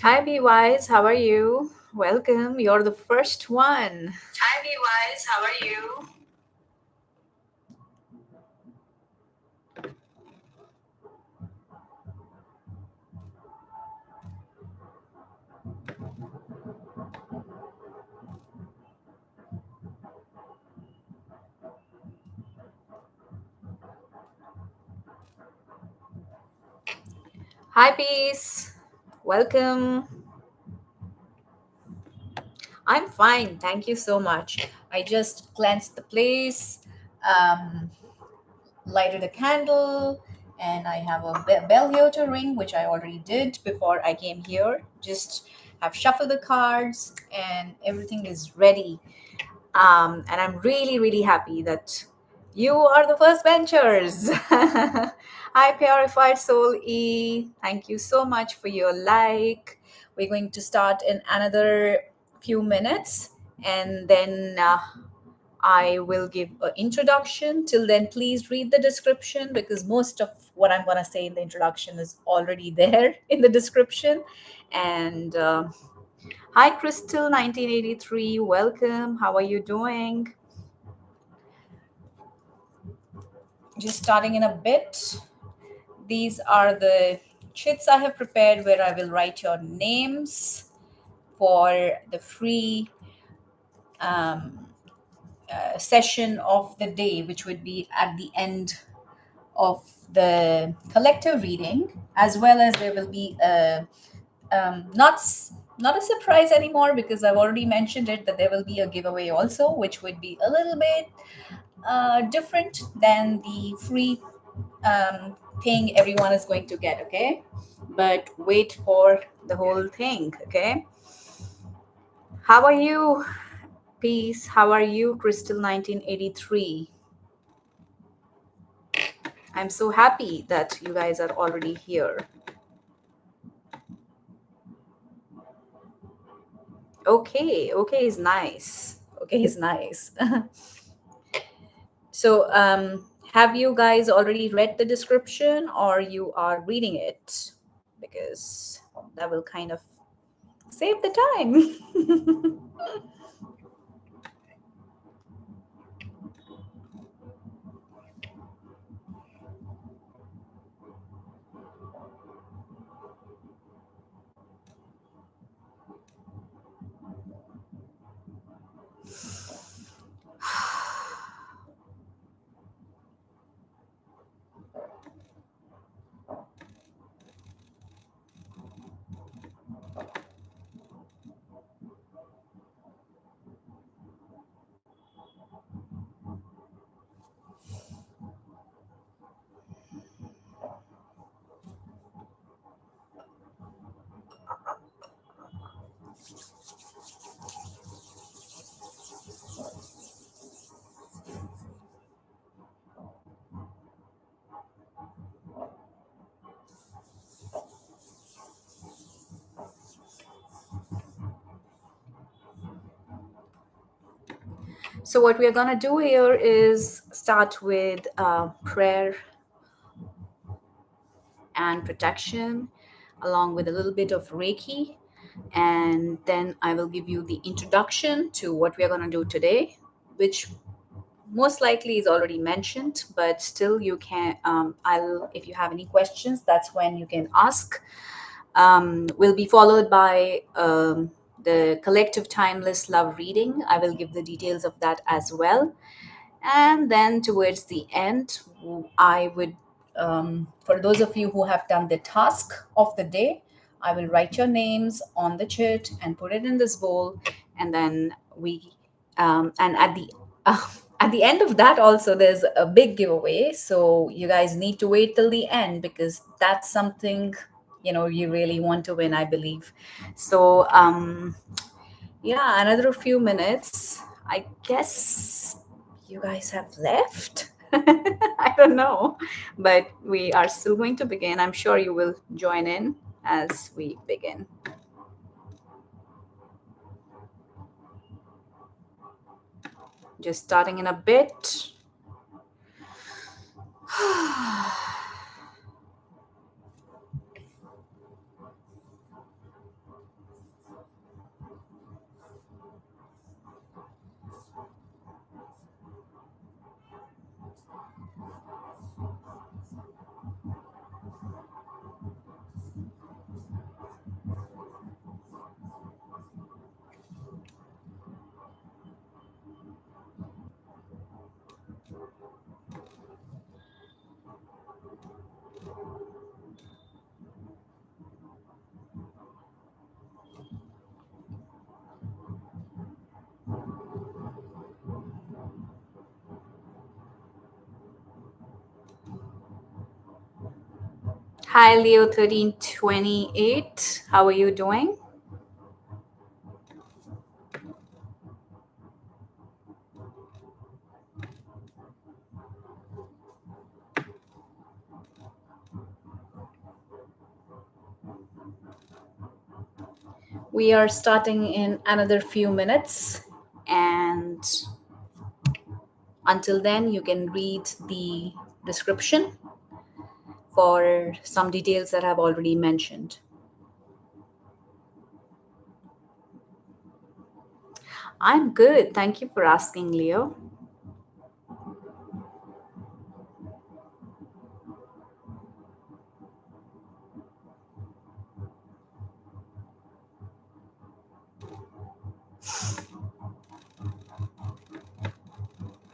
Hi, Be Wise. How are you? Welcome. You're the first one. Hi, Be Wise. How are you? Hi, Peace. Welcome. I'm fine. Thank you so much. I just cleansed the place, um, lighted a candle, and I have a bell here to ring, which I already did before I came here. Just have shuffled the cards, and everything is ready. And I'm really, really happy that you are the first ventures. Hi, Purified Soul E. Thank you so much for your like. We're going to start in another few minutes, and then I will give an introduction. Till then, please read the description because most of what I'm going to say in the introduction is already there in the description. And hi, Crystal 1983. Welcome. How are you doing? Just starting in a bit. These are the chits I have prepared where I will write your names for the free um, session of the day, which would be at the end of the collective reading, as well as there will be a not a surprise anymore because I've already mentioned it that there will be a giveaway also, which would be a little bit different than the free thing everyone is going to get, okay? But wait for the whole thing, okay? How are you, Peace? How are you, Crystal 1983? I'm so happy that you guys are already here. Okay is nice. Okay is nice. So, have you guys already read the description or you are reading it? Because that will kind of save the time. So, what we are going to do here is start with prayer and protection, along with a little bit of Reiki. And then I will give you the introduction to what we are going to do today, which most likely is already mentioned, but still you can, I'll, if you have any questions, that's when you can ask. Will be followed by the collective timeless love reading. I will give the details of that as well. And then towards the end, I would, for those of you who have done the task of the day, I will write your names on the chart and put it in this bowl. And then and at the end of that, also, there's a big giveaway. So you guys need to wait till the end because that's something, you really want to win, I believe. So, yeah, another few minutes. I guess you guys have left. I don't know, but we are still going to begin. I'm sure you will join in. as we begin. Just starting in a bit. Hi, Leo 1328. How are you doing? We are starting in another few minutes, and until then, you can read the description for some details that I've already mentioned. I'm good. Thank you for asking, Leo.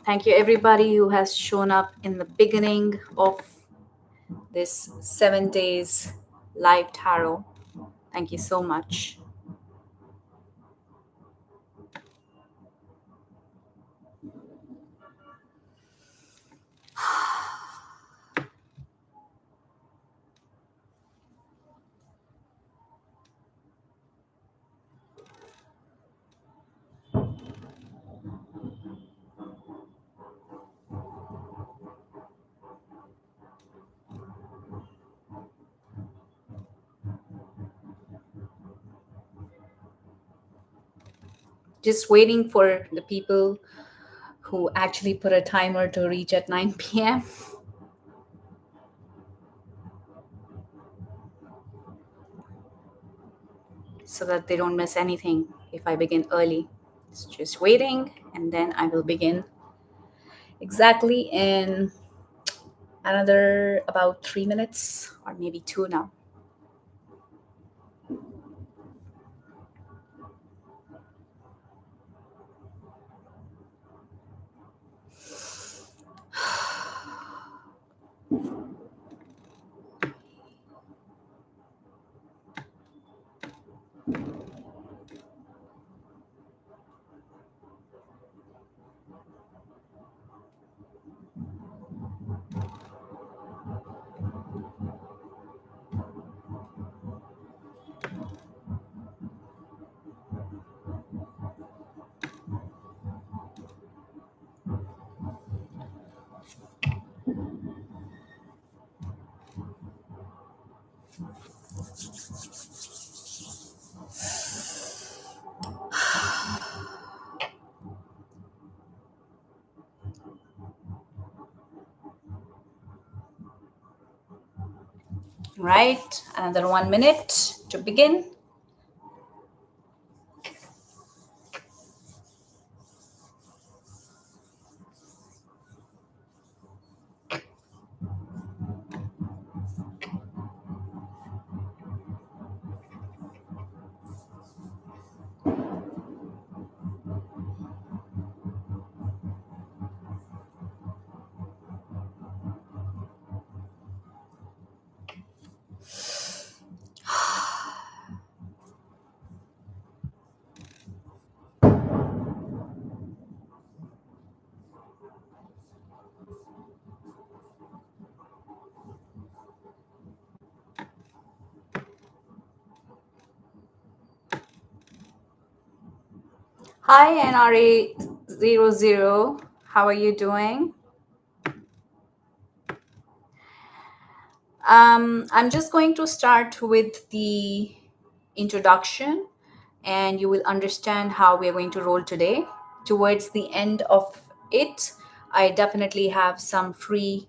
Thank you, everybody who has shown up in the beginning of this 7 days live tarot. Thank you so much. Just waiting for the people who actually put a timer to reach at 9 p.m. so that they don't miss anything if I begin early. It's just waiting, and then I will begin exactly in another about 3 minutes or maybe two now. Right, another 1 minute to begin. Hi, NRA00. How are you doing? I'm just going to start with the introduction, and you will understand how we are going to roll today. Towards the end of it, I definitely have some freebies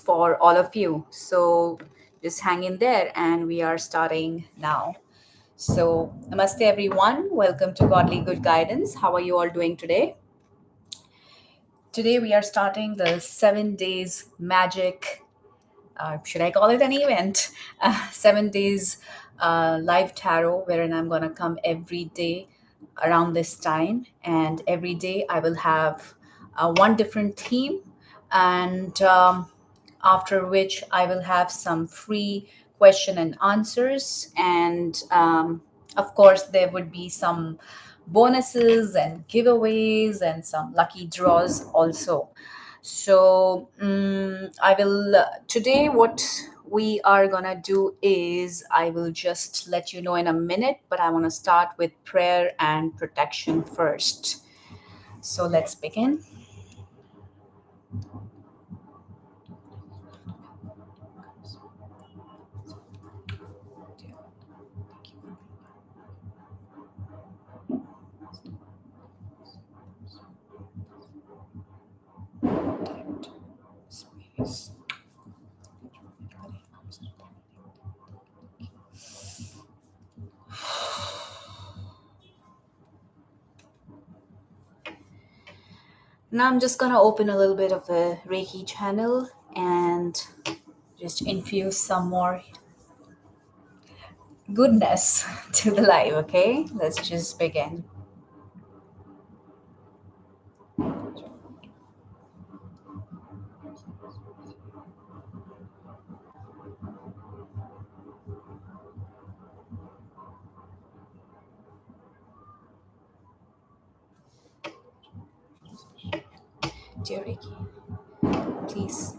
for all of you. So just hang in there, and we are starting now. So, namaste everyone. Welcome to Godly Good Guidance. How are you all doing today? Today we are starting the 7 days magic, should I call it an event? 7 days live tarot, wherein I'm going to come every day around this time. And every day I will have one different theme. And after which I will have some free question and answers. And of course, there would be some bonuses and giveaways and some lucky draws also. So I will today what we are gonna do is I will just let you know in a minute, but I want to start with prayer and protection first. So let's begin. Now I'm just gonna open a little bit of the Reiki channel and just infuse some more goodness to the live. Okay, let's just begin. Dear Reiki, please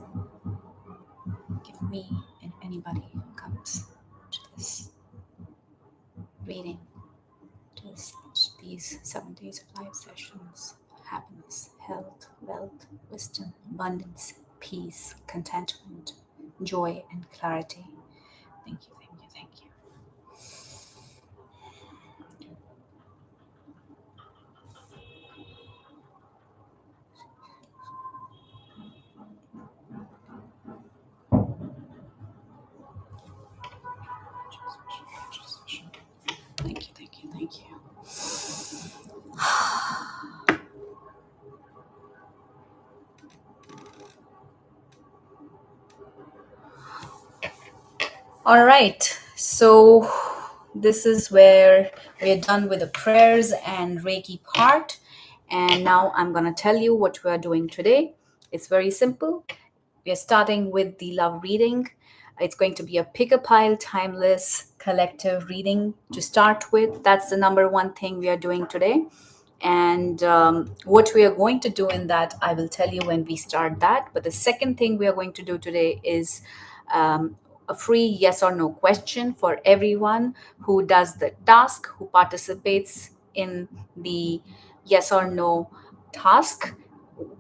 give me and anybody who comes to this reading, to these 7 days of live sessions, happiness, health, wealth, wisdom, abundance, peace, contentment, joy, and clarity. Thank you, thank you, thank you. Thank you, thank you, thank you. All right. So this is where we are done with the prayers and Reiki part. And now I'm going to tell you what we are doing today. It's very simple. We are starting with the love reading. It's going to be a pick a pile, timeless, collective reading to start with. That's the number one thing we are doing today. And what we are going to do in that, I will tell you when we start that. But the second thing we are going to do today is um, a free yes or no question for everyone who does the task, who participates in the yes or no task.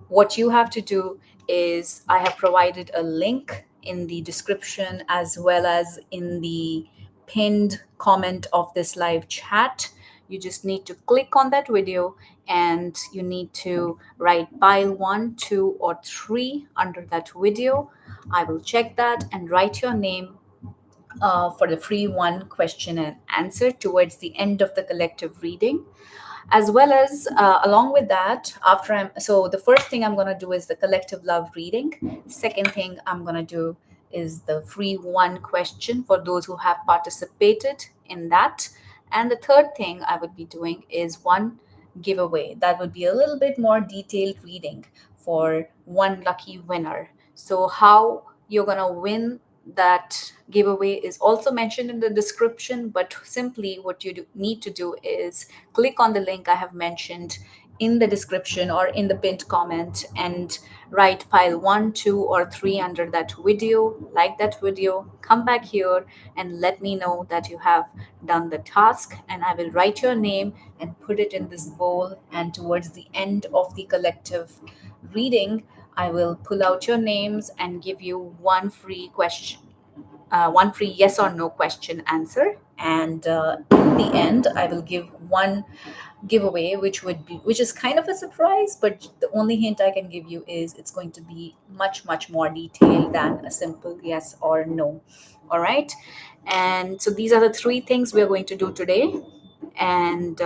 What you have to do is I have provided a link in the description as well as in the pinned comment of this live chat. You just need to click on that video and you need to write pile 1, 2, or 3 under that video. I will check that and write your name for the free one question and answer towards the end of the collective reading, as well as along with that, after I'm so the first thing I'm going to do is the collective love reading. Second thing I'm going to do is the free one question for those who have participated in that. And the third thing I would be doing is one giveaway that would be a little bit more detailed reading for one lucky winner. So how you're going to win that giveaway is also mentioned in the description, but simply what you need to do is click on the link I have mentioned in the description or in the pinned comment and write pile 1, 2, or 3 under that video, like that video, come back here and let me know that you have done the task, and I will write your name and put it in this bowl. And towards the end of the collective reading, I will pull out your names and give you one free yes or no question answer. And in the end, I will give one giveaway, which is kind of a surprise, but the only hint I can give you is it's going to be much more detailed than a simple yes or no. All right. And so these are the three things we're going to do today. And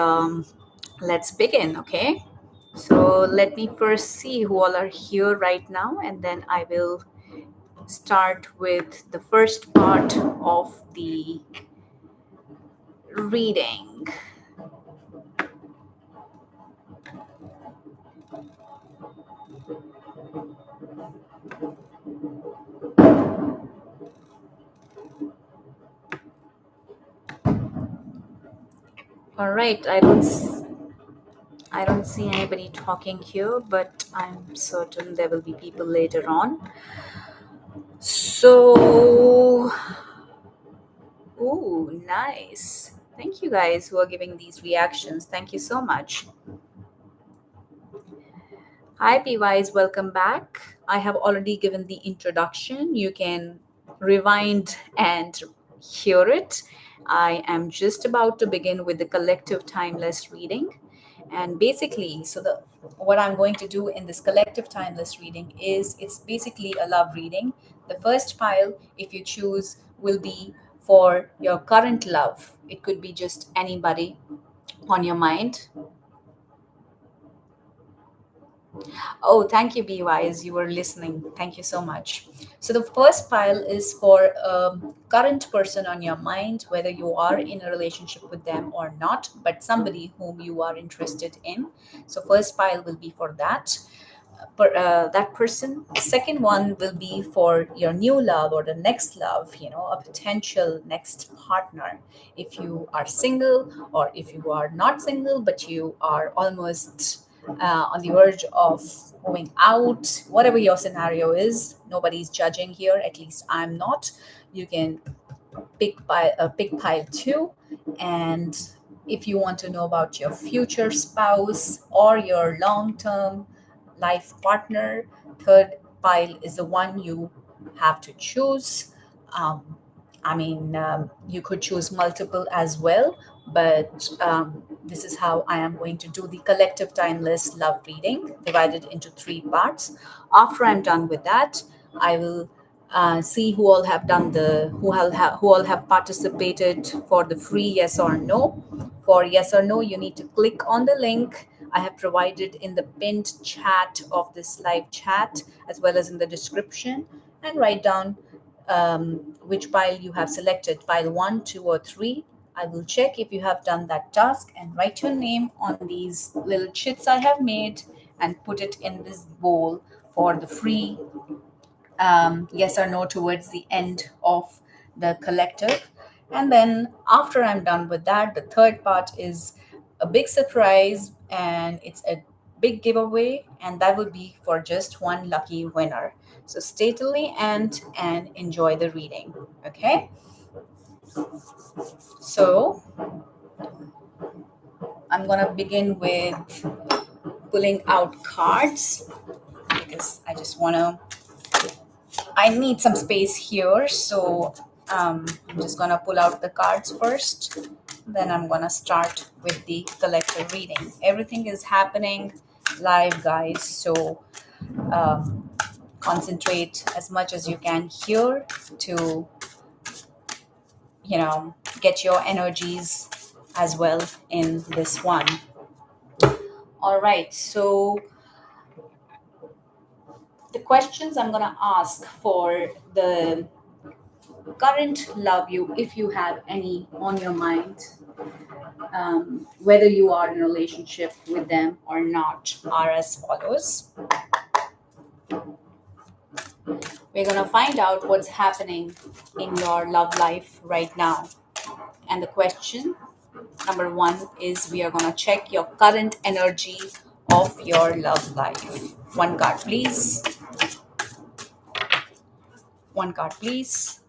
let's begin. Okay. So let me first see who all are here right now, and then I will start with the first part of the reading. All right, I don't see anybody talking here, but I'm certain there will be people later on. So, ooh, nice. Thank you guys who are giving these reactions. Thank you so much. Hi, PYs, welcome back. I have already given the introduction. You can rewind and hear it. I am just about to begin with the collective timeless reading. And basically, what I'm going to do in this collective timeless reading is it's basically a love reading. The first pile, if you choose, will be for your current love. It could be just anybody on your mind. Oh, thank you, BYs. You were listening. Thank you so much. So, the first pile is for a current person on your mind, whether you are in a relationship with them or not, but somebody whom you are interested in. So, first pile will be for that person. Second one will be for your new love or the next love, a potential next partner. If you are single, or if you are not single but you are almost on the verge of moving out, whatever your scenario is, nobody's judging here, at least I'm not. You can pick pile 2. And if you want to know about your future spouse or your long-term life partner, third pile is the one you have to choose. um, you could choose multiple as well, but this is how I am going to do the collective timeless love reading, divided into 3 parts. After I'm done with that, I will see who all have done who all have participated for the free yes or no. For yes or no, you need to click on the link I have provided in the pinned chat of this live chat, as well as in the description, and write down which pile you have selected, pile 1, 2, or 3. I will check if you have done that task and write your name on these little chits I have made and put it in this bowl for the free yes or no towards the end of the collective. And then after I'm done with that, the third part is a big surprise, and it's a big giveaway, and that would be for just one lucky winner. So stay till the end and enjoy the reading. Okay, so I'm gonna begin with pulling out cards because I need some space here. So I'm just gonna pull out the cards first. Then I'm gonna start with the collective reading. Everything is happening live, guys. So concentrate as much as you can here to, get your energies as well in this one. All right. So the questions I'm gonna ask for the current love you, if you have any on your mind, whether you are in a relationship with them or not, are as follows. We're going to find out what's happening in your love life right now. And the question number 1 is we are going to check your current energy of your love life. One card, please. One card, please.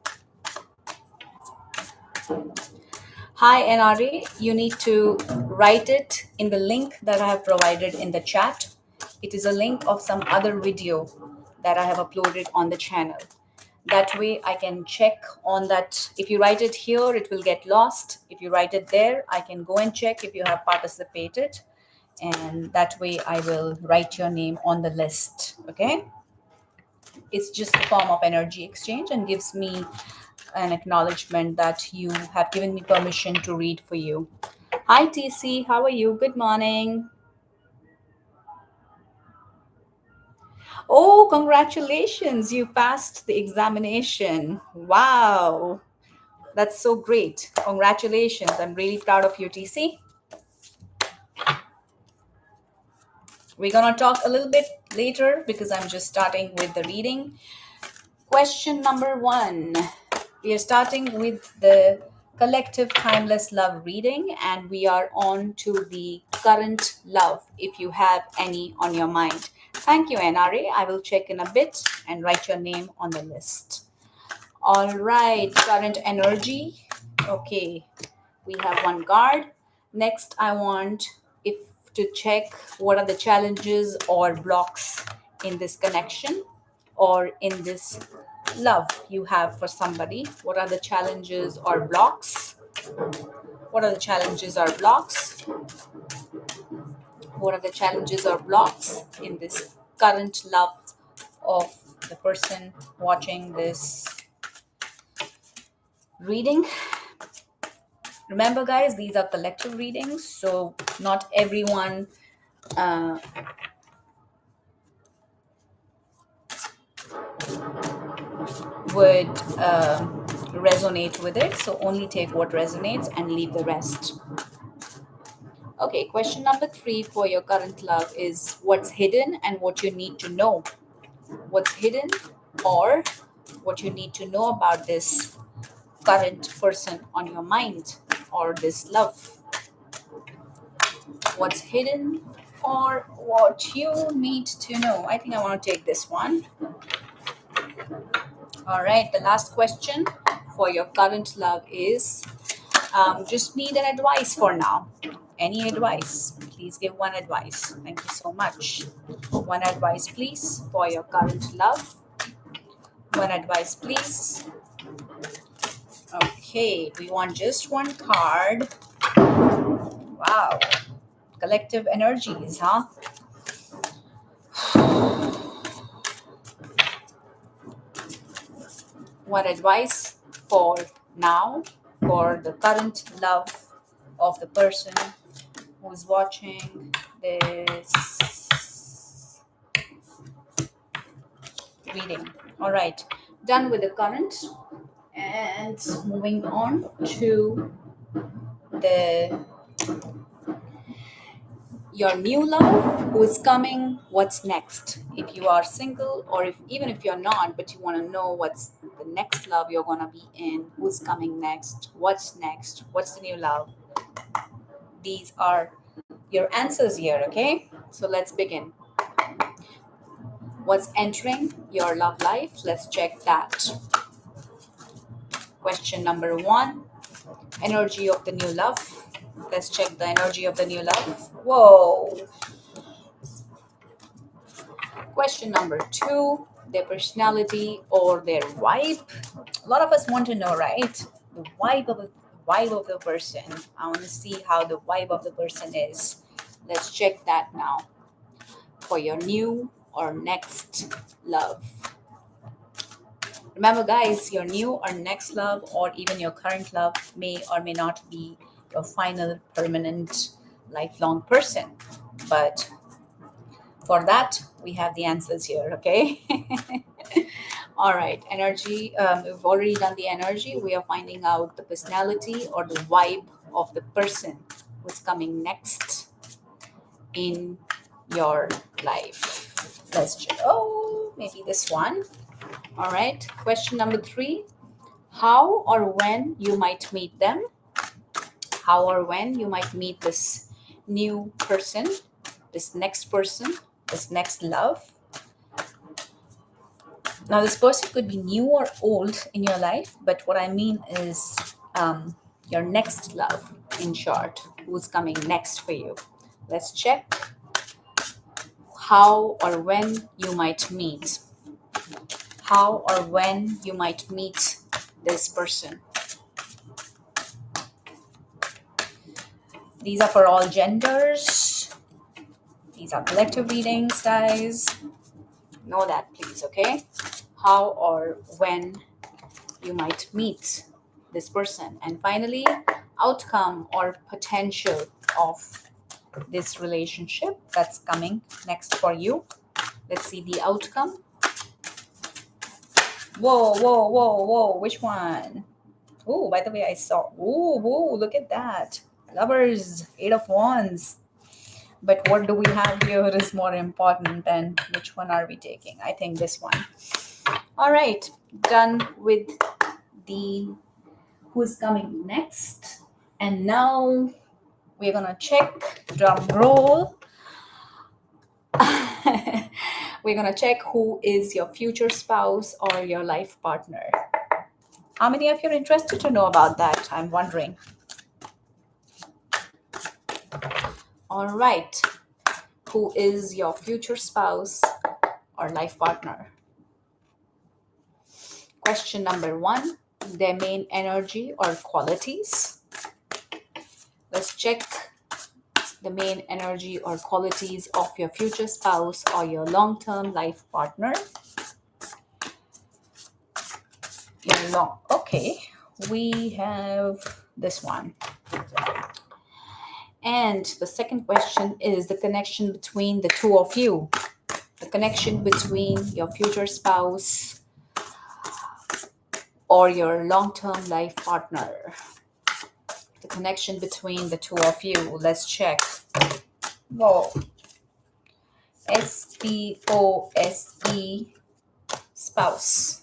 Hi, NRA. You need to write it in the link that I have provided in the chat. It is a link of some other video that I have uploaded on the channel. That way I can check on that. If you write it here, it will get lost. If you write it there, I can go and check if you have participated. And that way I will write your name on the list. Okay. It's just a form of energy exchange and gives me an acknowledgement that you have given me permission to read for you. Hi, TC. How are you? Good morning. Oh, congratulations. You passed the examination. Wow. That's so great. Congratulations. I'm really proud of you, TC. We're going to talk a little bit later because I'm just starting with the reading. Question number 1. We are starting with the collective timeless love reading, and we are on to the current love if you have any on your mind. Thank you, NRA. I will check in a bit and write your name on the list. All right, current energy. Okay, we have one card. Next, I want if to check what are the challenges or blocks in this connection or in this love you have for somebody. What are the challenges or blocks? What are the challenges or blocks? What are the challenges or blocks in this current love of the person watching this reading? Remember, guys, these are collective readings, so not everyone would resonate with it. So only take what resonates and leave the rest. Okay, question number 3 for your current love is what's hidden and what you need to know. What's hidden or what you need to know about this current person on your mind or this love. What's hidden or what you need to know. I think I want to take this one. All right, the last question for your current love is just need an advice for now. Any advice? Please give one advice. Thank you so much. One advice, please, for your current love. One advice, please. Okay, we want just one card. Wow. Collective energies, huh? One advice for now, for the current love of the person who's watching this reading. All right, done with the current and moving on to the your new love who is coming. What's next? If you are single or if even if you're not, but you want to know what's the next love you're going to be in, who's coming next, what's next, what's the new love, these are your answers here. Okay, so let's begin. What's entering your love life? Let's check that. Question number 1, energy of the new love. Let's check the energy of the new love. Whoa. Question number 2, their personality or their vibe. A lot of us want to know, right? The vibe of the person. I want to see how the vibe of the person is. Let's check that now for your new or next love. Remember, guys, your new or next love or even your current love may or may not be your final permanent lifelong person. But for that, we have the answers here, okay? All right, energy. We've already done the energy. We are finding out the personality or the vibe of the person who's coming next in your life. Let's check. Oh, maybe this one. All right, question number 3. How or when you might meet them. How or when you might meet this new person this next person, this next love. Now, this person could be new or old in your life, but what I mean is your next love, in short, who's coming next for you. Let's check how or when you might meet. How or when you might meet this person. These are for all genders. These are collective readings, guys. Know that, please, okay? How or when you might meet this person. And finally, outcome or potential of this relationship that's coming next for you. Let's see the outcome. Whoa, whoa, whoa, whoa. Which one? Oh, by the way, I saw. Oh, look at that. Lovers, 8 of Wands. But what do we have here is more important than which one are we taking? I think this one. All right, done with the who's coming next. And now we're gonna check, drum roll. We're gonna check who is your future spouse or your life partner. How many of you are interested to know about that? I'm wondering. All right, who is your future spouse or life partner? Question number 1, their main energy or qualities. Let's check the main energy or qualities of your future spouse or your long-term life partner. Okay, we have this one. And the second question is the connection between the two of you. The connection between your future spouse or your long-term life partner. The connection between the two of you. Let's check. Whoa. SPOSE, spouse.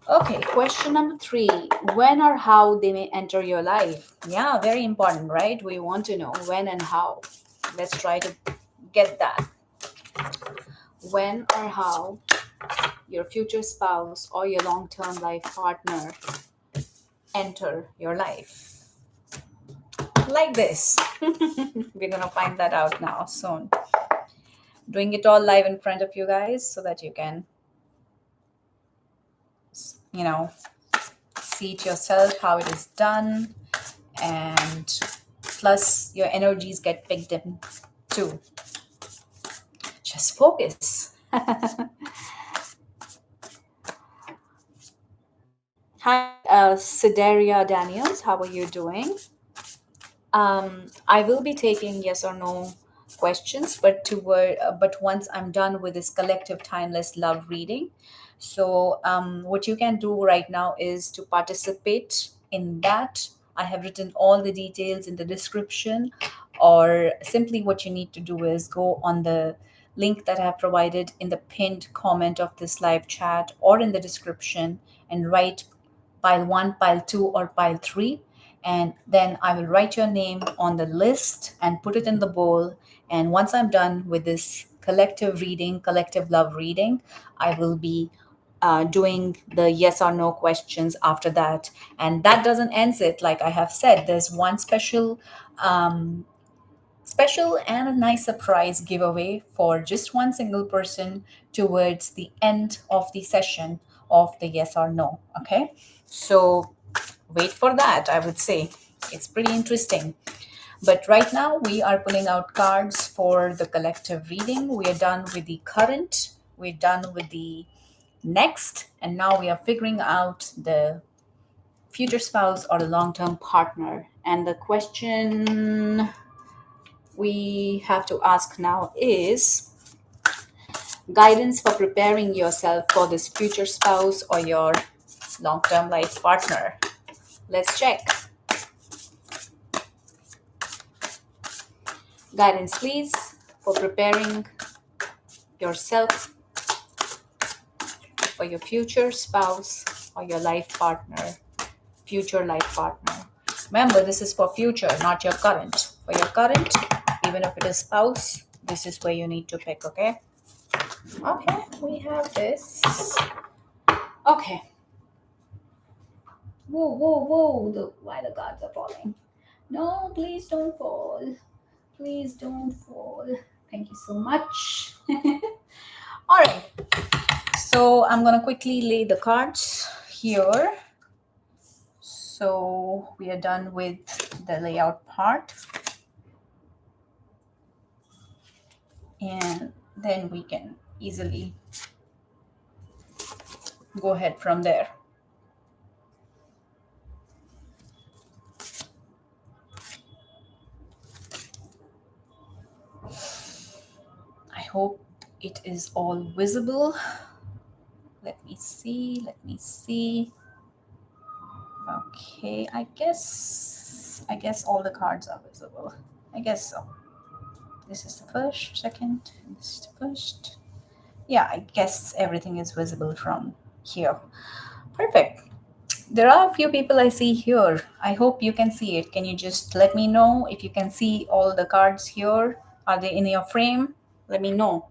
Okay, question number 3. When or how they may enter your life. Yeah, very important, right? We want to know when and how. Let's try to get that. When or how your future spouse or your long-term life partner enter your life. Like this. We're going to find that out now soon. Doing it all live in front of you guys so that you can, see it yourself how it is done, and plus your energies get picked in too. Just focus. Hi, Sideria Daniels, how are you doing? I will be taking yes or no questions, but once I'm done with this collective timeless love reading. So what you can do right now is to participate in that. I have written all the details in the description, or simply what you need to do is go on the link that I have provided in the pinned comment of this live chat or in the description and write pile 1, pile 2, or pile 3. And then I will write your name on the list and put it in the bowl. And once I'm done with this collective reading, collective love reading, I will be doing the yes or no questions after that. And that doesn't end it. Like I have said, there's one special and a nice surprise giveaway for just one single person towards the end of the session of the yes or no. Okay, so wait for that. I would say it's pretty interesting. But right now we are pulling out cards for the collective reading. We are done with the current, we're done with the next, and now we are figuring out the future spouse or the long-term partner. And the question we have to ask now is guidance for preparing yourself for this future spouse or your long-term life partner. Let's check. Guidance, please, for preparing yourself for your future spouse or your life partner, future life partner. Remember, this is for future, not your current. For your current, even if it is spouse, this is where you need to pick, okay? Okay, we have this. Okay. Whoa, whoa, whoa. Why the cards are falling? No, please don't fall. Please don't fall. Thank you so much. All right. So I'm going to quickly lay the cards here. So we are done with the layout part. And then we can easily go ahead from there. I hope it is all visible. Let me see. Let me see. Okay, I guess all the cards are visible. I guess so. This is the first, second, and this is the first. Yeah, I guess everything is visible from here. Perfect. There are a few people I see here. I hope you can see it. Can you just let me know if you can see all the cards here? Are they in your frame? Let me know.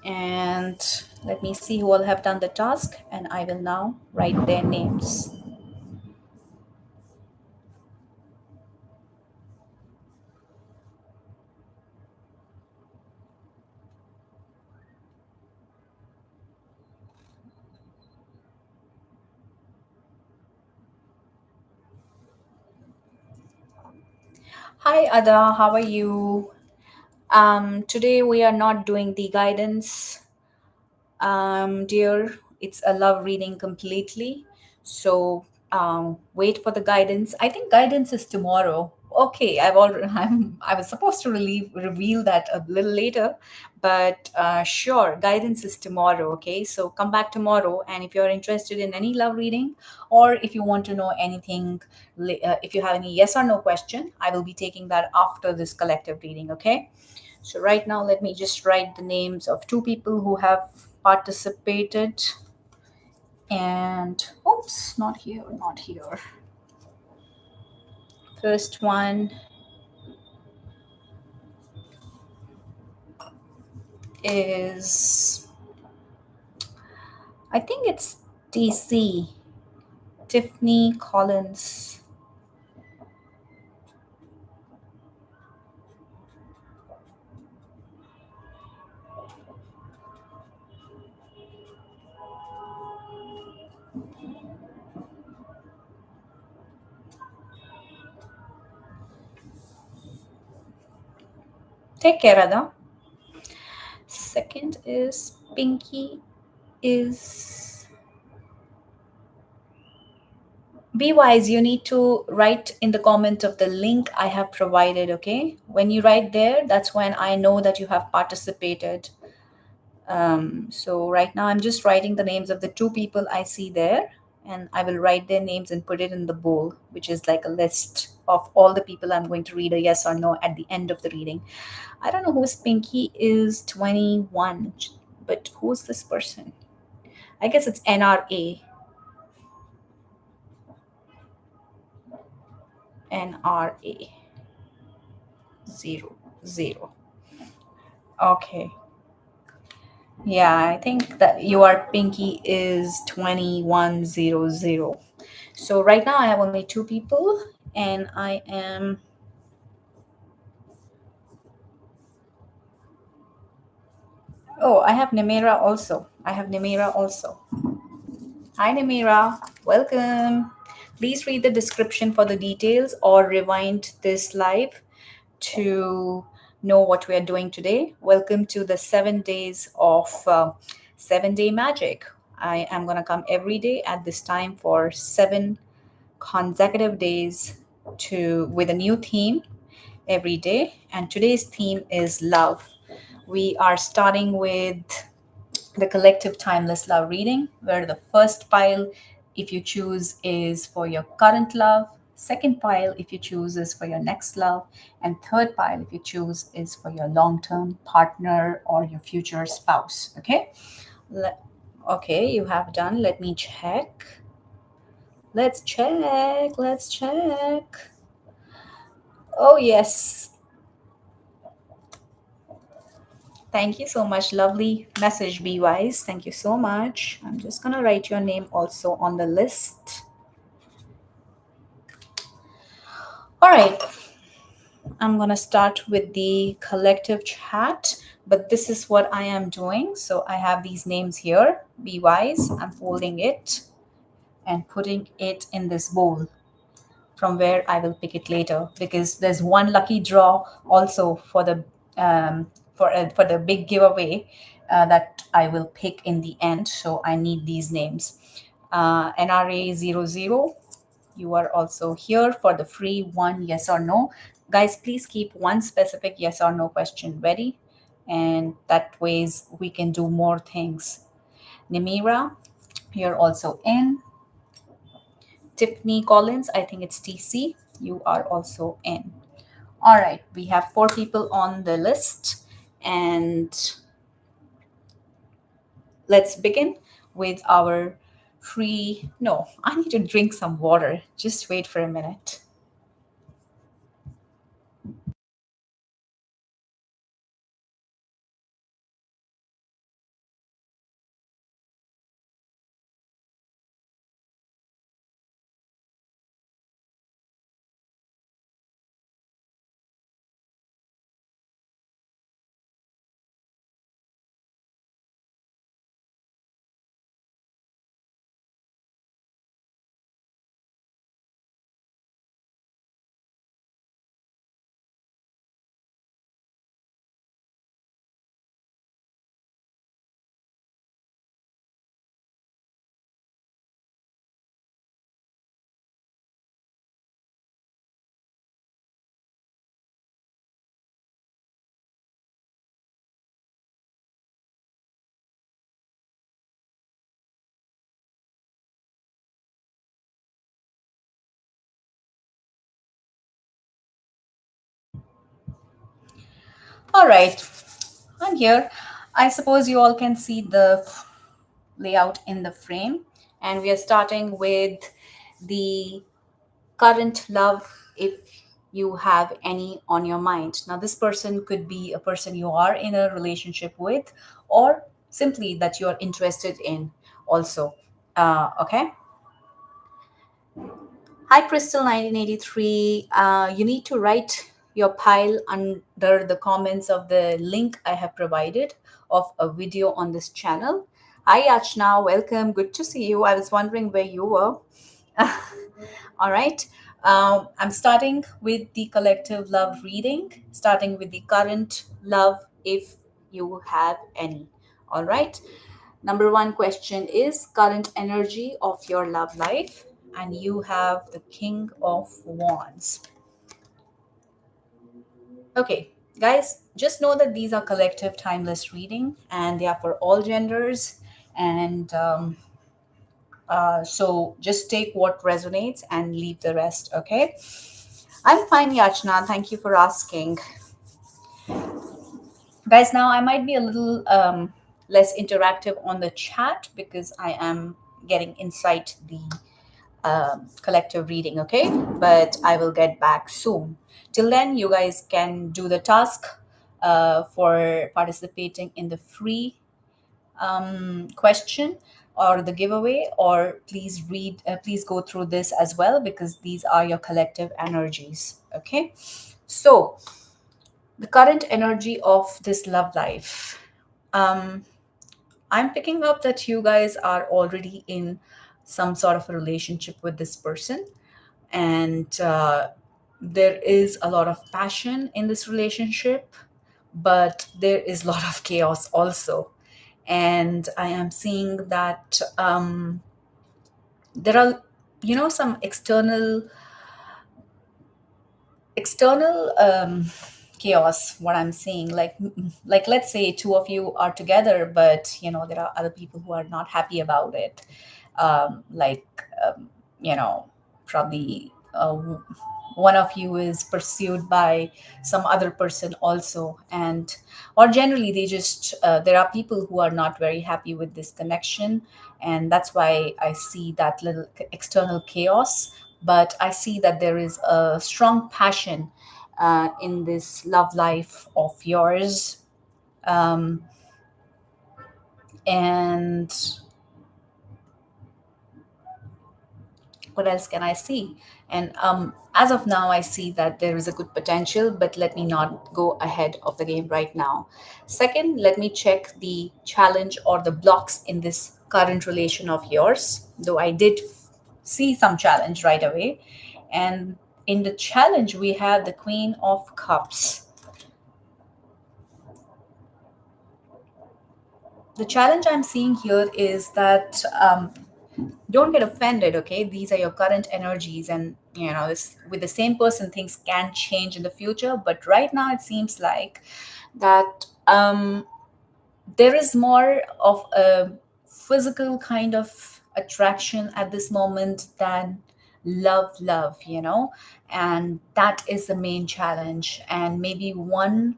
And let me see who all have done the task, and I will now write their names. Hi Ada, how are you? Today we are not doing the guidance, dear. It's a love reading completely. So wait for the guidance. I think guidance is tomorrow. Okay, I've already. I was supposed to reveal that a little later, but sure, guidance is tomorrow. Okay, so come back tomorrow, and if you're interested in any love reading, or if you want to know anything, if you have any yes or no question, I will be taking that after this collective reading. Okay. So right now, let me just write the names of two people who have participated. And oops, not here, not here. First one is, I think it's DC, Tiffany Collins. Take care, Radha. Second is Pinky is, be wise, you need to write in the comment of the link I have provided, okay? When you write there, that's when I know that you have participated. So right now I'm just writing the names of the two people I see there, and I will write their names and put it in the bowl, which is like a list of all the people I'm going to read a yes or no at the end of the reading. I don't know who's Pinky is 21, but who's this person? I guess it's NRA. NRA 00. Okay. Yeah, I think that your Pinky is 2100. So right now I have only two people, and I am. Oh, I have Nemira also. I have Nemira also. Hi, Nemira. Welcome. Please read the description for the details or rewind this live to know what we are doing today. Welcome to the 7 days of 7 day magic. I am going to come every day at this time for 7 consecutive days to with a new theme every day. And today's theme is love. We are starting with the collective timeless love reading, where the first pile, if you choose, is for your current love. Second pile, if you choose, is for your next love. And third pile, if you choose, is for your long term partner or your future spouse. Okay. Okay, you have done. Let me check. Let's check. Let's check. Oh, yes. Thank you so much. Lovely message, Be Wise. Thank you so much. I'm just going to write your name also on the list. All right. I'm going to start with the collective chat, but this is what I am doing. So I have these names here. Be Wise. I'm folding it and putting it in this bowl from where I will pick it later, because there's one lucky draw also for the for the big giveaway that I will pick in the end. So I need these names. NRA00, you are also here for the free one yes or no. Guys, please keep one specific yes or no question ready, and that ways we can do more things. Nimira, you're also in. Tiffany Collins, I think it's TC. You are also in. All right, we have four people on the list, and let's begin with our free. No, I need to drink some water. Just wait for a minute. All right, I'm here. I suppose you all can see the layout in the frame, and we are starting with the current love, if you have any on your mind. Now, this person could be a person you are in a relationship with, or simply that you are interested in also. Okay. Hi, Crystal 1983. You need to write your pile under the comments of the link I have provided of a video on this channel. Hi, Achna. Welcome. Good to see you. I was wondering where you were. All right. I'm starting with the collective love reading, starting with the current love, if you have any. All right. Number one question is current energy of your love life, and you have the King of Wands. Okay, guys, just know that these are collective timeless reading, and they are for all genders. And so just take what resonates and leave the rest, okay? I'm fine, Yachna. Thank you for asking. Guys, now I might be a little less interactive on the chat because I am getting inside the collective reading, okay? But I will get back soon. Till then, you guys can do the task for participating in the free question or the giveaway, or please go through this as well, because these are your collective energies, okay? So, the current energy of this love life. Um, I'm picking up that you guys are already in some sort of a relationship with this person, and there is a lot of passion in this relationship, but there is a lot of chaos also. And I am seeing that there are, some external chaos. What I'm seeing, like let's say two of you are together, but there are other people who are not happy about it. Like, um, you know probably one of you is pursued by some other person also, and or generally they just there are people who are not very happy with this connection, and that's why I see that little external chaos. But I see that there is a strong passion in this love life of yours. And what else can I see? And as of now, I see that there is a good potential, but let me not go ahead of the game right now. Second, let me check the challenge or the blocks in this current relation of yours, though I did see some challenge right away. And in the challenge, we have the Queen of Cups. The challenge I'm seeing here is that don't get offended, okay? These are your current energies, and this, with the same person, things can change in the future, but right now it seems like that there is more of a physical kind of attraction at this moment than love, and that is the main challenge. And maybe one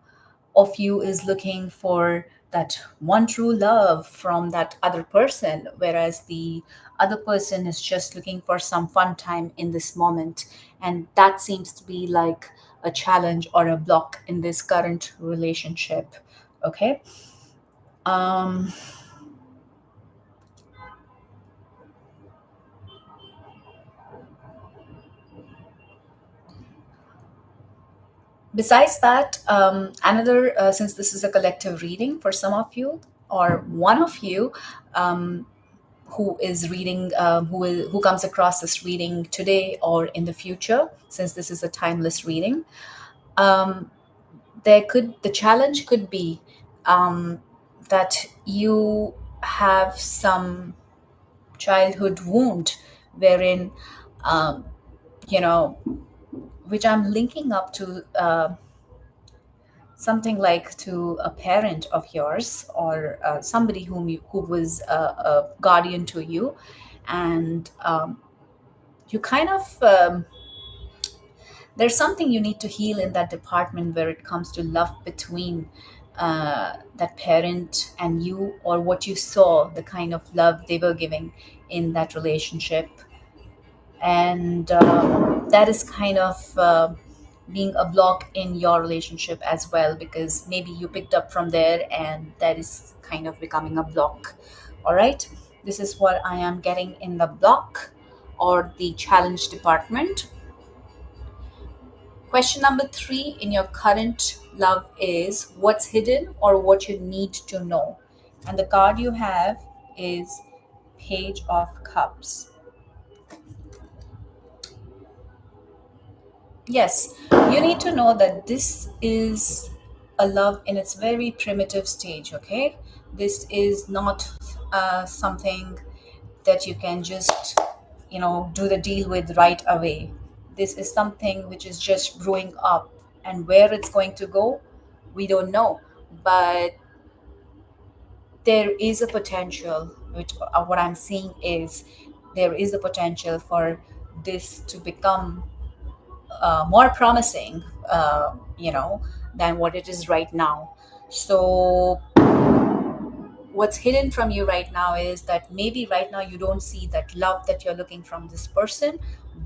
of you is looking for that one true love from that other person, whereas the other person is just looking for some fun time in this moment. And that seems to be like a challenge or a block in this current relationship. Okay. Um, Besides that, another, since this is a collective reading for some of you, or one of you, um, who is reading, who comes across this reading today or in the future, since this is a timeless reading, um, the challenge could be um, that you have some childhood wound, wherein um, you know which I'm linking up to something like to a parent of yours, or somebody who was a guardian to you, and you kind of there's something you need to heal in that department where it comes to love between that parent and you, or what you saw, the kind of love they were giving in that relationship. And that is kind of being a block in your relationship as well, because maybe you picked up from there and that is kind of becoming a block. All right, this is what I am getting in the block or the challenge department. Question number 3 in your current love is what's hidden or what you need to know. And the card you have is Page of Cups. Yes, you need to know that this is a love in its very primitive stage, okay? This is not something that you can just, do the deal with right away. This is something which is just growing up, and where it's going to go, we don't know. But there is a potential, which what I'm seeing is there is a potential for this to become more promising, than what it is right now. So, what's hidden from you right now is that maybe right now you don't see that love that you're looking from this person,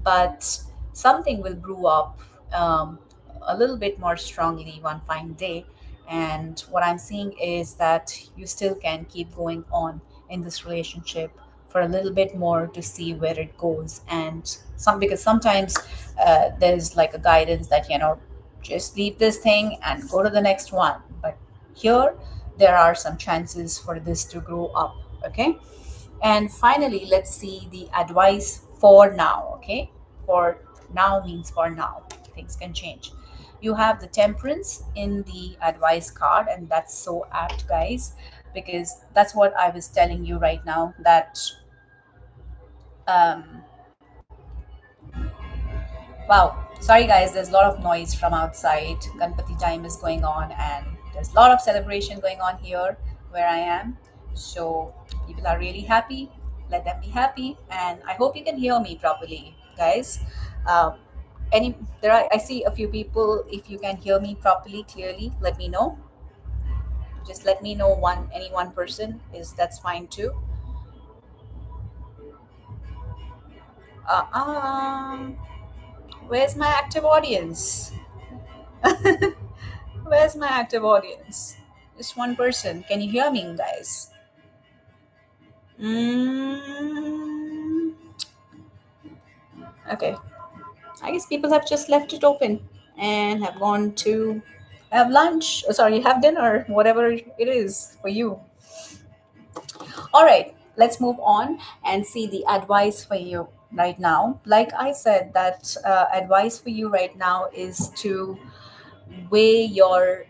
but something will brew up um, a little bit more strongly one fine day. And what I'm seeing is that you still can keep going on in this relationship for a little bit more to see where it goes. And because sometimes there's like a guidance that just leave this thing and go to the next one. But here there are some chances for this to grow up. Okay. And finally, let's see the advice for now. Okay. For now means for now, things can change. You have the Temperance in the advice card, and that's so apt, guys, because that's what I was telling you right now, that um, wow, sorry guys, there's a lot of noise from outside. Ganpati time is going on, and there's a lot of celebration going on here where I am. So people are really happy. Let them be happy, and I hope you can hear me properly, guys. Um, Any there are I see a few people. If you can hear me properly, clearly, let me know. Just let me know any one person is that's fine too. Um, where's my active audience? Where's my active audience? Just one person. Can you hear me, guys? Mm, okay. I guess people have just left it open and have gone to have lunch. Sorry, have dinner, whatever it is for you. All right, let's move on and see the advice for you right now. Like I said, that advice for you right now is to weigh your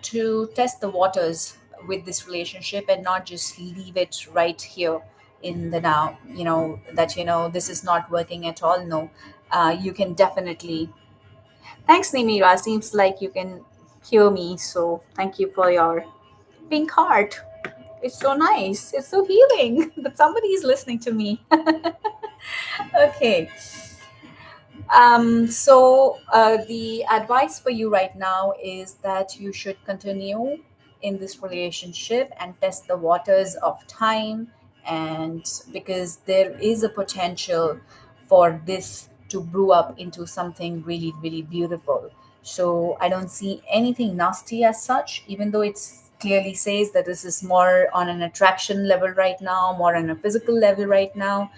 to test the waters with this relationship and not just leave it right here in the now, that this is not working at all. No, you can definitely. Thanks, Nimira. Seems like you can hear me, so thank you for your pink heart. It's so nice, it's so healing that somebody is listening to me. Okay. The advice for you right now is that you should continue in this relationship and test the waters of time, and because there is a potential for this to brew up into something really, really beautiful. So I don't see anything nasty as such, even though it's clearly says that this is more on an attraction level right now, more on a physical level right now.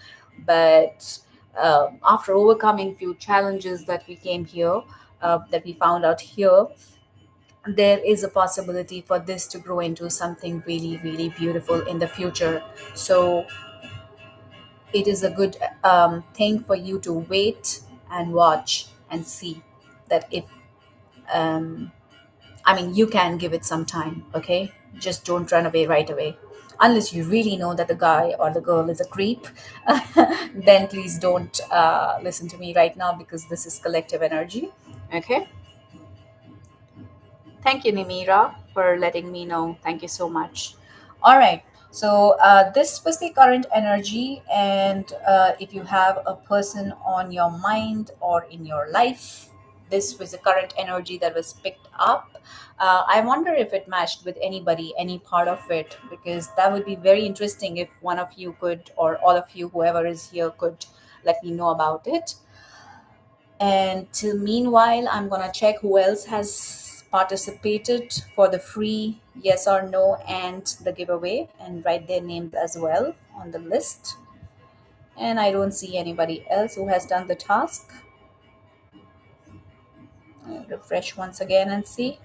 But after overcoming few challenges that we came here, that we found out here, there is a possibility for this to grow into something really, really beautiful in the future. So it is a good thing for you to wait and watch and see that if um, I mean, you can give it some time, okay? Just don't run away right away. Unless you really know that the guy or the girl is a creep, then please don't listen to me right now, because this is collective energy, okay? Thank you, Nimira, for letting me know. Thank you so much. All right. So, this was the current energy. And if you have a person on your mind or in your life, this was the current energy that was picked up. I wonder if it matched with anybody, any part of it, because that would be very interesting if one of you could, or all of you, whoever is here, could let me know about it. And till meanwhile, I'm gonna check who else has participated for the free yes or no and the giveaway, and write their names as well on the list. And I don't see anybody else who has done the task. I'll refresh once again and see.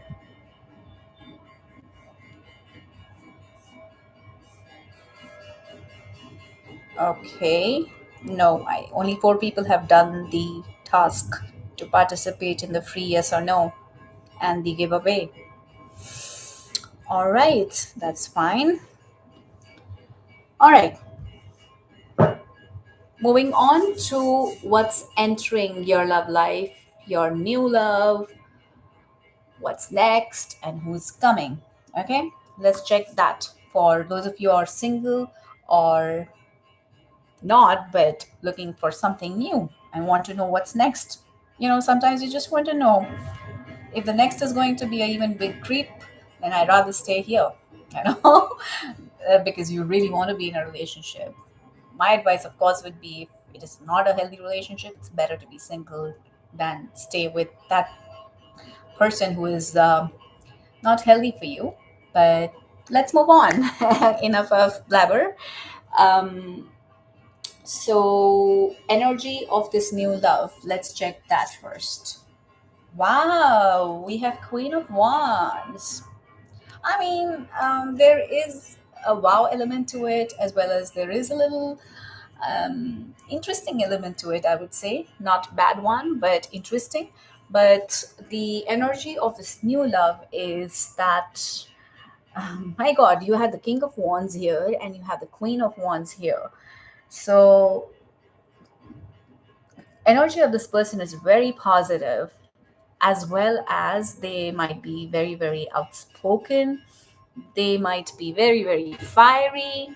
Okay. No, I only four people have done the task to participate in the free yes or no and the giveaway. All right, that's fine. All right. Moving on to what's entering your love life, your new love, what's next, and who's coming. Okay, let's check that for those of you who are single or not, but looking for something new and want to know what's next. Sometimes you just want to know if the next is going to be an even big creep, then I'd rather stay here, you know, because you really want to be in a relationship. My advice, of course, would be if it is not a healthy relationship, it's better to be single than stay with that person who is not healthy for you. But let's move on. Enough of blabber. Um, energy of this new love. Let's check that first. Wow, we have Queen of Wands. I mean, there is a wow element to it, as well as there is a little interesting element to it, I would say. Not bad one, but interesting. But the energy of this new love is that, my God, you have the King of Wands here and you have the Queen of Wands here. So, energy of this person is very positive, as well as they might be very, very outspoken. They might be very, very fiery.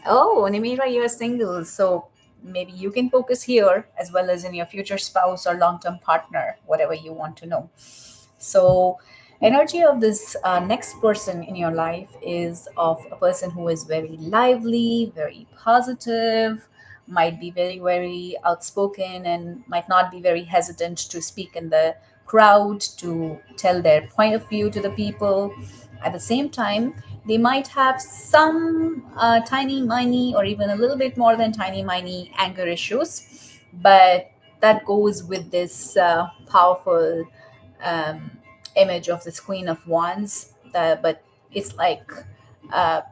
Oh, Nimira, you're single. So maybe you can focus here as well as in your future spouse or long-term partner, whatever you want to know. So, energy of this next person in your life is of a person who is very lively, very positive, might be very, very outspoken, and might not be very hesitant to speak in the crowd to tell their point of view to the people. At the same time, they might have some tiny, miny, or even a little bit more than tiny, miny anger issues, but that goes with this powerful um, image of this Queen of Wands. But it's like, uh,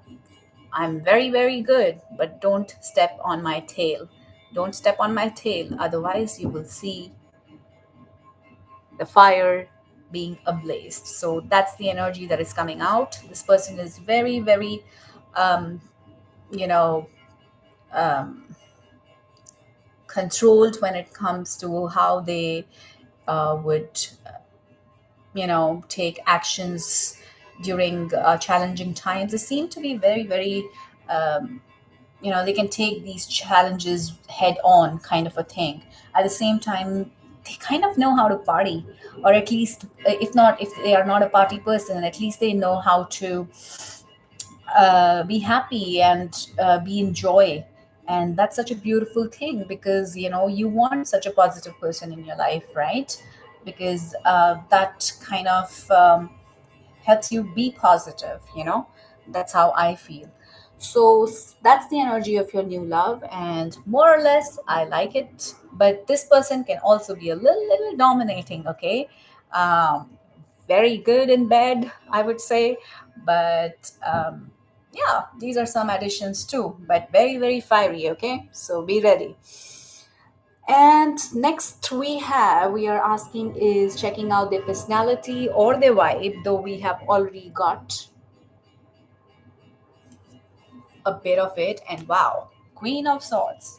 I'm very, very good, but don't step on my tail. Don't step on my tail, otherwise, you will see the fire being ablazed. So that's the energy that is coming out. This person is very, very, um, you know, um, controlled when it comes to how they would take actions during challenging times. They seem to be very, very um, they can take these challenges head on, kind of a thing. At the same time, they kind of know how to party, or at least, if not, if they are not a party person, at least they know how to be happy and be in joy. And that's such a beautiful thing, because you want such a positive person in your life, right? Because that kind of helps you be positive. That's how I feel. So that's the energy of your new love, and more or less I like it. But this person can also be a little dominating, okay? um, Very good in bed, I would say. But yeah, these are some additions too, but very, very fiery, okay? So be ready. And next we are asking is checking out their personality or their vibe, though we have already got a bit of it. And wow, Queen of Swords.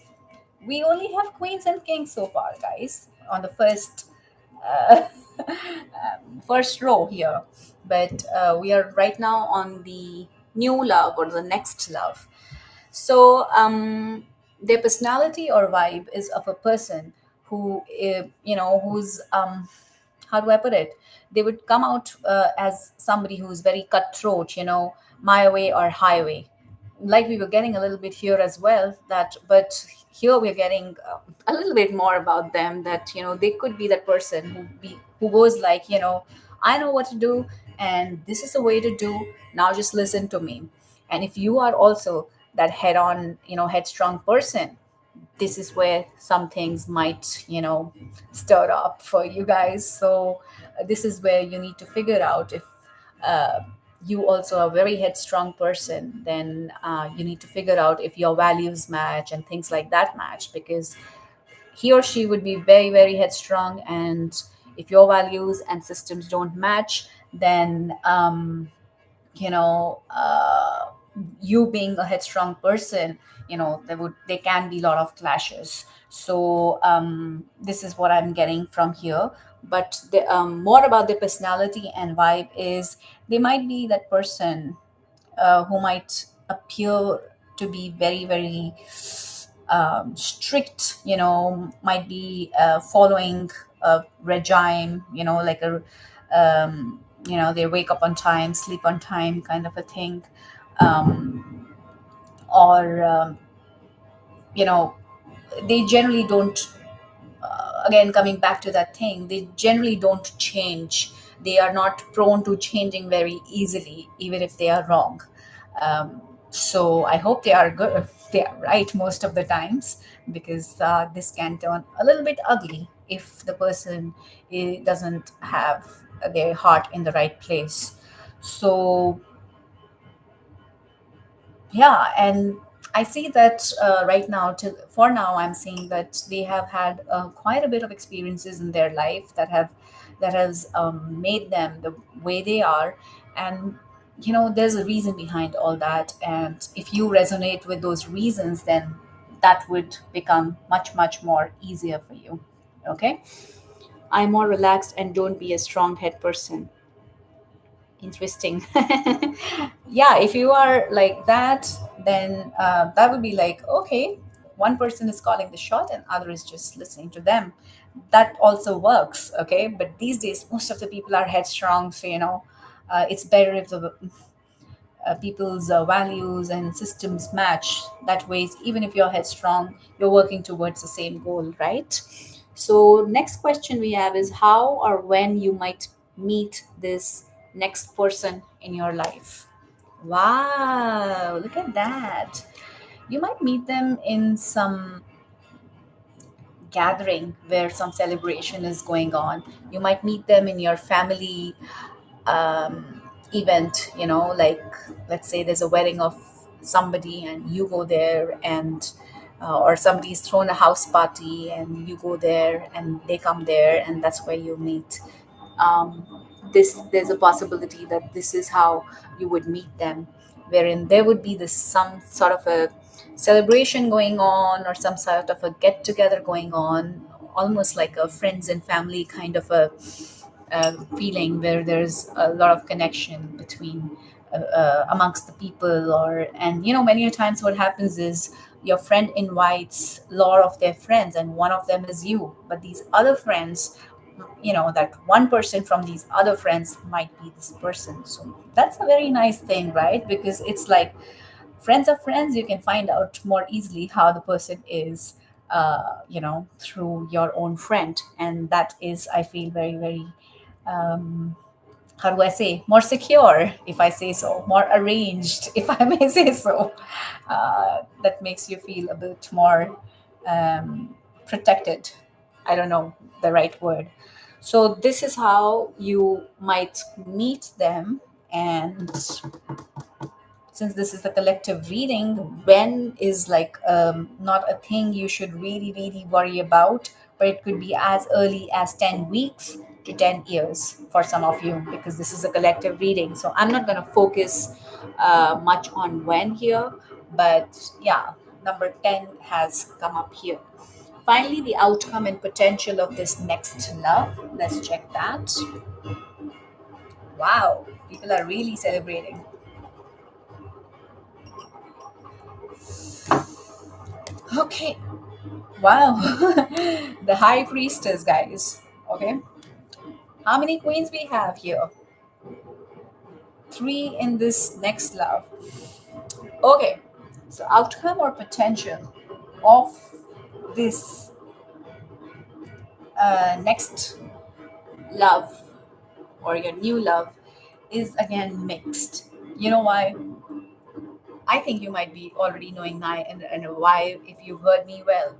We only have queens and kings so far, guys, on the uh, first row here. But we are right now on the new love or the next love. So their personality or vibe is of a person who, who's how do I put it? They would come out as somebody who's very cutthroat, my way or highway. Like we were getting a little bit here as well, that, but here we're getting a little bit more about them, that they could be that person who goes like, I know what to do, and this is the way to do. Now just listen to me. And if you are also that head on, headstrong person, this is where some things might, stir up for you guys. So this is where you need to figure out if uh, you also are a very headstrong person. Then you need to figure out if your values match and things like that match, because he or she would be very, very headstrong, and if your values and systems don't match, then you know you being a headstrong person, there can be a lot of clashes. So this is what I'm getting from here. But more about their personality and vibe is, they might be that person who might appear to be very, very strict, might be following a regime, like a they wake up on time, sleep on time, kind of a thing. Or you know they generally don't, again coming back to that thing, they generally don't change. They are not prone to changing very easily, even if they are wrong. So I hope they are good, they are right most of the times, because this can turn a little bit ugly if the person doesn't have their heart in the right place. So yeah, and I see that right now, till for now, I'm seeing that they have had quite a bit of experiences in their life that has made them the way they are. And there's a reason behind all that, and if you resonate with those reasons, then that would become much, much more easier for you. Okay, I'm more relaxed and don't be a strong head person. Interesting. Yeah, if you are like that, then that would be like, okay, one person is calling the shot and other is just listening to them. That also works, okay? But these days most of the people are headstrong, so it's better if the people's values and systems match. That way, even if you're headstrong, you're working towards the same goal, right? So next question we have is how or when you might meet this next person in your life. Wow, look at that. You might meet them in some gathering where some celebration is going on. You might meet them in your family event, like let's say there's a wedding of somebody and you go there, and or somebody's thrown a house party and you go there and they come there, and that's where you meet. This There's a possibility that this is how you would meet them, wherein there would be this some sort of a celebration going on or some sort of a get together going on, almost like a friends and family kind of a feeling where there's a lot of connection between amongst the people. Or and many a times what happens is your friend invites a lot of their friends and one of them is you, but these other friends, that one person from these other friends might be this person. So that's a very nice thing, right? Because it's like friends of friends, you can find out more easily how the person is, through your own friend. And that is, I feel, very very how do I say, more secure, if I say so, more arranged, if I may say so. That makes you feel a bit more protected. I don't know the right word. So, this is how you might meet them. And since this is a collective reading, when is like not a thing you should really, really worry about, but it could be as early as 10 weeks to 10 years for some of you, because this is a collective reading. So I'm not going to focus much on when here, but yeah, number 10 has come up here. Finally, the outcome and potential of this next love. Let's check that. Wow, people are really celebrating. Okay, wow. The high priestess, guys. Okay. How many queens we have here? Three in this next love. Okay. So outcome or potential of this next love or your new love is again mixed. You know why? I think you might be already knowing why, and why if you've heard me well.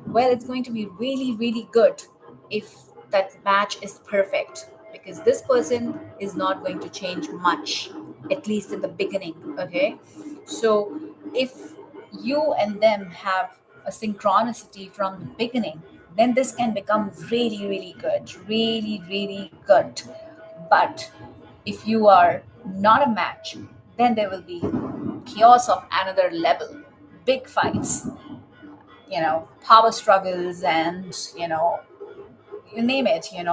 Well, it's going to be really, really good if that match is perfect, because this person is not going to change much, at least in the beginning. Okay. So, if you and them have a synchronicity from the beginning, then this can become really, really good, really, really good. But if you are not a match, then there will be chaos of another level, big fights, power struggles, and you name it. A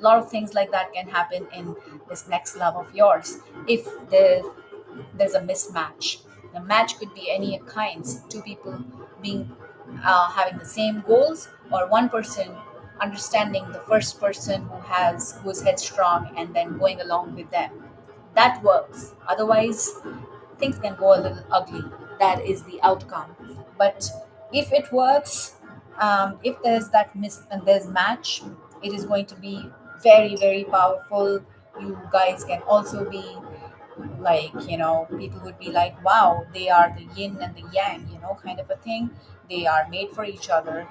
lot of things like that can happen in this next love of yours if there's a mismatch. The match could be any kinds, two people being having the same goals, or one person understanding the first person who's headstrong and then going along with them. That works. Otherwise, things can go a little ugly. That is the outcome. But if it works, if there's that and there's match, it is going to be very, very powerful. You guys can also be like, people would be like, wow, they are the yin and the yang, kind of a thing. They are made for each other,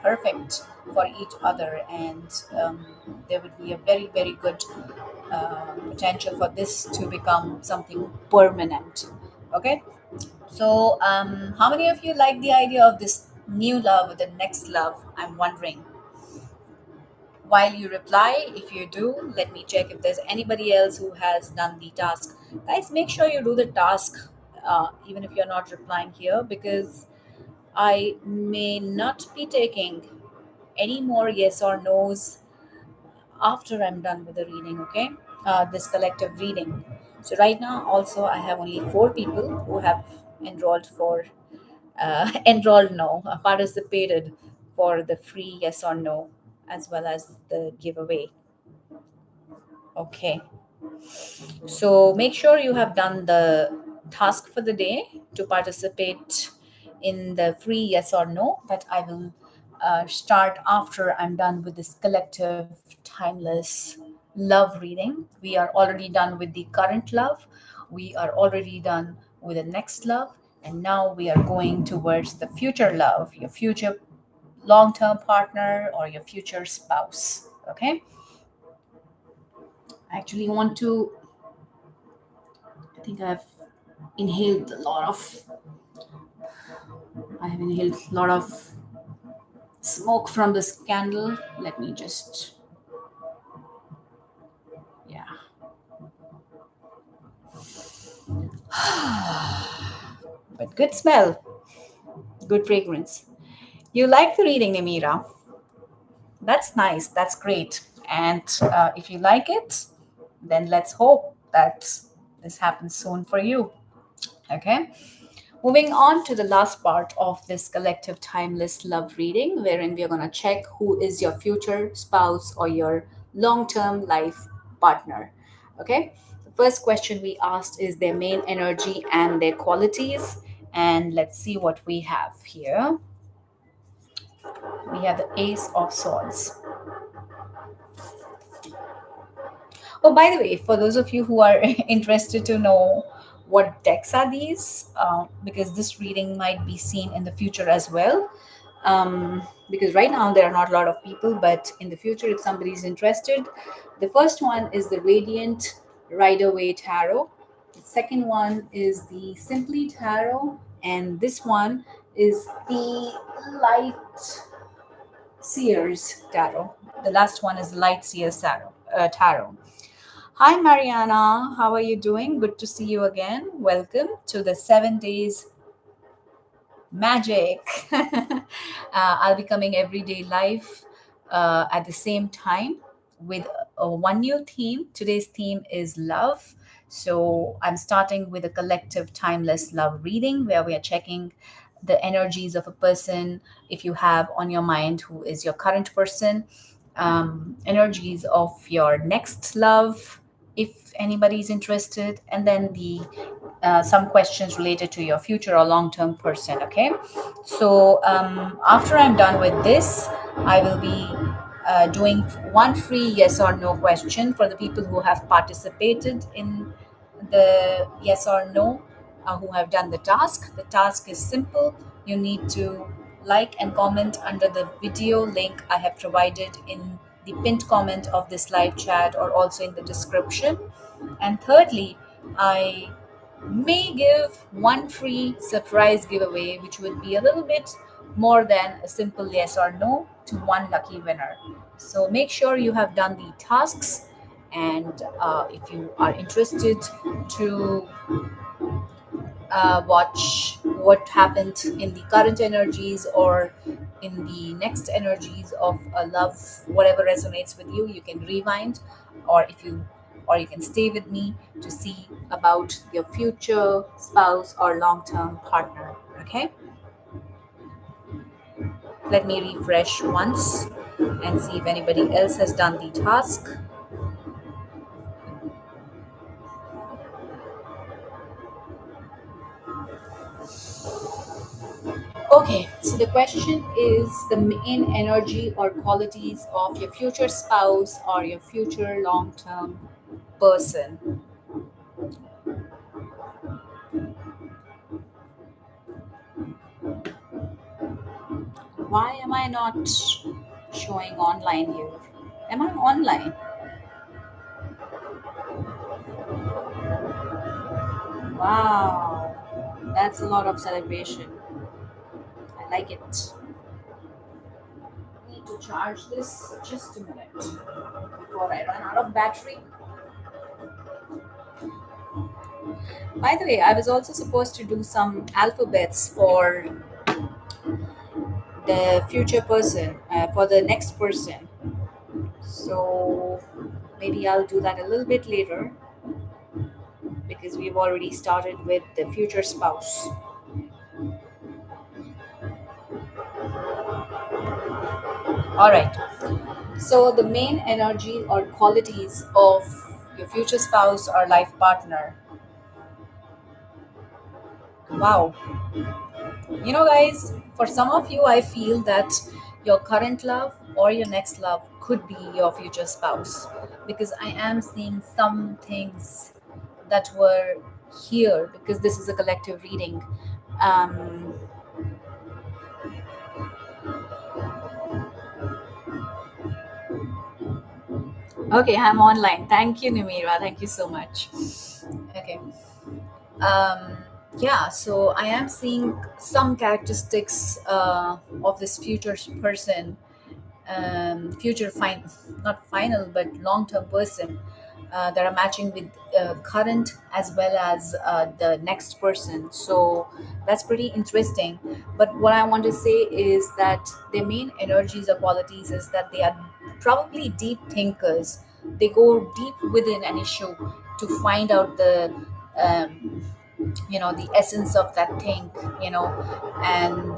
perfect for each other. And there would be a very, very good potential for this to become something permanent. Okay. So, how many of you like the idea of this new love or the next love? I'm wondering. While you reply, if you do, let me check if there's anybody else who has done the task. Guys, make sure you do the task, even if you're not replying here, because I may not be taking any more yes or no's after I'm done with the reading, okay? This collective reading. So, right now, also, I have only four people who have enrolled for enrolled no, participated for the free yes or no, as well as the giveaway. Okay, so make sure you have done the task for the day to participate in the free yes or no that I will start after I'm done with this collective timeless love reading. We are already done with the current love, we are already done with the next love, and now we are going towards the future love, your future long term partner or your future spouse. Okay, I actually want to, I think I've inhaled a lot of, I have inhaled a lot of smoke from this candle. Let me just, yeah. But good smell, good fragrance. You like the reading, Namira? That's nice. That's great. And if you like it, then let's hope that this happens soon for you. Okay. Moving on to the last part of this collective timeless love reading, wherein we are going to check who is your future spouse or your long term life partner. Okay. The first question we asked is their main energy and their qualities. And let's see what we have here. We have the Ace of Swords. Oh, by the way, for those of you who are interested to know what decks are these, because this reading might be seen in the future as well. Because right now there are not a lot of people, but in the future, if somebody is interested, the first one is the Radiant Rider Waite Tarot. The second one is the Simply Tarot, and this one is the Light Seers Tarot. The last one is Light Seers Tarot. Hi, Mariana. How are you doing? Good to see you again. Welcome to the 7 days magic. I'll be coming everyday live at the same time with one new theme. Today's theme is love. So I'm starting with a collective timeless love reading where we are checking the energies of a person if you have on your mind who is your current person, energies of your next love if anybody is interested, and then the some questions related to your future or long-term person. Okay, so after I'm done with this, I will be doing one free yes or no question for the people who have participated in the yes or no, who have done the task. The task is simple. You need to like and comment under the video link I have provided in the pinned comment of this live chat or also in the description. And thirdly, I may give one free surprise giveaway, which would be a little bit more than a simple yes or no to one lucky winner. So make sure you have done the tasks. And if you are interested to watch what happened in the current energies or in the next energies of a love, whatever resonates with you, you can rewind, or if you or you can stay with me to see about your future spouse or long-term partner. Okay, let me refresh once and see if anybody else has done the task. Okay, so the question is the main energy or qualities of your future spouse or your future long term person. Why am I not showing online here? Am I online? Wow, that's a lot of celebration. I like it. Need to charge this just a minute before I run out of battery. By the way, I was also supposed to do some alphabets for the future person, for the next person. So maybe I'll do that a little bit later because we've already started with the future spouse. All right. So, the main energy or qualities of your future spouse or life partner. Wow. Guys, for some of you, I feel that your current love or your next love could be your future spouse, because I am seeing some things that were here, because this is a collective reading. Um, okay, I'm online. Thank you, Nimira. Thank you so much. Okay. um, yeah, so I am seeing some characteristics of this future person, future fine not final but long-term person, that are matching with current as well as the next person. So that's pretty interesting. But what I want to say is that their main energies or qualities is that they are probably deep thinkers. They go deep within an issue to find out the essence of that thing, and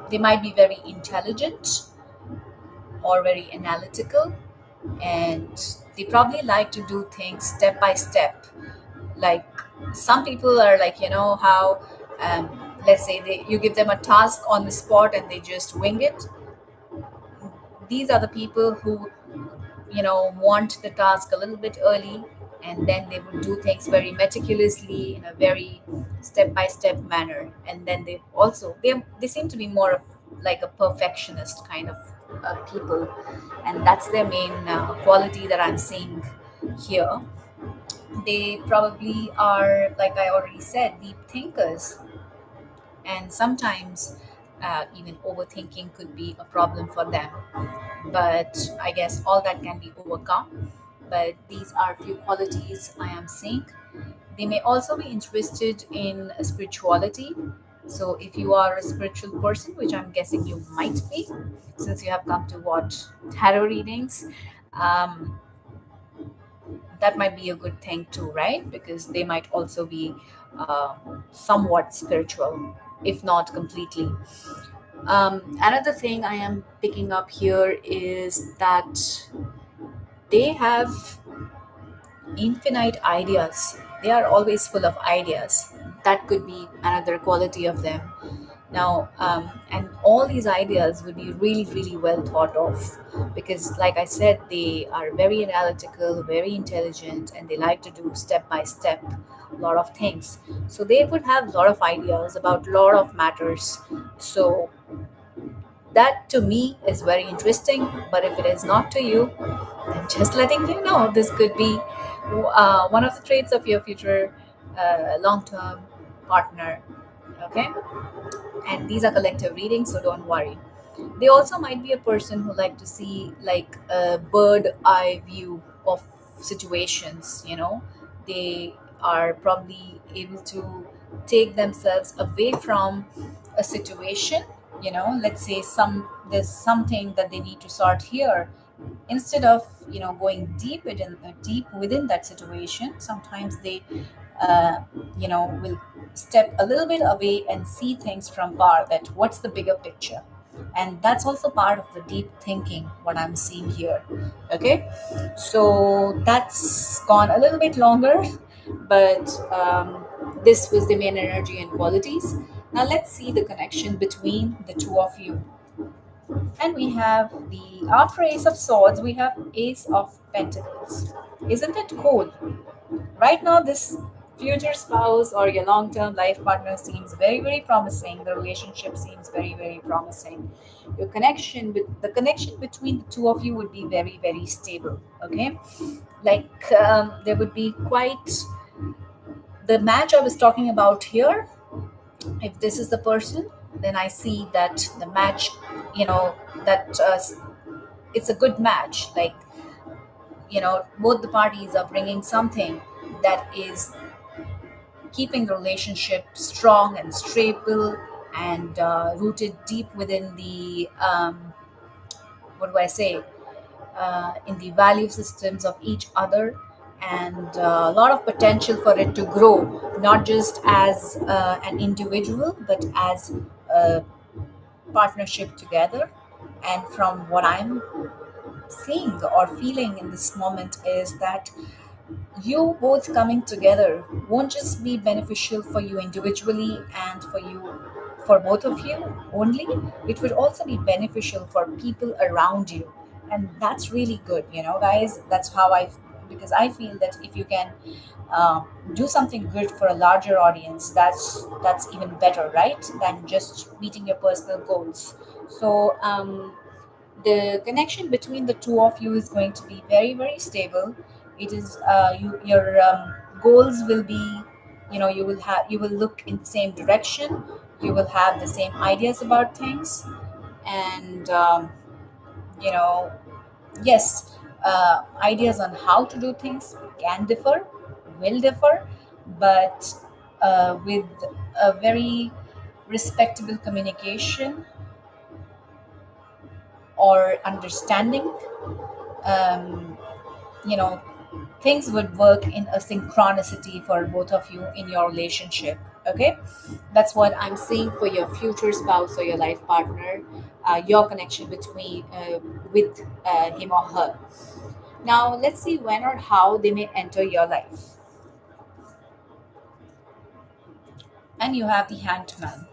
they might be very intelligent or very analytical, and they probably like to do things step by step. Like, some people are like, how, let's say you give them a task on the spot and they just wing it. These are the people who want the task a little bit early, and then they would do things very meticulously in a very step by step manner. And then they seem to be more of like a perfectionist kind of people, and that's their main quality that I'm seeing here. They probably are, like I already said, deep thinkers, and sometimes even overthinking could be a problem for them, but I guess all that can be overcome. But these are few qualities I am seeing. They may also be interested in spirituality. So if you are a spiritual person, which I'm guessing you might be, since you have come to watch tarot readings, um, that might be a good thing too, right? Because they might also be somewhat spiritual, if not completely. Another thing I am picking up here is that they have infinite ideas. They are always full of ideas. That could be another quality of them. Now, and all these ideas would be really, really well thought of, because, like I said, they are very analytical, very intelligent, and they like to do step by step a lot of things. So they would have a lot of ideas about a lot of matters. So that to me is very interesting. But if it is not to you, then just letting you know, this could be one of the traits of your future long-term partner. Okay, and these are collective readings, so don't worry. They also might be a person who like to see like a bird eye view of situations. They are probably able to take themselves away from a situation. Let's say there's something that they need to sort here. Instead of going deep within that situation, sometimes they will step a little bit away and see things from far, that what's the bigger picture. And that's also part of the deep thinking, what I'm seeing here. Okay, so that's gone a little bit longer, but this was the main energy and qualities. Now let's see the connection between the two of you. And we have the, after Ace of Swords, we have Ace of Pentacles. Isn't it cool? Right now, this future spouse or your long term life partner seems very, very promising. The relationship seems very, very promising. The connection between the two of you would be very, very stable. Okay, like there would be quite the match I was talking about here. If this is the person, then I see that the match, that it's a good match. Like, both the parties are bringing something that is keeping the relationship strong and stable, and rooted deep within the what do I say, in the value systems of each other, and a lot of potential for it to grow, not just as an individual but as a partnership together. And from what I'm seeing or feeling in this moment is that you both coming together won't just be beneficial for you individually and for both of you only. It would also be beneficial for people around you, and that's really good, guys. That's how because I feel that if you can uh, do something good for a larger audience, that's even better, right, than just meeting your personal goals. So the connection between the two of you is going to be very very stable. It is your goals will be, you will look in the same direction. You will have the same ideas about things. And you know yes, ideas on how to do things can differ, will differ, but with a very respectable communication or understanding, um, you know things would work in a synchronicity for both of you in your relationship. Okay, that's what I'm seeing for your future spouse or your life partner, your connection between with him or her. Now let's see when or how they may enter your life. And you have the hanged man.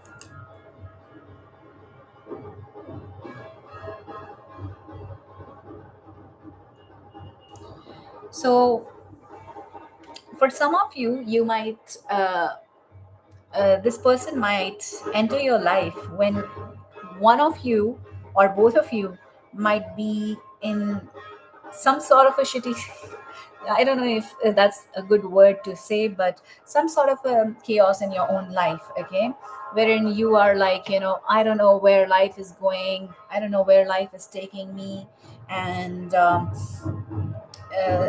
So for some of you, you might this person might enter your life when one of you or both of you might be in some sort of a shitty I don't know if that's a good word to say, but some sort of a chaos in your own life. Okay, wherein you are like, I don't know where life is going, I don't know where life is taking me. And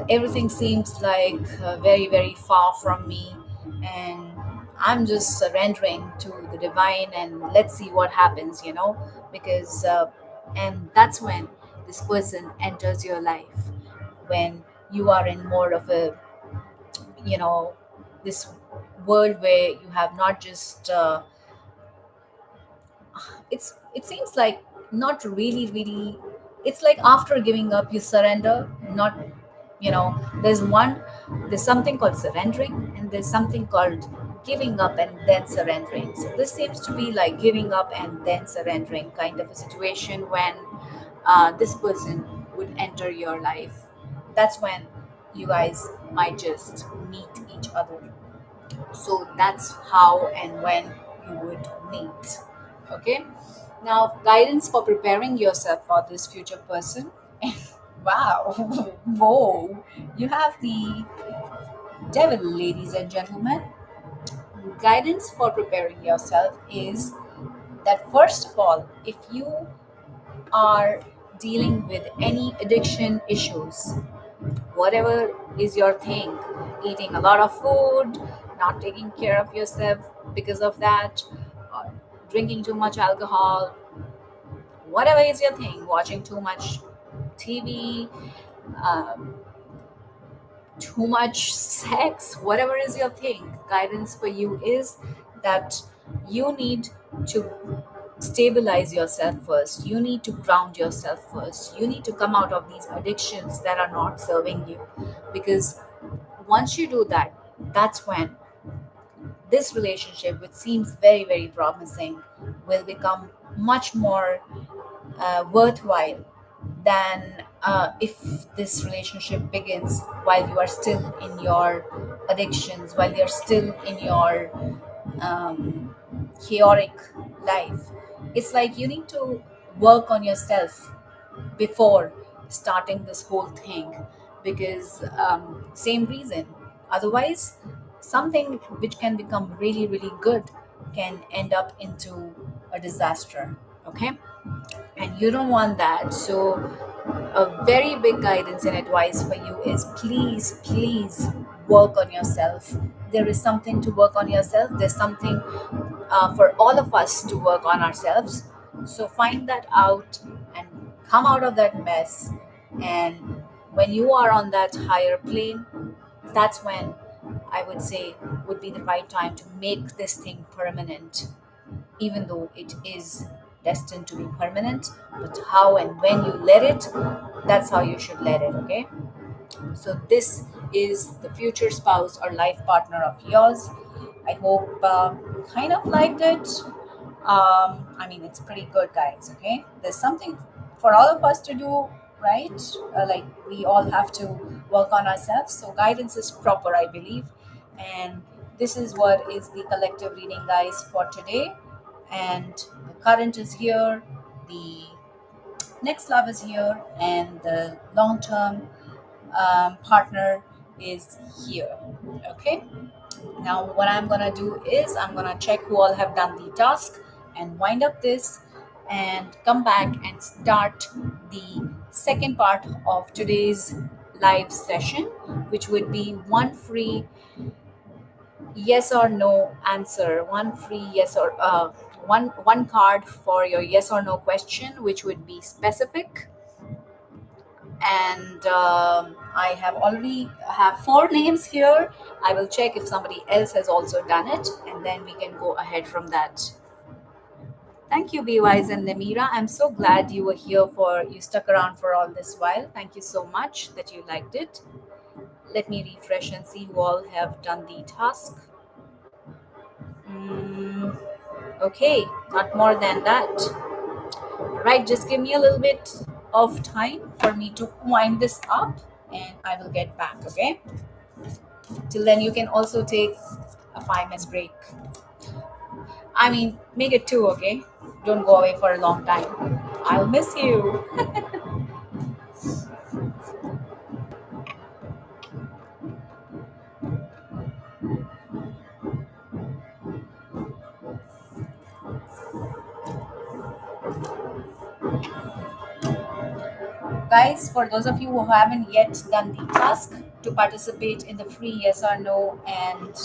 everything seems like very very far from me, and I'm just surrendering to the divine, and let's see what happens, because and that's when this person enters your life, when you are in more of a, you know this world where you have not just it seems like not really really, it's like after giving up you surrender. Not, there's something called surrendering, and there's something called giving up and then surrendering. So this seems to be like giving up and then surrendering kind of a situation when this person would enter your life. That's when you guys might just meet each other. So that's how and when you would meet. Okay, now guidance for preparing yourself for this future person. Wow. Whoa, you have the devil, ladies and gentlemen. Guidance for preparing yourself is that, first of all, if you are dealing with any addiction issues, whatever is your thing, eating a lot of food, not taking care of yourself because of that, or drinking too much alcohol, whatever is your thing, watching too much TV, um, too much sex, whatever is your thing, guidance for you is that you need to stabilize yourself first. You need to ground yourself first. You need to come out of these addictions that are not serving you. Because once you do that, that's when this relationship, which seems very, very promising, will become much more worthwhile than if this relationship begins while you are still in your addictions, while you're still in your um, chaotic life. It's like you need to work on yourself before starting this whole thing, because same reason. Otherwise, something which can become really really good can end up into a disaster. Okay, and you don't want that. So a very big guidance and advice for you is, please please work on yourself. There is something to work on yourself. There's something for all of us to work on ourselves. So find that out and come out of that mess. And when you are on that higher plane, that's when I would say would be the right time to make this thing permanent, even though it is destined to be permanent, but how and when you let it, that's how you should let it, okay? So, this is the future spouse or life partner of yours. I hope you kind of liked it. I mean, it's pretty good, guys, okay? There's something for all of us to do, right? Like, we all have to work on ourselves. So, guidance is proper, I believe. And this is what is the collective reading, guys, for today. And the current is here, the next love is here, and the long term partner is here. Okay, now what I'm gonna do is I'm gonna check who all have done the task and wind up this and come back and start the second part of today's live session, which would be one free yes or no answer, one free yes or one card for your yes or no question, which would be specific. And I have already have four names here. I will check if somebody else has also done it, and then we can go ahead from that. Thank you, BYs and Namira. I'm so glad you were here for you stuck around for all this while. Thank you so much that you liked it. Let me refresh and see who all have done the task. Mm, okay, not more than that. Right, just give me a little bit of time for me to wind this up, and I will get back, okay? Till then, you can also take a 5 minutes break. I mean, make it two, okay? Don't go away for a long time. I'll miss you. Guys, for those of you who haven't yet done the task to participate in the free yes or no and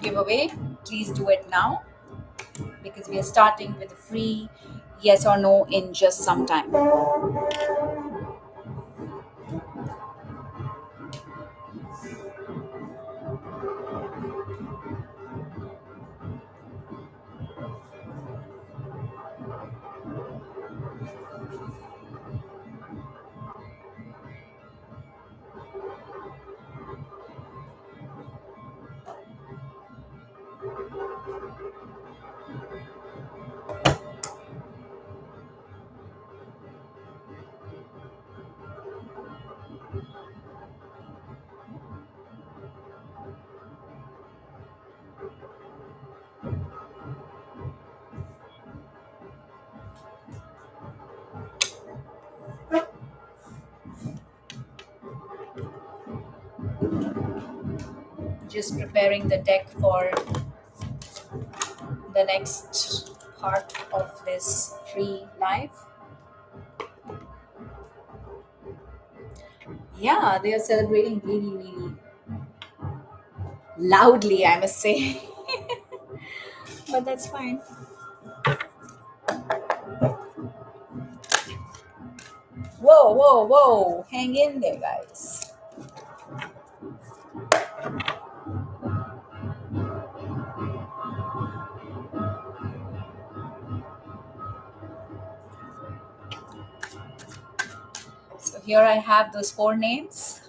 giveaway, please do it now because we are starting with a free yes or no in just some time. Just preparing the deck for the next part of this free live. Yeah, they are celebrating really, really loudly, I must say. But that's fine. Whoa, whoa, whoa. Hang in there, guys. So here I have those four names.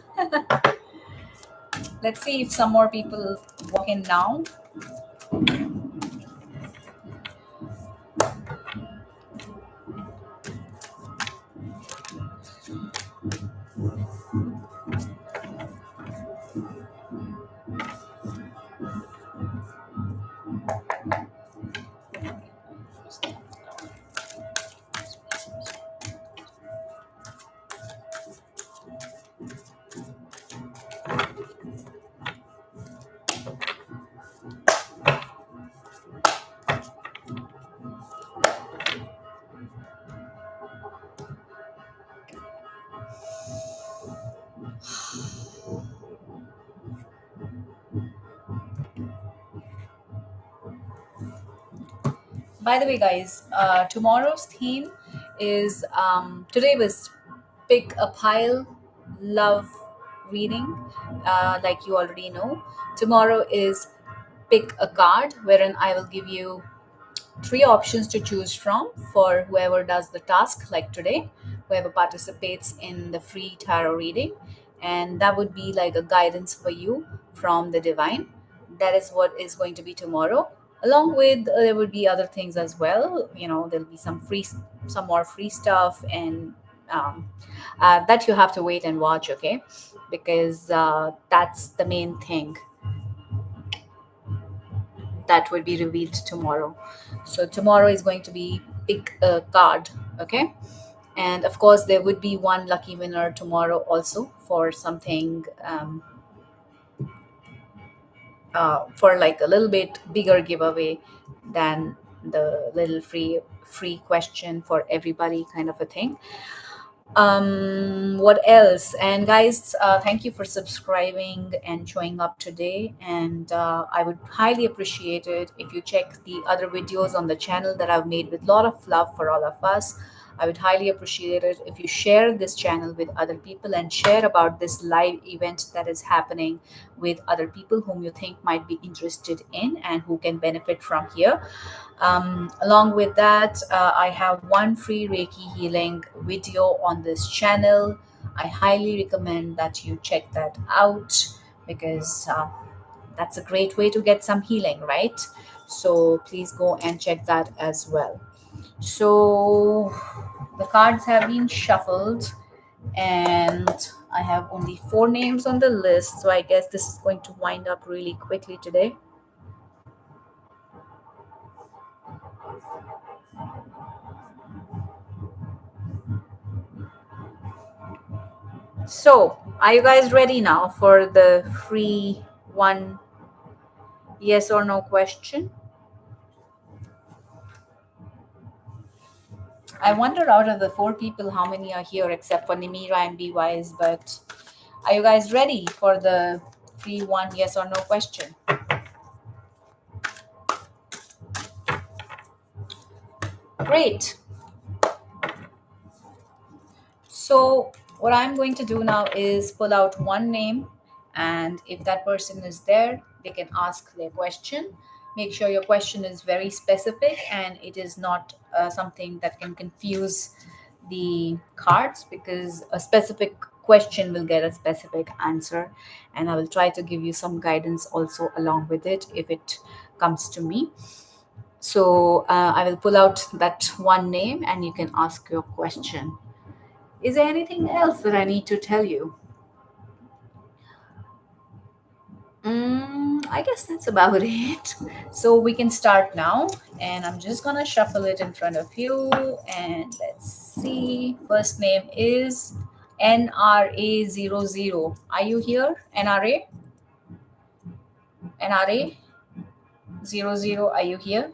Let's see if some more people walk in now. By the way, guys, tomorrow's theme is today was pick a pile love reading, like you already know, tomorrow is pick a card, wherein I will give you three options to choose from for whoever does the task, like today, whoever participates in the free tarot reading. And that would be like a guidance for you from the divine. That is what is going to be tomorrow. Along with, there would be other things as well. There'll be some more free stuff, and um, that you have to wait and watch, okay? Because that's the main thing that will be revealed tomorrow. So tomorrow is going to be pick a card, okay? And of course, there would be one lucky winner tomorrow also for something, for like a little bit bigger giveaway than the little free question for everybody kind of a thing. What else? And guys, thank you for subscribing and showing up today, and I would highly appreciate it if you check the other videos on the channel that I've made with a lot of love for all of us. I would highly appreciate it if you share this channel with other people and share about this live event that is happening with other people whom you think might be interested in and who can benefit from here. Along with that, I have one free Reiki healing video on this channel. I highly recommend that you check that out, because that's a great way to get some healing, right? So please go and check that as well. So the cards have been shuffled, and I have only four names on the list. So I guess this is going to wind up really quickly today. So, are you guys ready now for the free one yes or no question? I wonder out of the four people how many are here except for Nimira and Be Wise, but are you guys ready for the free one yes or no question? Great. So, what I'm going to do now is pull out one name, and if that person is there, they can ask their question. Make sure your question is very specific and it is not something that can confuse the cards, because a specific question will get a specific answer, and I will try to give you some guidance also along with it if it comes to me. So, I will pull out that one name and you can ask your question. Is there anything else that I need to tell you? I guess that's about it. So we can start now, and I'm just gonna shuffle it in front of you. And let's see. First name is NRA00. Are you here? NRA? NRA00, are you here?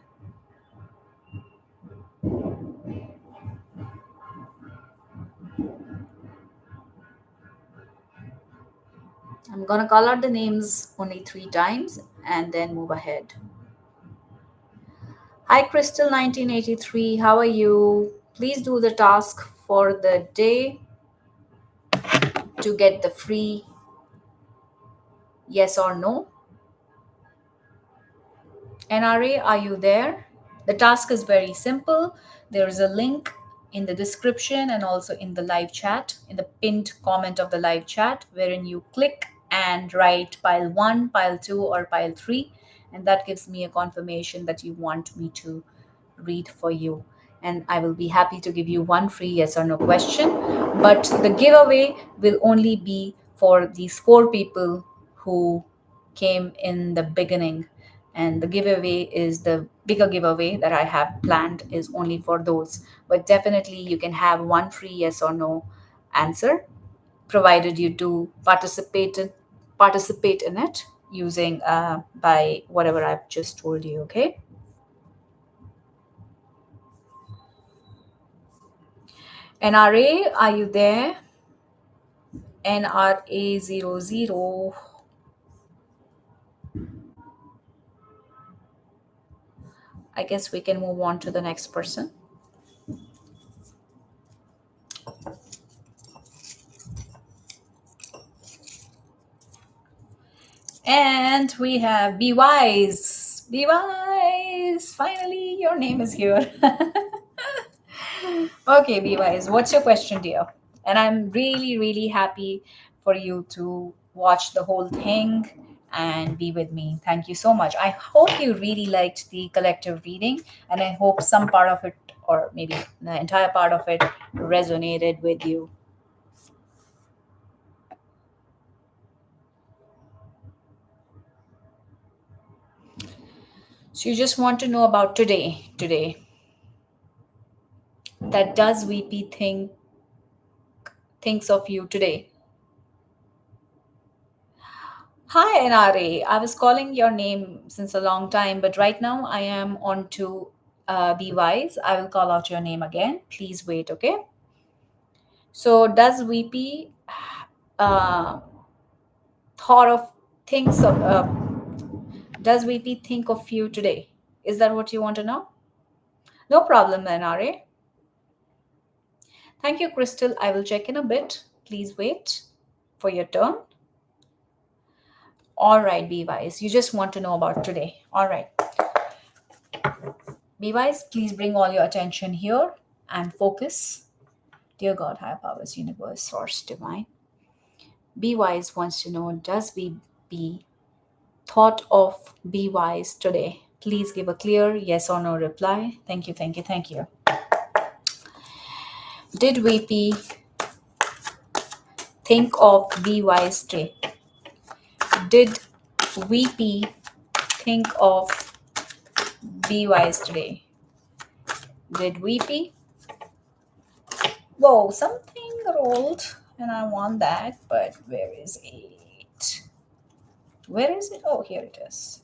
I'm gonna call out the names only three times and then move ahead. Hi, Crystal 1983. How are you? Please do the task for the day to get the free yes or no. NRA, are you there? The task is very simple. There is a link in the description and also in the live chat, in the pinned comment of the live chat, wherein you click and write pile 1, pile 2, or pile 3. And that gives me a confirmation that you want me to read for you. And I will be happy to give you one free yes or no question. But the giveaway will only be for these four people who came in the beginning, and the giveaway is the bigger giveaway that I have planned is only for those. But definitely you can have one free yes or no answer, provided you do participate in it using by whatever I've just told you. Okay. NRA, are you there? NRA00. I guess we can move on to the next person. And we have Be Wise. Be Wise. Finally, your name is here. Okay, Be Wise. What's your question, dear? And I'm really, really happy for you to watch the whole thing and be with me. Thank you so much. I hope you really liked the collective reading, and I hope some part of it, or maybe the entire part of it, resonated with you. So you just want to know about today. That does VP thinks of you today. Hi, NRA. I was calling your name since a long time, but right now I am on to Be Wise. I will call out your name again. Please wait, okay? So, does VP uh, thought of thinks of does VP think of you today? Is that what you want to know? No problem, NRA. Thank you, Crystal. I will check in a bit. Please wait for your turn. All right, Be Wise. You just want to know about today. All right. Be Wise, please bring all your attention here and focus. Dear God, higher powers, universe, source, divine. Be Wise wants to know, does we be thought of Be Wise today? Please give a clear yes or no reply. Thank you, thank you, thank you. Did VP think of Be Wise today? Did VP think of Be Wise today? Did VP? Whoa, something rolled and I want that, but where is it? Where is it? Oh, here it is.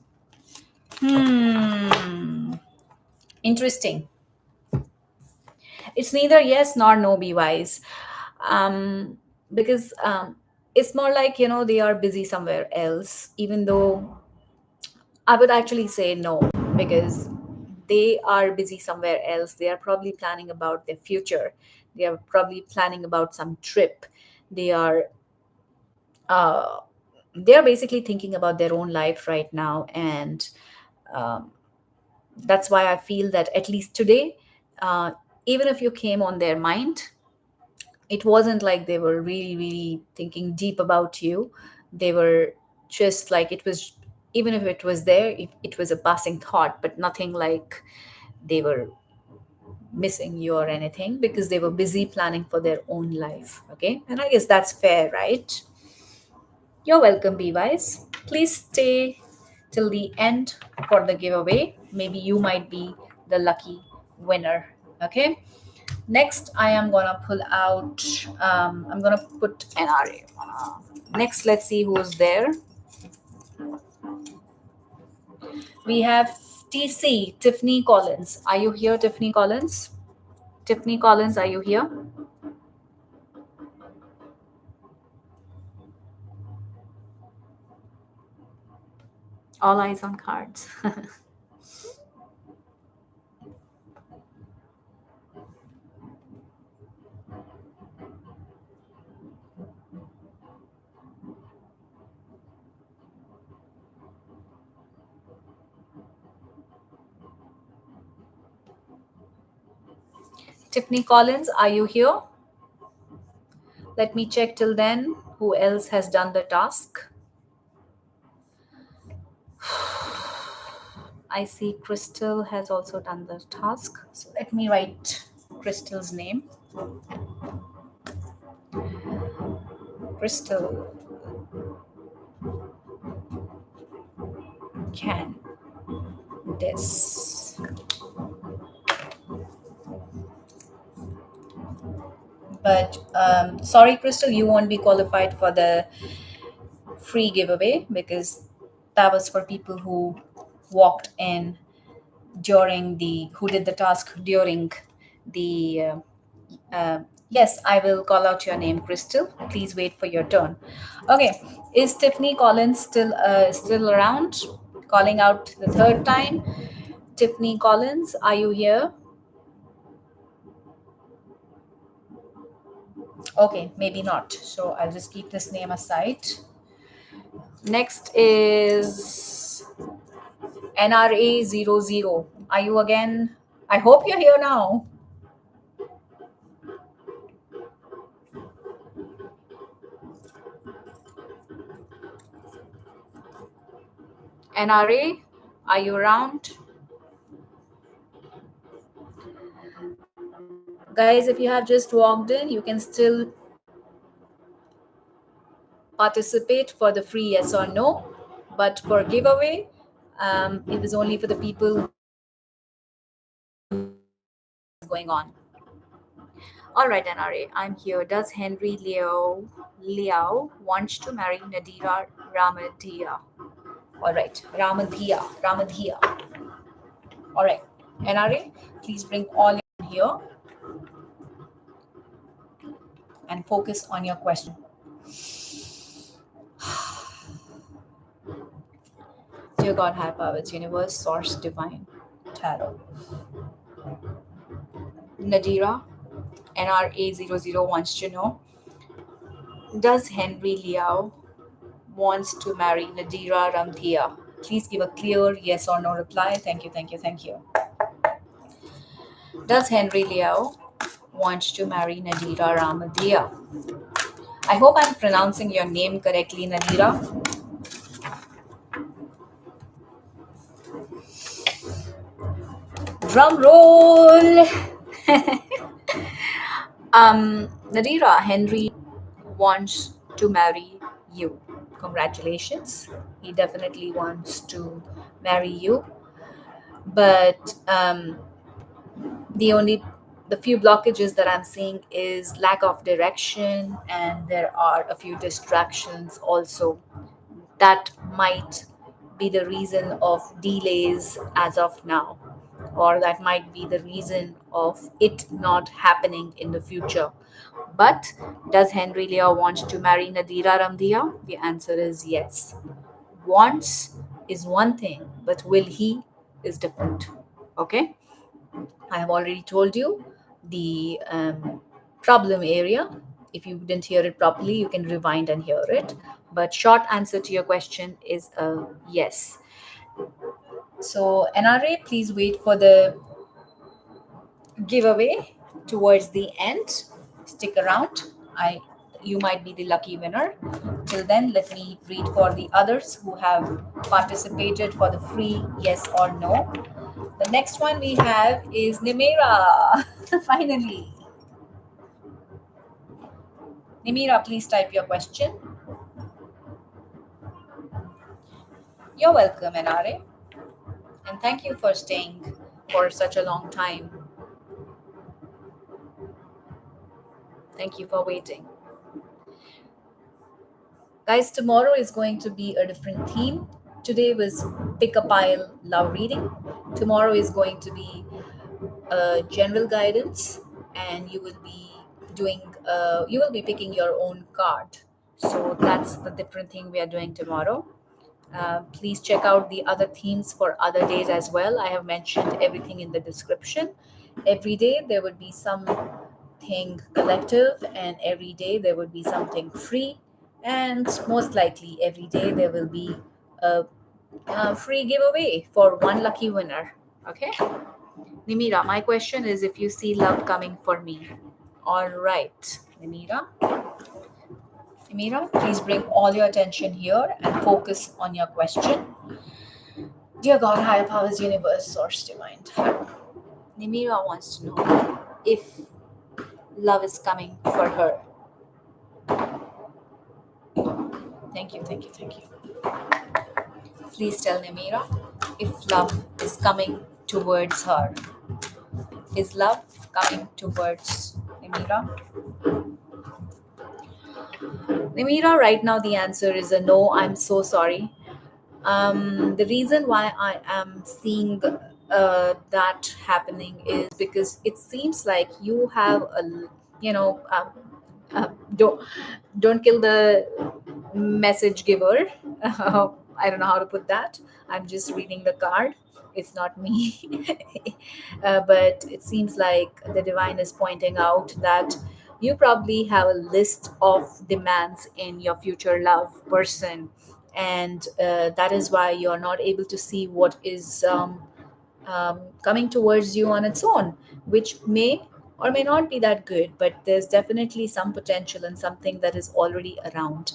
Interesting. It's neither yes nor no, Be Wise. Because it's more like, they are busy somewhere else, even though I would actually say no, because they are busy somewhere else. They are probably planning about their future. They are probably planning about some trip. They are uh, they are basically thinking about their own life right now, and um, that's why I feel that at least today, uh, even if you came on their mind, it wasn't like they were really, really thinking deep about you. They were just like, it was, even if it was there, it was a passing thought, but nothing like they were missing you or anything, because they were busy planning for their own life. Okay. And I guess that's fair, right? You're welcome, Be Wise. Please stay till the end for the giveaway. Maybe you might be the lucky winner. Okay. Next, I am gonna pull out. I'm gonna put NRA. Next, let's see who's there. We have TC, Tiffany Collins. Are you here, Tiffany Collins? Tiffany Collins, are you here? All eyes on cards. Tiffany Collins, are you here? Let me check till then who else has done the task. I see Crystal has also done the task. So let me write Crystal's name. Crystal can this. But sorry, Crystal, you won't be qualified for the free giveaway, because that was for people who walked in who did the task during the. Yes, I will call out your name, Crystal. Please wait for your turn. Okay, is Tiffany Collins still around? Calling out the third time. Tiffany Collins, are you here? Okay, maybe not. So I'll just keep this name aside. Next is NRA00. Are you again? I hope you're here now. NRA, are you around? Guys, if you have just walked in, you can still participate for the free yes or no. But for giveaway, it was only for the people going on. All right, NRA, I'm here. Does Henry Liao wants to marry Nadira Ramadhia? All right, Ramadhia. All right, NRA, please bring all in here and focus on your question. Dear God, high powers, universe, source, divine, tarot. Nadira, NRA00 wants to know, does Henry Liao wants to marry Nadira Ramthia? Please give a clear yes or no reply. Thank you, thank you, thank you. Does Henry Liao wants to marry Nadira Ramadhia? I hope I'm pronouncing your name correctly, Nadira. Drum roll. Nadira, Henry wants to marry you. Congratulations. He definitely wants to marry you. But the only the few blockages that I'm seeing is lack of direction, and there are a few distractions also that might be the reason of delays as of now, or that might be the reason of it not happening in the future. But does Henry Lear want to marry Nadira Ramdia? The answer is yes. Wants is one thing, but will he is different. Okay, I have already told you the problem area. If you didn't hear it properly, you can rewind and hear it. But short answer to your question is a yes. So NRA, please wait for the giveaway towards the end. Stick around. I You might be the lucky winner. Till then, let me read for the others who have participated for the free yes or no. The next one we have is Nimera. Finally. Nimira, please type your question. You're welcome, NRA. And thank you for staying for such a long time. Thank you for waiting. Guys, tomorrow is going to be a different theme. Today was pick a pile love reading. Tomorrow is going to be general guidance, and you will be picking your own card. So that's the different thing we are doing tomorrow. Please check out the other themes for other days as well. I have mentioned everything in the description. Every day there would be something collective, and every day there would be something free, and most likely every day there will be a free giveaway for one lucky winner. Okay, Nimira, my question is if you see love coming for me. All right, Nimira, please bring all your attention here and focus on your question. Dear God, higher powers, universe, source, divine. Nimira wants to know if love is coming for her. Thank you, thank you, thank you. Please tell Nimira if love is coming towards her. Is love coming towards Nimira? Nimira, right now the answer is a no. I'm so sorry. The reason why I am seeing that happening is because it seems like you have you know, uh, don't don't kill the message giver. I don't know how to put that. I'm just reading the card. It's not me. But it seems like the divine is pointing out that you probably have a list of demands in your future love person, and that is why you're not able to see what is coming towards you on its own, which may or may not be that good, but there's definitely some potential and something that is already around.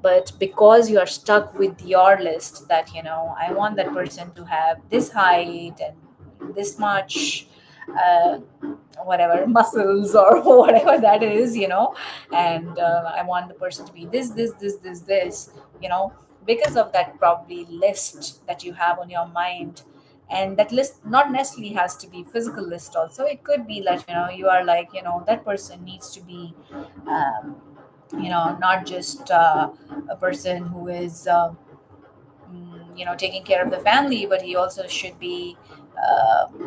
But because you are stuck with your list that, I want that person to have this height and this much, uh, whatever, muscles or whatever that is, and I want the person to be this, because of that probably list that you have on your mind. And that list not necessarily has to be physical list, also it could be that, you are like, that person needs to be, um, not just a person who is taking care of the family, but he also should be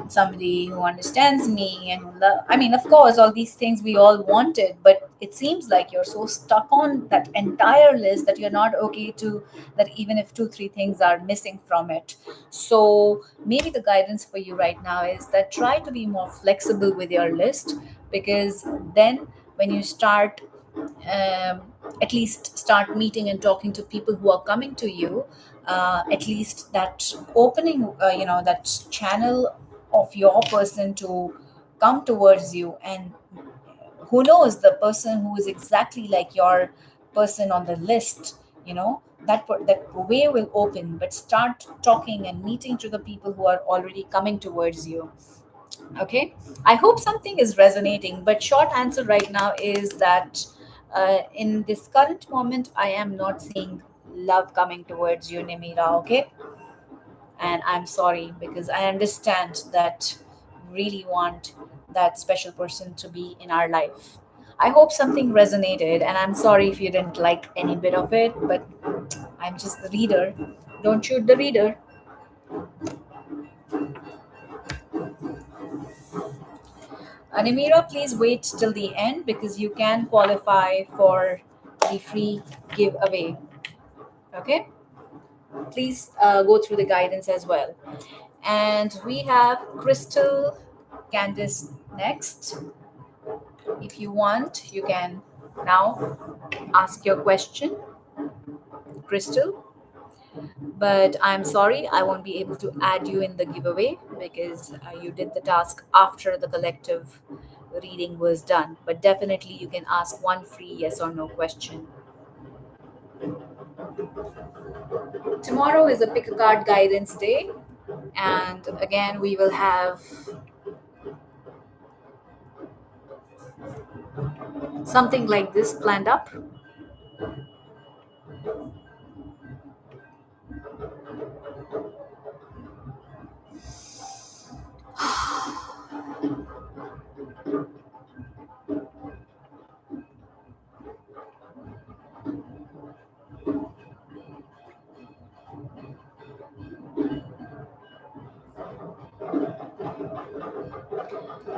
somebody who understands me and I mean, of course, all these things we all wanted, but it seems like you're so stuck on that entire list that you're not okay to that, even if two three things are missing from it. So maybe the guidance for you right now is that try to be more flexible with your list, because then when you start, um, at least start meeting and talking to people who are coming to you, at least that opening, that channel of your person to come towards you. And who knows, the person who is exactly like your person on the list, that way will open. But start talking and meeting to the people who are already coming towards you. Okay, I hope something is resonating, but short answer right now is that in this current moment I am not seeing love coming towards you, Nimira. Okay, and I'm sorry, because I understand that you really want that special person to be in our life. I hope something resonated, and I'm sorry if you didn't like any bit of it, but I'm just the reader. Don't shoot the reader. Animira, please wait till the end because you can qualify for the free giveaway. Okay, please go through the guidance as well. And we have Crystal Candice next. If you want, you can now ask your question, Crystal. But I'm sorry, I won't be able to add you in the giveaway because you did the task after the collective reading was done. But definitely, you can ask one free yes or no question. Tomorrow is a pick a card guidance day, and again, we will have something like this planned up.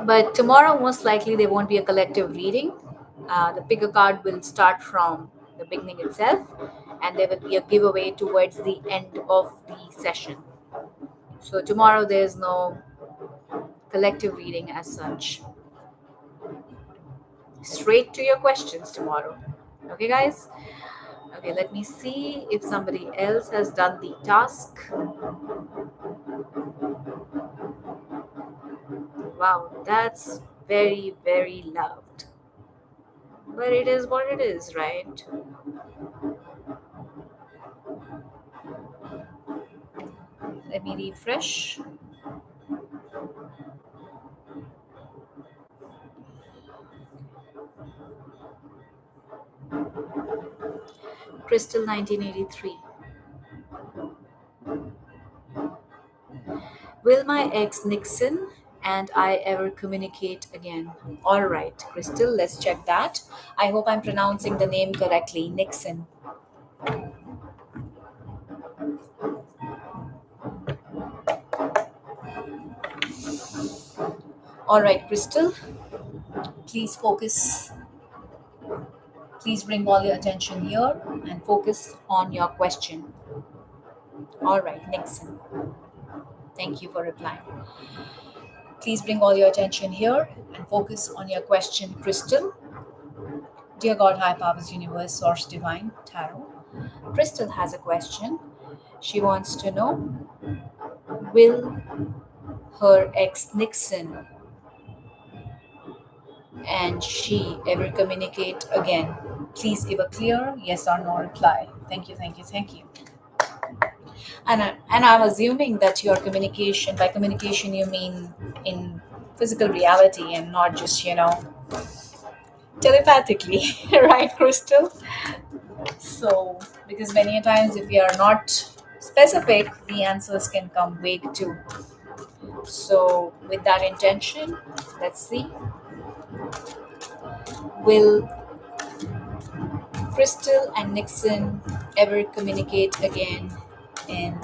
But tomorrow, most likely, there won't be a collective reading. The pick a card will start from the beginning itself, and there will be a giveaway towards the end of the session. So, tomorrow, there's no collective reading as such. Straight to your questions tomorrow. Okay, guys? Okay, let me see if somebody else has done the task. Wow, that's very, very loud. But it is what it is, right? Let me refresh. Crystal 1983. Will my ex Nixon and I ever communicate again? All right, Crystal, let's check that. I hope I'm pronouncing the name correctly. Nixon. All right, Crystal, please focus. Please bring all your attention here and focus on your question. All right, Nixon. Thank you for replying. Please bring all your attention here and focus on your question, Crystal. Dear God, High Powers, Universe, Source Divine, Tarot. Crystal has a question. She wants to know, will her ex Nixon and she ever communicate again? Please give a clear yes or no reply. Thank you, thank you, thank you. And I'm assuming that your communication, by communication you mean in physical reality and not just, telepathically, right, Crystal? So, because many a times if we are not specific, the answers can come vague too. So, with that intention, let's see. Will Crystal and Nixon ever communicate again in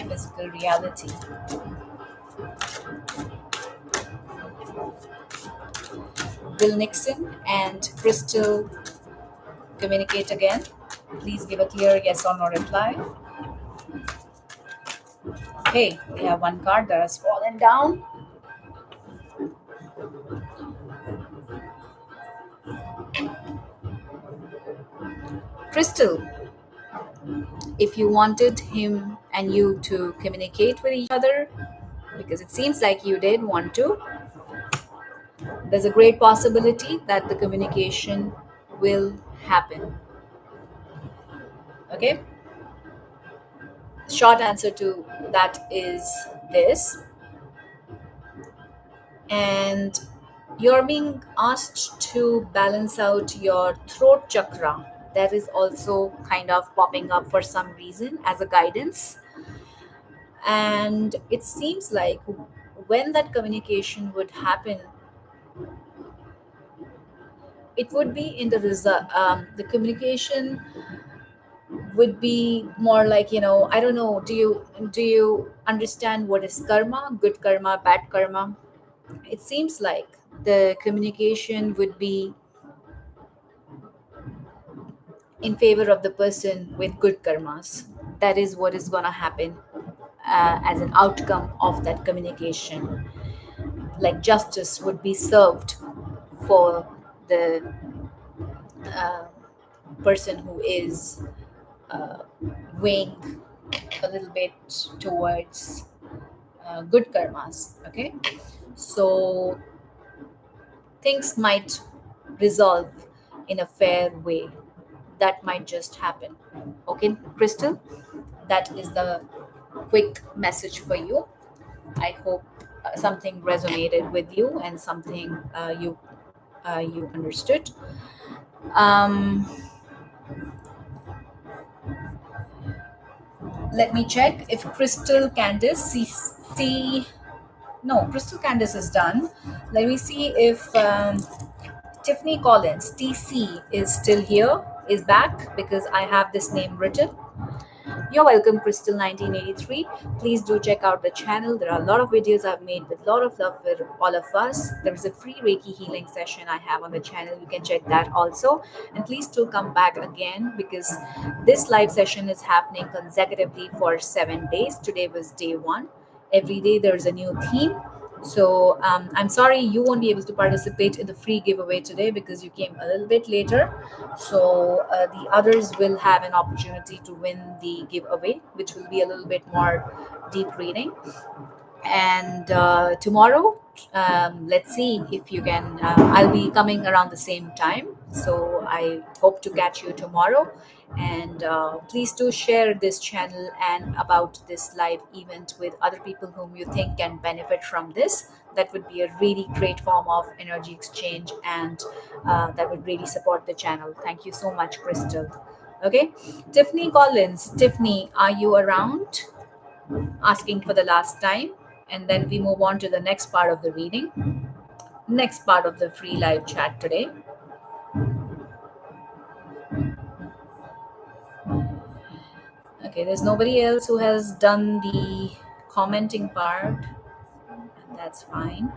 physical reality? Will Nixon and Crystal communicate again? Please give a clear yes or no reply. Okay, we have one card that has fallen down. Crystal, if you wanted him and you to communicate with each other, because it seems like you did want to, there's a great possibility that the communication will happen. Okay? Short answer to that is this. And you're being asked to balance out your throat chakra. That is also kind of popping up for some reason as a guidance. And it seems like when that communication would happen, it would be in the result. The communication would be more like, I don't know. Do you understand what is karma? Good karma, bad karma. It seems like the communication would be in favor of the person with good karmas. That is what is going to happen as an outcome of that communication. Like justice would be served for the uh, person who is uh, weighing a little bit towards good karmas. Okay, so things might resolve in a fair way. That might just happen. Okay, Crystal, that is the quick message for you. I hope something resonated with you and something you understood. Um, Let me check if Crystal Candice see. No, Crystal Candice is done. Let me see if Tiffany Collins TC is still here, is back, because I have this name written. You're welcome, Crystal 1983. Please do check out the channel. There are a lot of videos I've made with a lot of love for all of us. There is a free Reiki healing session I have on the channel. You can check that also. And please do come back again, because this live session is happening consecutively for 7 days. Today was day one. Every day there's a new theme. So I'm sorry you won't be able to participate in the free giveaway today because you came a little bit later. So the others will have an opportunity to win the giveaway, which will be a little bit more deep reading. And tomorrow, let's see if you can. I'll be coming around the same time, so I hope to catch you tomorrow. And please do share this channel and about this live event with other people whom you think can benefit from this. That would be a really great form of energy exchange, and that would really support the channel. Thank you so much, Crystal. Okay, Tiffany Collins. Tiffany, are you around? Asking for the last time, and then we move on to the next part of the reading, next part of the free live chat today. Okay, there's nobody else who has done the commenting part, and that's fine.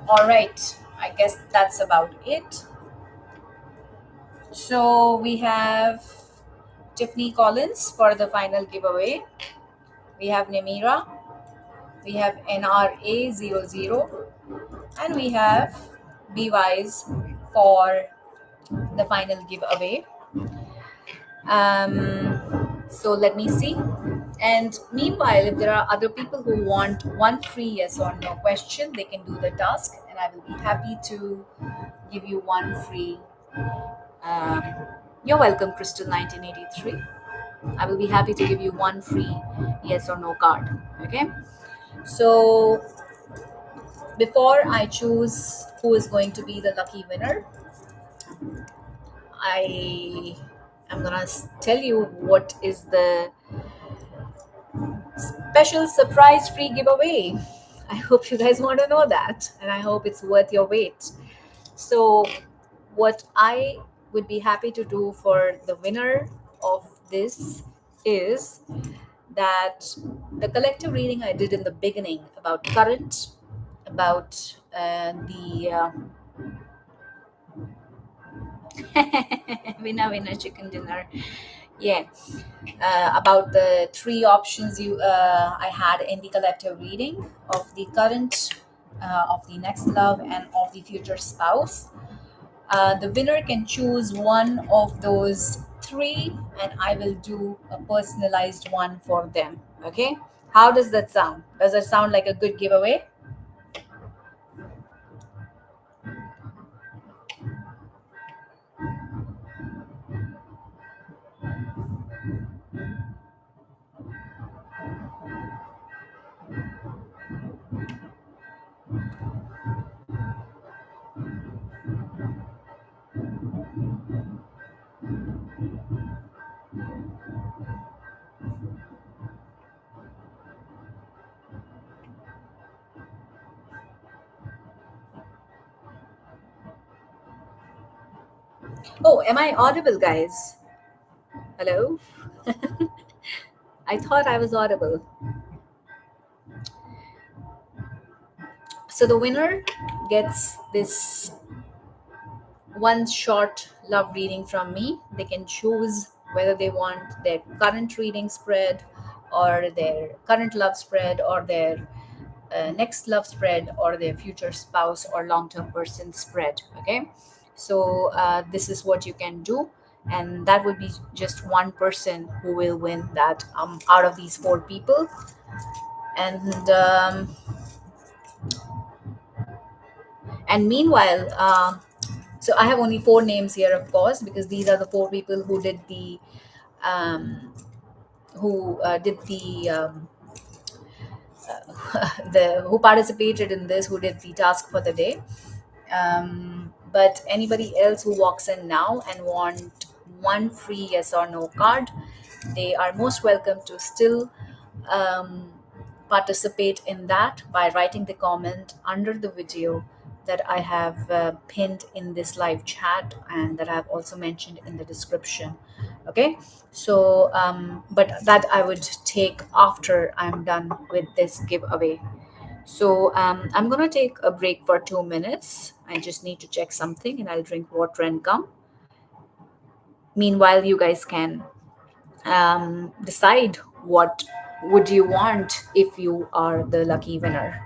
All right, I guess that's about it. So we have Tiffany Collins for the final giveaway. We have Nemira, we have NRA00, and we have be wise for the final giveaway. So let me see. And meanwhile, if there are other people who want one free yes or no question, they can do the task, and I will be happy to give you one free. Um, you're welcome, Crystal 1983. I will be happy to give you one free yes or no card. Okay. So before I choose who is going to be the lucky winner, I am gonna tell you what is the special surprise free giveaway. I hope you guys want to know that, and I hope it's worth your wait. So, what I would be happy to do for the winner of this is that the collective reading I did in the beginning about current, about the winner winner chicken dinner, yeah, about the three options you I had in the collective reading of the current, of the next love, and of the future spouse. The winner can choose one of those three, and I will do a personalized one for them. Okay, how does that sound? Does that sound like a good giveaway? Oh, am I audible, guys? Hello. I thought I was audible. So the winner gets this one short love reading from me. They can choose whether they want their current reading spread, or their current love spread, or their next love spread, or their future spouse or long-term person spread. Okay, so this is what you can do, and that would be just one person who will win that, out of these four people. And meanwhile, so I have only four names here, of course, because these are the four people who did the um, the who participated in this, who did the task for the day. But anybody else who walks in now and want one free yes or no card, they are most welcome to still um, participate in that by writing the comment under the video that I have pinned in this live chat, and that I have also mentioned in the description. Okay, so but that I would take after I'm done with this giveaway. So I'm gonna take a break for 2 minutes. I just need to check something, and I'll drink water and come. Meanwhile, you guys can decide what would you want if you are the lucky winner.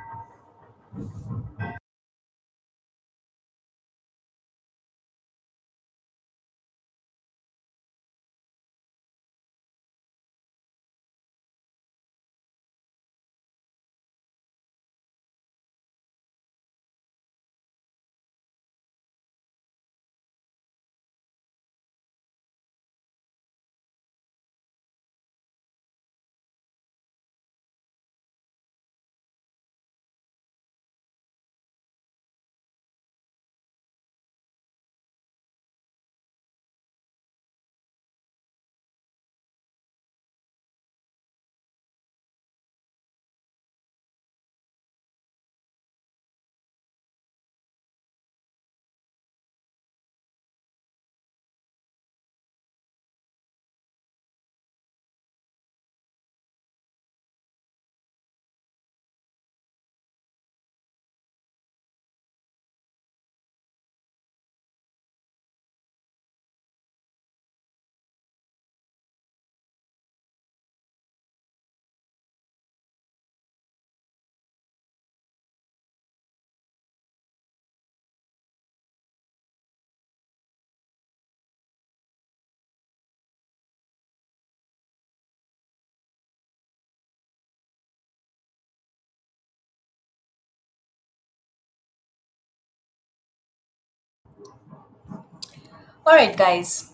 All right, guys,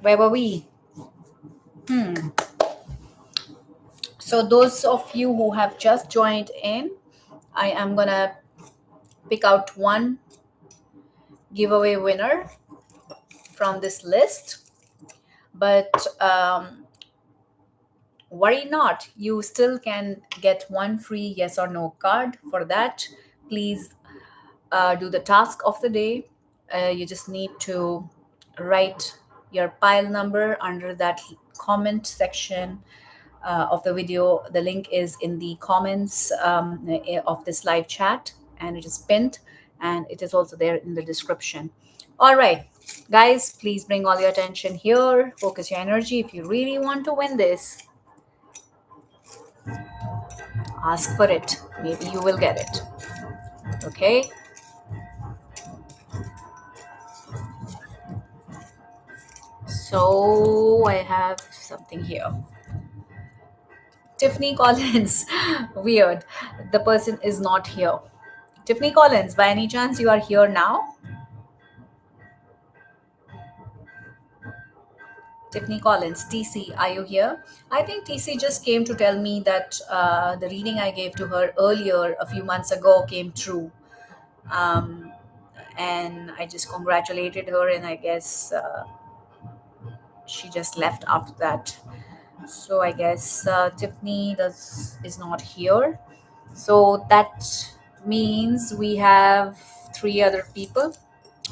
where were we? Hmm. So, those of you who have just joined in, I am gonna pick out one giveaway winner from this list. But worry not, you still can get one free yes or no card. For that, please do the task of the day. You just need to write your pile number under that comment section of the video. The link is in the comments of this live chat, and it is pinned, and it is also there in the description. All right, guys, please bring all your attention here. Focus your energy. If you really want to win this, ask for it. Maybe you will get it. Okay. So I have something here. Tiffany Collins. Weird. The person is not here. Tiffany Collins, by any chance you are here now? Tiffany Collins, TC, are you here? I think TC just came to tell me that the reading I gave to her earlier, a few months ago, came true. Um, and I just congratulated her, and I guess she just left after that. So I guess Tiffany is not here. So that means we have three other people,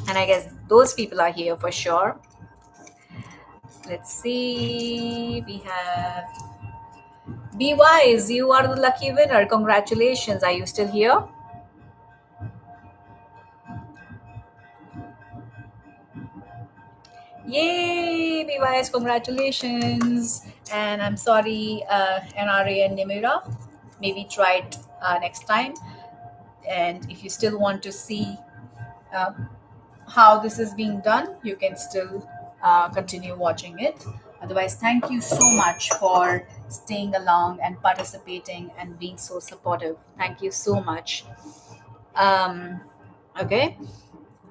and I guess those people are here for sure. Let's see. We have Be Wise. You are the lucky winner. Congratulations. Are you still here? Yay, Be Wise. Congratulations. And I'm sorry, NRA and Nimira. Maybe try it next time. And if you still want to see um, how this is being done, you can still continue watching it. Otherwise, thank you so much for staying along and participating and being so supportive. Thank you so much. Um, okay.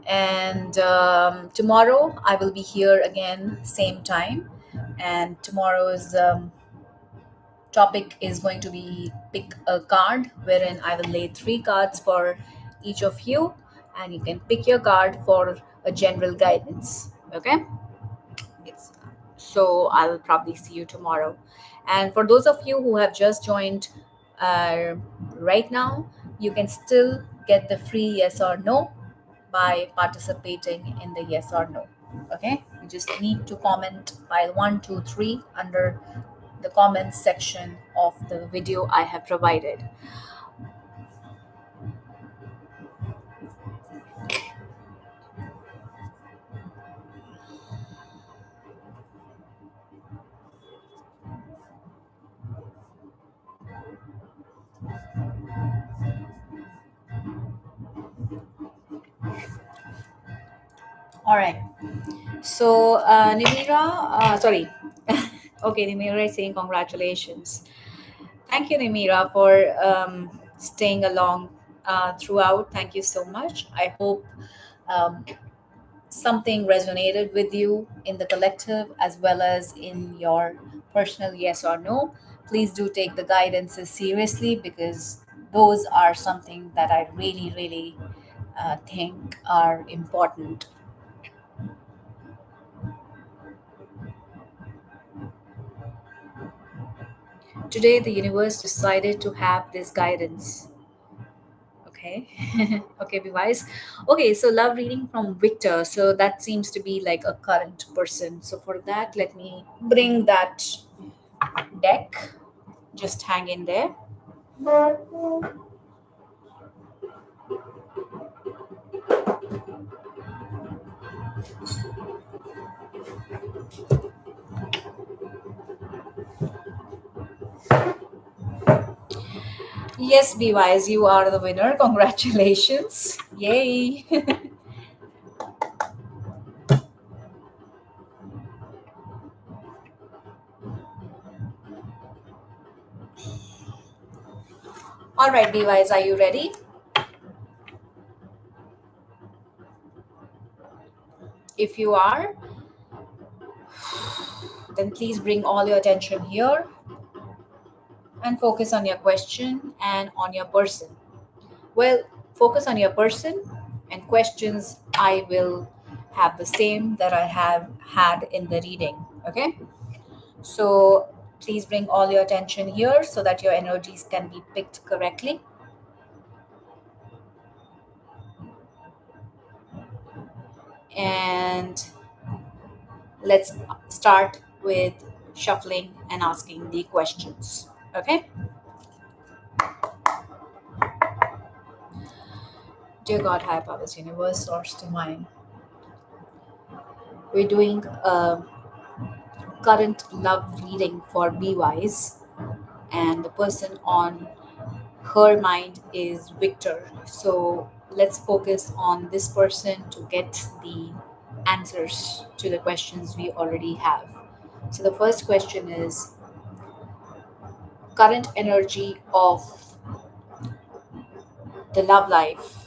And tomorrow I will be here again, same time. And tomorrow's topic is going to be pick a card, wherein I will lay three cards for each of you, and you can pick your card for a general guidance. Okay, it's, so I'll probably see you tomorrow. And for those of you who have just joined uh, right now, you can still get the free yes or no by participating in the yes or no. Okay, you just need to comment pile 1, 2, 3 under the comments section of the video I have provided. All right. So Nimira, sorry. Okay, Nimira is saying congratulations. Thank you, Nimira, for staying along throughout. Thank you so much. I hope um, something resonated with you in the collective as well as in your personal yes or no. Please do take the guidances seriously, because those are something that I really, really think are important. Today, the universe decided to have this guidance. Okay. Okay, be wise. Okay, so love reading from Victor. So that seems to be like a current person. So for that, let me bring that deck. Just hang in there. Yes, be wise. You are the winner. Congratulations. Yay. All right, be wise. Are you ready? If you are, then please bring all your attention here and focus on your question and on your person. Well, focus on your person, and questions I will have the same that I have had in the reading. Okay? So please bring all your attention here so that your energies can be picked correctly. And let's start with shuffling and asking the questions. Okay? Dear God, higher powers, universe, source divine, we're doing a current love reading for Be Wise, and the person on her mind is Victor. So let's focus on this person to get the answers to the questions we already have. So the first question is current energy of the love life.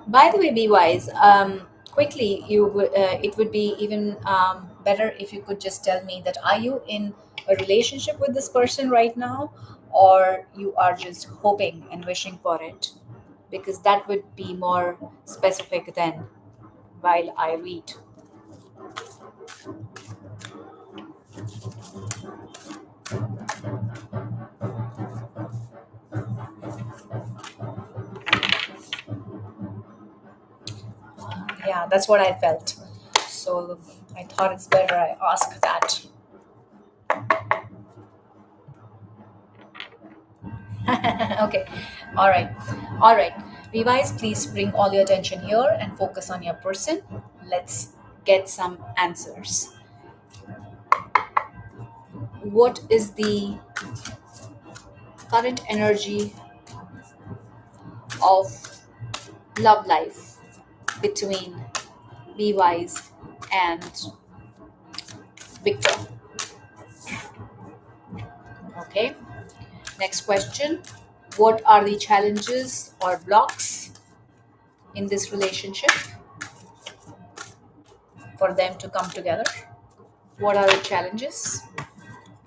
By the way, Be Wise, quickly, it would be even better if you could just tell me that are you in a relationship with this person right now, or you are just hoping and wishing for it? Because that would be more specific than while I read. Yeah, that's what I felt. So I thought it's better I ask that. Okay, all right, all right. Revise, please bring all your attention here and focus on your person. Let's get some answers. What is the current energy of love life between Be Wise and Victor? Okay, next question. What are the challenges or blocks in this relationship for them to come together? What are the challenges?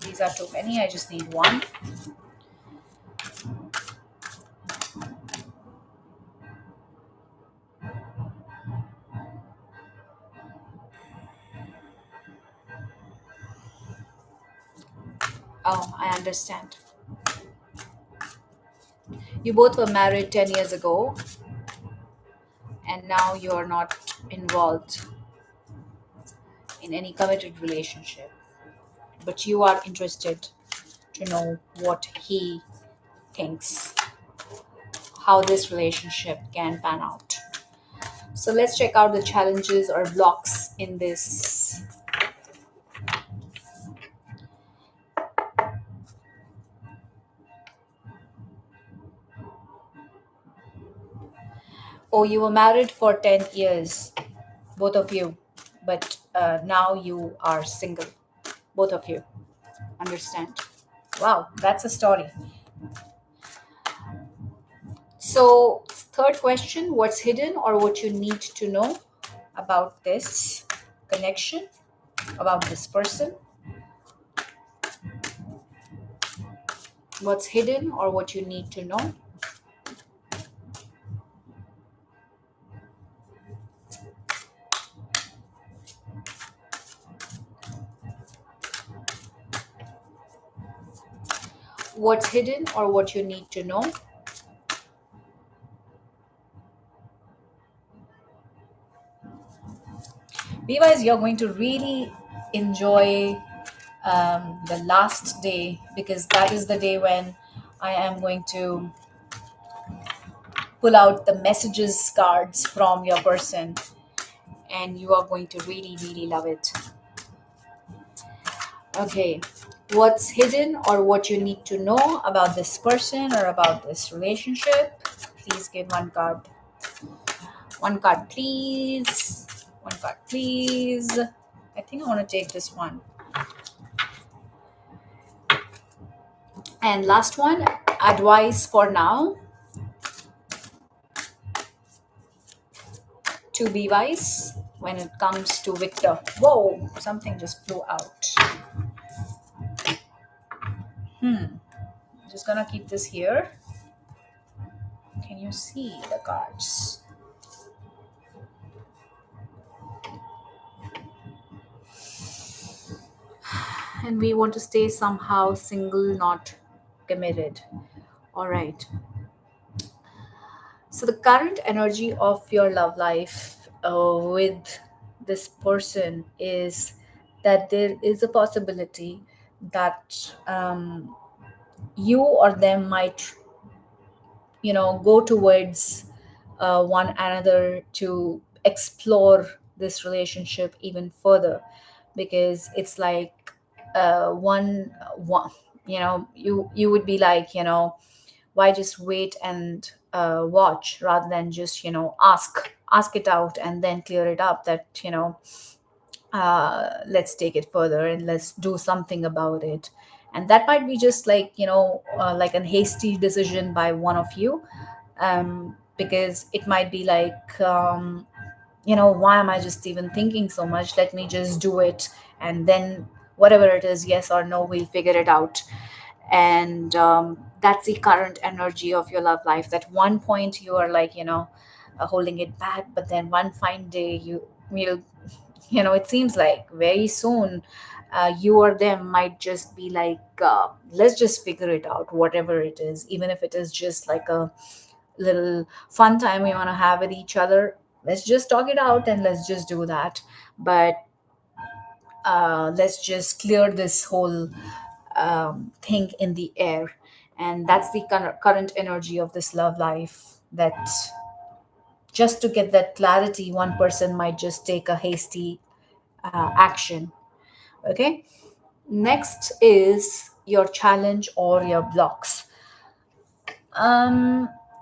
These are too many. I just need one. Oh, I understand. You both were married 10 years ago, and now you're not involved in any committed relationship, but you are interested to know what he thinks, how this relationship can pan out. So let's check out the challenges or blocks in this. Oh, you were married for 10 years, both of you, but now you are single, both of you. Understand? Wow, that's a story. So, third question, what's hidden or what you need to know about this connection, about this person? What's hidden or what you need to know? What's hidden or what you need to know? Otherwise, you're going to really enjoy the last day because that is the day when I am going to pull out the messages cards from your person, and you are going to really, really love it. Okay, what's hidden or what you need to know about this person or about this relationship? Please give one card. One card, please. One card, please. I think I want to take this one. And last one, advice for now to be wise when it comes to Victor. Whoa, something just flew out. Just gonna keep this here. Can you see the cards? And we want to stay somehow single, not committed. All right. So, the current energy of your love life with this person is that there is a possibility that you or them might, go towards one another to explore this relationship even further, because it's like one, you would be like, why just wait and watch rather than just ask it out and then clear it up, that let's take it further and let's do something about it. And that might be just like like a hasty decision by one of you, because it might be like, why am I just even thinking so much, let me just do it, and then whatever it is, yes or no, we'll figure it out. And that's the current energy of your love life, that one point you are like, holding it back, but then one fine day you'll, it seems like very soon, you or them might just be like, let's just figure it out, whatever it is, even if it is just like a little fun time we want to have with each other, let's just talk it out and let's just do that. But let's just clear this whole thing in the air. And that's the current energy of this love life, that just to get that clarity, one person might just take a hasty action. Okay. Next is your challenge or your blocks.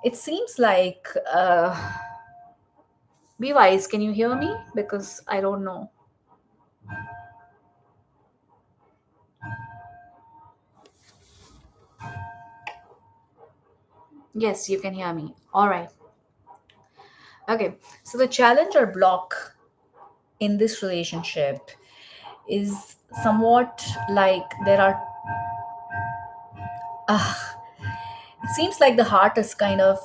It seems like, be wise, can you hear me? Because I don't know. Yes, you can hear me. All right. Okay. So the challenge or block in this relationship is somewhat like there are, it seems like the heart is kind of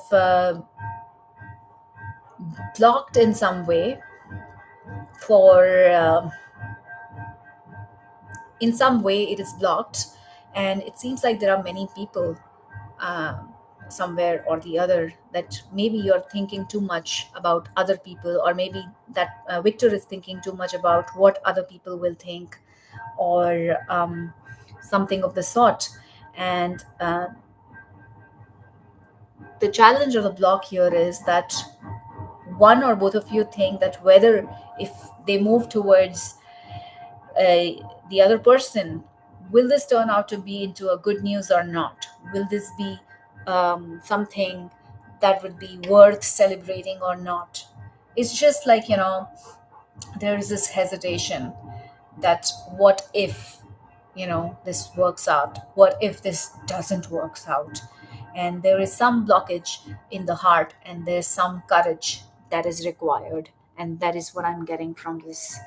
blocked in some way for, in some way it is blocked. And it seems like there are many people, um, somewhere or the other, that maybe you're thinking too much about other people, or maybe that Victor is thinking too much about what other people will think, or something of the sort. And the challenge or the block here is that one or both of you think that whether, if they move towards uh, the other person, will this turn out to be into a good news or not, will this be something that would be worth celebrating or not. It's just like, there is this hesitation, that what if, this works out, what if this doesn't works out. And there is some blockage in the heart, and there's some courage that is required. And that is what I'm getting from this.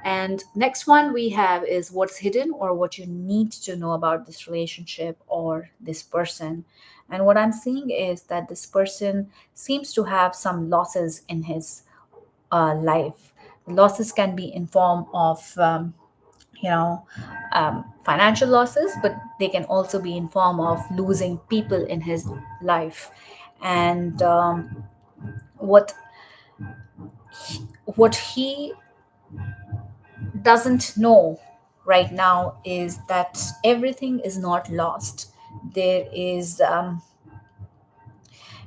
And next one we have is what's hidden or what you need to know about this relationship or this person. And what I'm seeing is that this person seems to have some losses in his life. Losses can be in form of, you know financial losses, but they can also be in form of losing people in his life. And what he doesn't know right now is that everything is not lost. There is,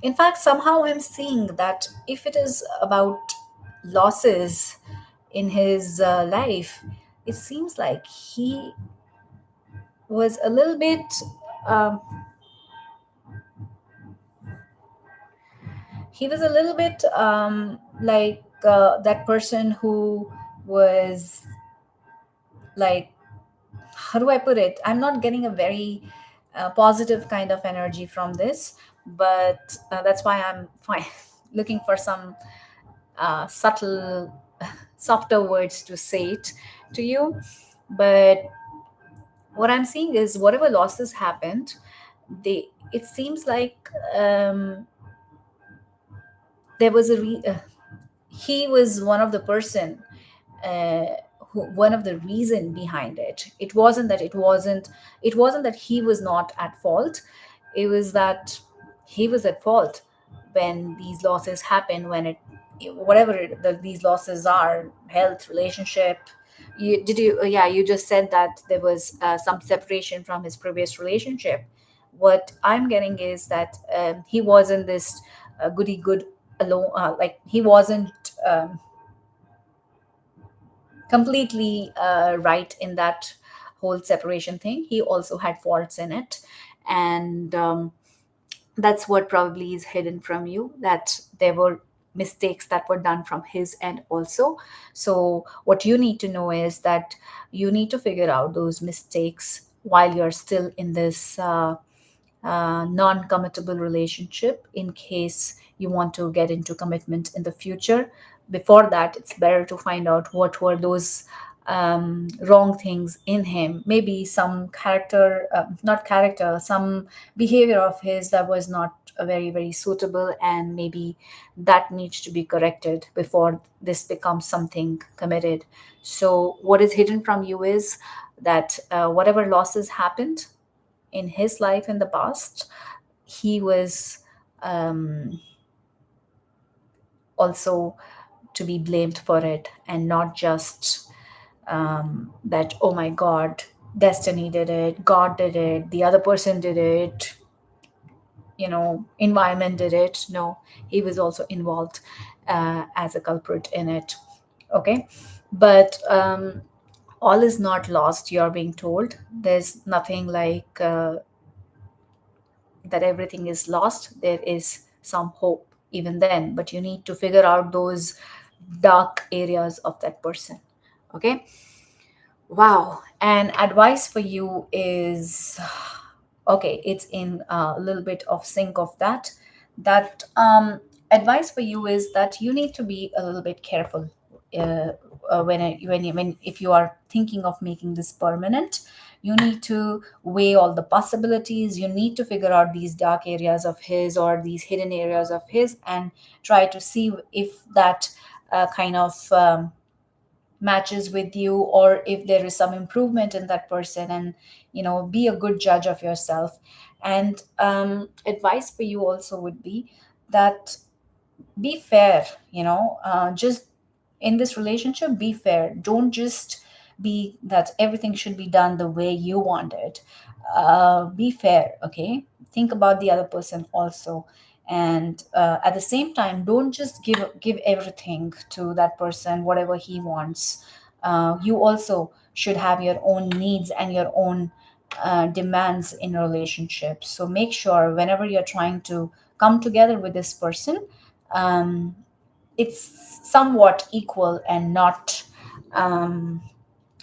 in fact, somehow I'm seeing that if it is about losses in his life, it seems like was a little bit um, he was a little bit like that person who was like, how do I put it? I'm not getting a very positive kind of energy from this, but that's why I'm fine looking for some subtle, softer words to say it to you. But what I'm seeing is whatever losses happened, they it seems like there was he was one of the person, uh, one of the reason behind it. It wasn't that he was not at fault. It was that he was at fault when these losses happen, when it whatever these losses are, health, relationship. Yeah, you just said that there was some separation from his previous relationship. What I'm getting is that he wasn't this goody good alone, like he wasn't um, completely right in that whole separation thing. He also had faults in it, and that's what probably is hidden from you, that there were mistakes that were done from his end also. So what you need to know is that you need to figure out those mistakes while you're still in this non-committable relationship, in case you want to get into commitment in the future. Before that, it's better to find out what were those wrong things in him. Maybe some character, not character, some behavior of his that was not very, very suitable, and maybe that needs to be corrected before this becomes something committed. So, what is hidden from you is that whatever losses happened in his life in the past, he was um, also to be blamed for it, and not just that, oh my God, destiny did it, God did it, the other person did it, environment did it. No, he was also involved as a culprit in it. Okay, but all is not lost, you're being told. There's nothing like that everything is lost. There is some hope even then, but you need to figure out those dark areas of that person. Okay. Wow. And advice for you is, okay, it's in a little bit of sync of that. That advice for you is that you need to be a little bit careful uh, when if you are thinking of making this permanent. You need to weigh all the possibilities. You need to figure out these dark areas of his, or these hidden areas of his, and try to see if that kind of matches with you, or if there is some improvement in that person, and be a good judge of yourself. And advice for you also would be that be fair. Just in this relationship, be fair. Don't just be that everything should be done the way you want it. Be fair. Okay, think about the other person also. And at the same time, don't just give everything to that person, whatever he wants. You also should have your own needs and your own demands in relationships. So make sure whenever you're trying to come together with this person, um, it's somewhat equal, and not um,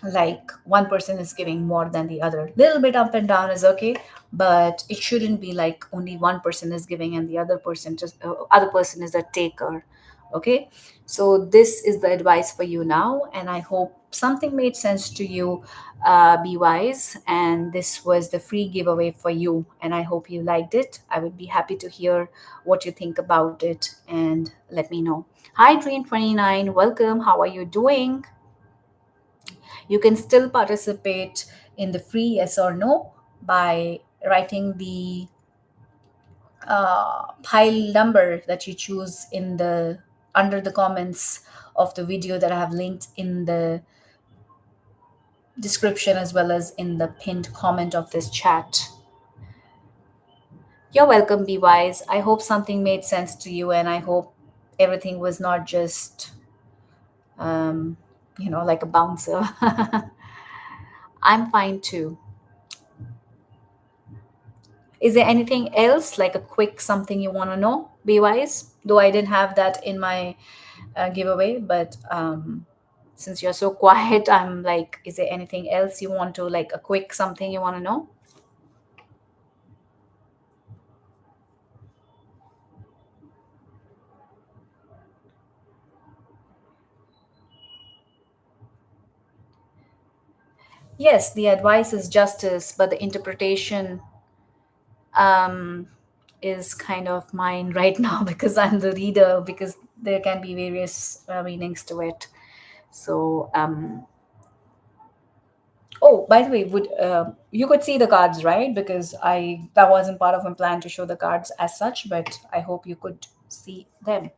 like one person is giving more than the other. Little bit up and down is okay, but it shouldn't be like only one person is giving and the other person is a taker. Okay, so this is the advice for you now, and I hope something made sense to you. Be wise, and this was the free giveaway for you, and I hope you liked it. I would be happy to hear what you think about it, and let me know. Hi Dream 29, welcome. How are you doing? You can still participate in the free yes or no by writing the pile number that you choose in the under the comments of the video that I have linked in the description, as well as in the pinned comment of this chat. You're welcome, Be Wise. I hope something made sense to you, and I hope everything was not just um, like a bouncer. I'm fine too. Is there anything else, like a quick something you want to know, Be Wise? Though I didn't have that in my giveaway, but since you're so quiet, I'm like, is there anything else you want to, like a quick something you want to know? Yes, the advice is justice, but the interpretation um, is kind of mine right now because I'm the reader, because there can be various meanings to it. So, oh, by the way, would you could see the cards, right? Because I that wasn't part of my plan to show the cards as such, but I hope you could see them.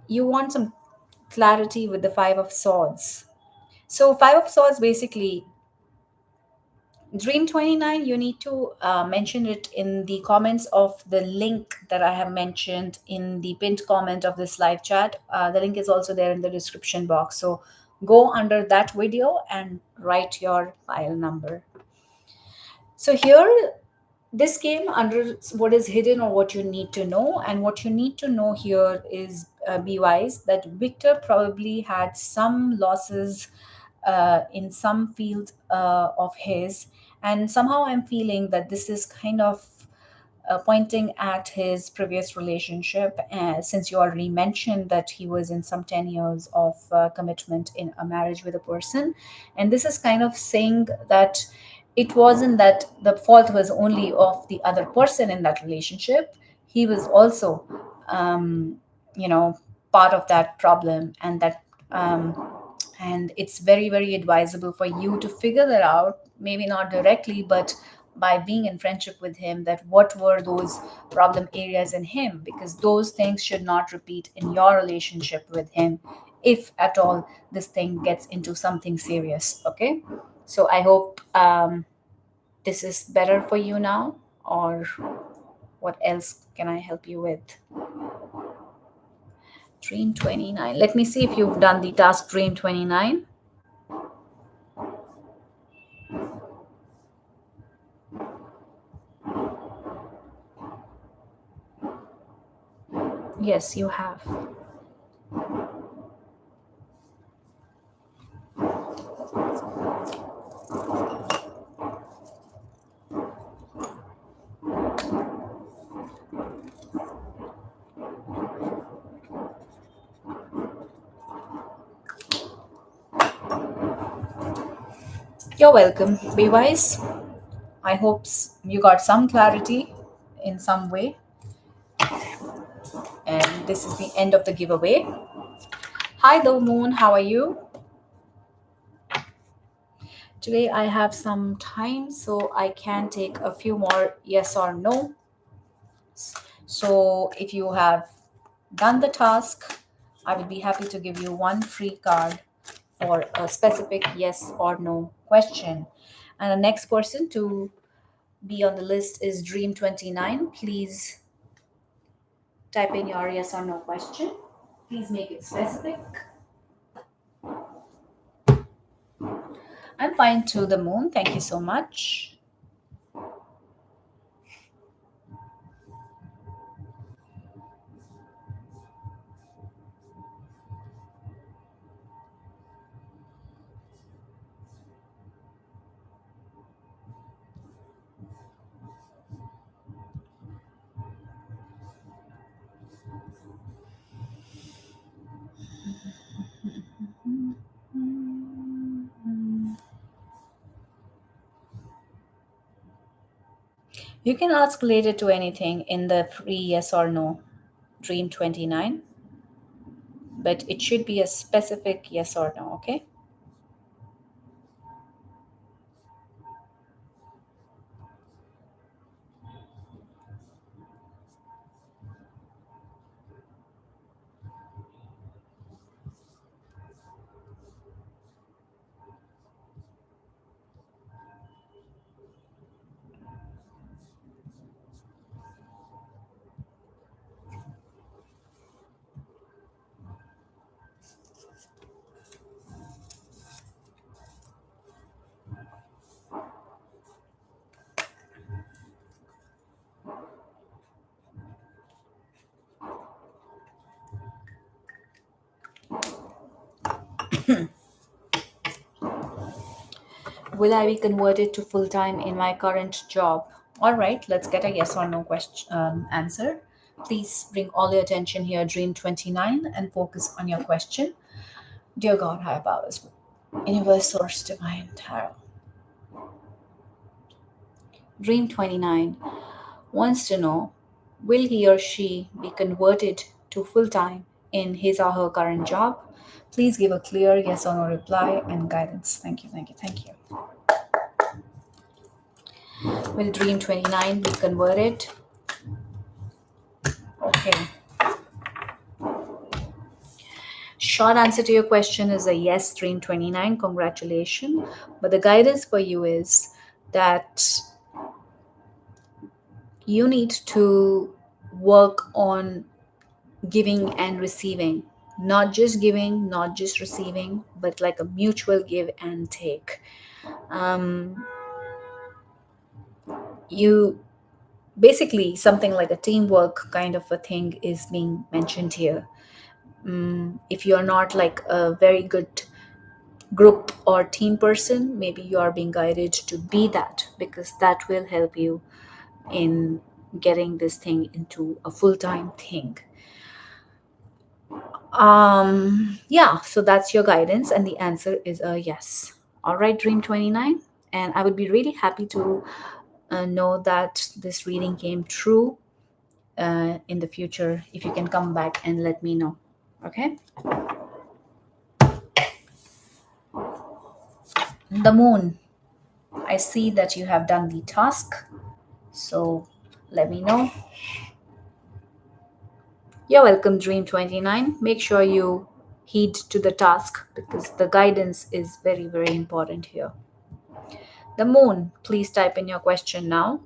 You want some clarity with the Five of Swords. So, Five of Swords basically, Dream 29, you need to mention it in the comments of the link that I have mentioned in the pinned comment of this live chat. The link is also there in the description box. So go under that video and write your file number. So here, this came under what is hidden or what you need to know. And what you need to know here is, be wise, that Victor probably had some losses in some field of his. And somehow I'm feeling that this is kind of pointing at his previous relationship, since you already mentioned that he was in some 10 years of commitment in a marriage with a person. And this is kind of saying that it wasn't that the fault was only of the other person in that relationship. He was also, um, you know, part of that problem, and that and it's very, very advisable for you to figure that out, maybe not directly, but by being in friendship with him, that what were those problem areas in him, because those things should not repeat in your relationship with him, if at all this thing gets into something serious. Okay, so I hope this is better for you now, or what else can I help you with? Dream 29, let me see if you've done the task Dream 29. Yes, you have. You're welcome. Be wise. I hope you got some clarity in some way. And this is the end of the giveaway. Hi, though Moon. How are you? Today I have some time, so I can take a few more yes or no. So if you have done the task, I will be happy to give you one free card for a specific yes or no question. And the next person to be on the list is Dream 29. Please type in your yes or no question. Please make it specific. I'm fine to the moon. Thank you so much. You can ask related to anything in the free yes or no Dream 29, but it should be a specific yes or no, okay? Will I be converted to full time in my current job? All right, let's get a yes or no question answer. Please bring all your attention here, Dream 29, and focus on your question. Dear God, higher powers, Universe Source Divine Tarot. Dream 29 wants to know, will he or she be converted to full time in his or her current job? Please give a clear yes or no reply and guidance. Thank you, thank you, thank you. Will Dream 29 be converted? Okay. Short answer to your question is a yes, Dream 29. Congratulations. But the guidance for you is that you need to work on giving and receiving. Not just giving, not just receiving, but like a mutual give and take. Um, you basically, something like a teamwork kind of a thing is being mentioned here. If you're not like a very good group or team person, maybe you are being guided to be that, because that will help you in getting this thing into a full-time thing. Yeah, so that's your guidance, and the answer is a yes. All right, Dream 29. And I would be really happy to know that this reading came true in the future if you can come back and let me know. Okay. The moon. I see that you have done the task. So let me know. You're welcome, Dream 29. Make sure you heed to the task because the guidance is very, very important here. The moon, please type in your question now.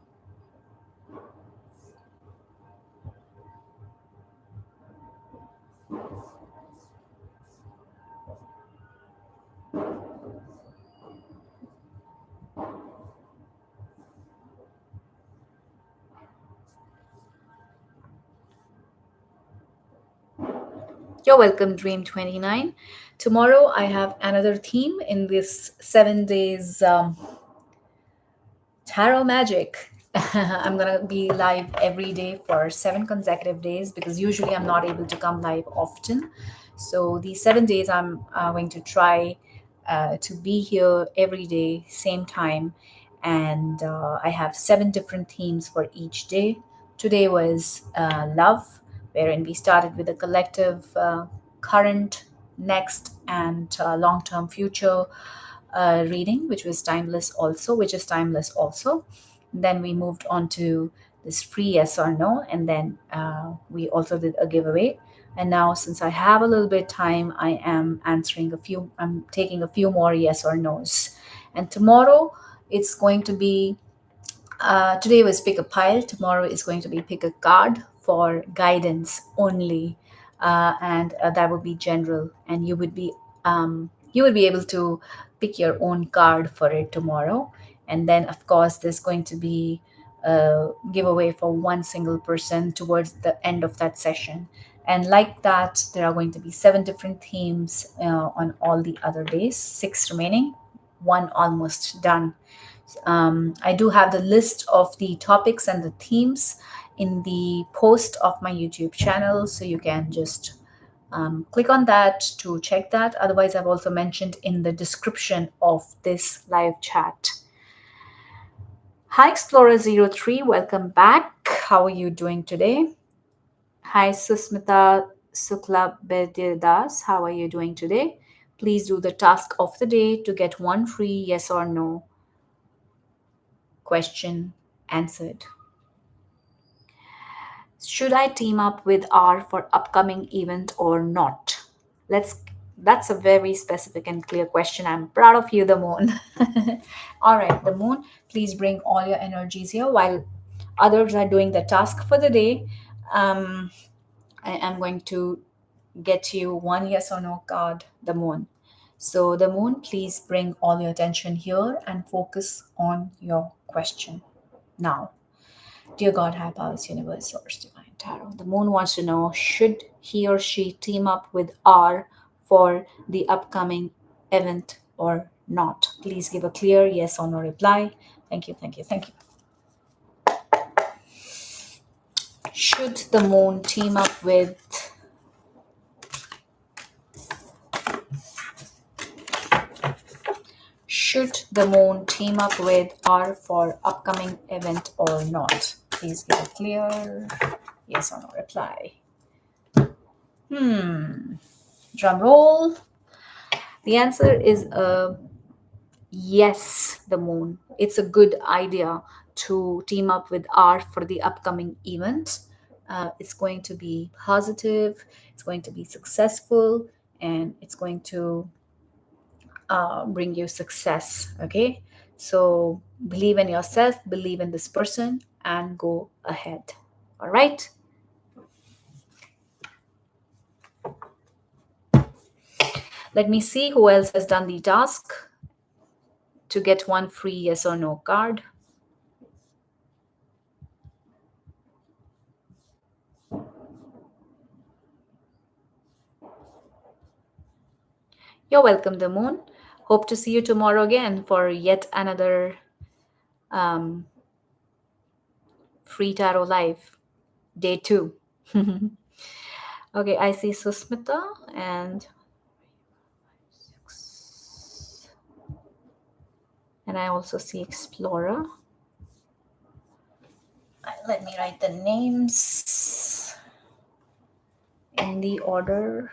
You're welcome, Dream 29. Tomorrow I have another theme in this 7 days tarot magic. I'm gonna be live every day for 7 consecutive days because usually I'm not able to come live often. So these 7 days I'm going to try to be here every day, same time, and I have 7 different themes for each day. Today was love, wherein we started with a collective current, next, and long-term future reading, which is timeless also. Then we moved on to this free yes or no, and then we also did a giveaway. And now, since I have a little bit time, I am answering a few. I'm taking a few more yes or nos. And tomorrow, it's going to be. Today was pick a pile. Tomorrow is going to be pick a card for guidance only, and that would be general. And you would be able to pick your own card for it tomorrow. And then, of course, there's going to be a giveaway for one single person towards the end of that session. And like that, there are going to be 7 different themes on all the other days, 6 remaining, one almost done. I do have the list of the topics and the themes in the post of my YouTube channel, so you can just click on that to check that. Otherwise, I've also mentioned in the description of this live chat. Hi, Explorer03, welcome back. How are you doing today? Hi, Susmita Sukla Bedirdas, how are you doing today? Please do the task of the day to get one free yes or no question answered. Should I team up with R for upcoming event or not? Let's That's a very specific and clear question. I'm proud of you, the moon. All right, the moon, please bring all your energies here while others are doing the task for the day. Um, I am going to get you one yes or no card, the moon. So, the moon, please bring all your attention here and focus on your question now. Dear God, high powers, universe, source, divine tarot. The moon wants to know, should he or she team up with R for the upcoming event or not? Please give a clear yes or no reply. Thank you, thank you, thank you. Should the moon team up with Should the moon team up with R for upcoming event or not? Please give a clear yes or no reply. Drum roll. The answer is yes, the moon. It's a good idea to team up with R for the upcoming event. It's going to be positive, it's going to be successful, and it's going to bring you success. Okay, so believe in yourself, believe in this person, and go ahead. All right. Let me see who else has done the task to get one free yes or no card. You're welcome, the moon. Hope to see you tomorrow again for yet another um, free tarot live, day 2. Okay, I see Susmita and I also see Explorer. Let me write the names in the order.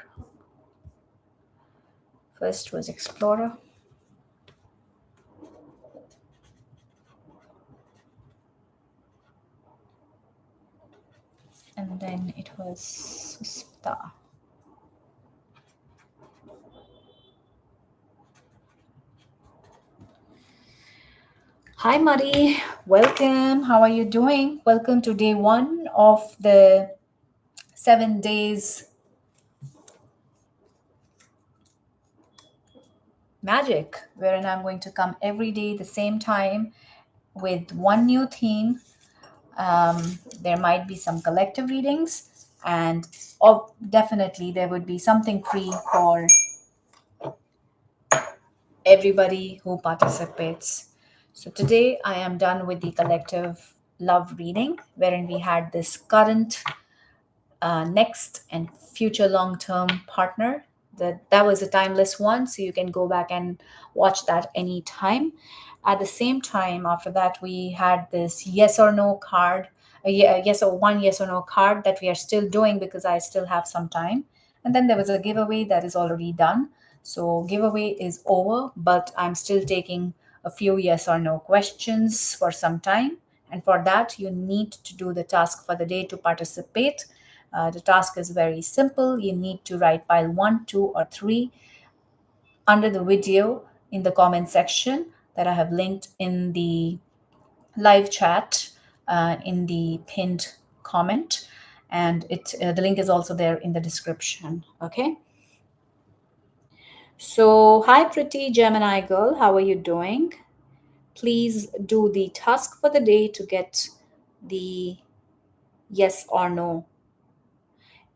First was Explorer. And then it was Susmita. Hi, Mari. Welcome. How are you doing? Welcome to day 1 of the 7 days magic, wherein I'm going to come every day the same time with one new theme. There might be some collective readings, and definitely there would be something free for everybody who participates. So today I am done with the collective love reading, wherein we had this current, next, and future long-term partner. That was a timeless one, so you can go back and watch that anytime. At the same time, after that, we had this yes or no card, yes or one yes or no card that we are still doing because I still have some time. And then there was a giveaway that is already done. So giveaway is over, but I'm still taking a few yes or no questions for some time. And for that, you need to do the task for the day to participate. The task is very simple. You need to write pile 1, 2, or 3 under the video in the comment section that I have linked in the live chat, in the pinned comment. And the link is also there in the description. Okay. So, hi, pretty Gemini girl. How are you doing? Please do the task for the day to get the yes or no.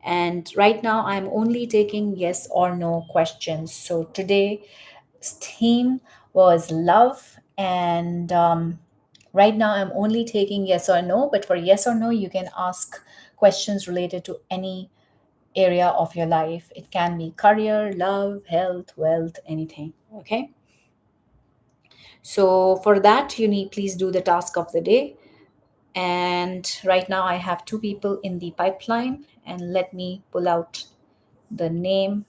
And right now, I'm only taking yes or no questions. So today's theme was love. And right now, I'm only taking yes or no. But for yes or no, you can ask questions related to any area of your life. It can be career, love, health, wealth, anything. Okay. So for that, you need please do the task of the day. And right now, I have 2 people in the pipeline. And let me pull out the name.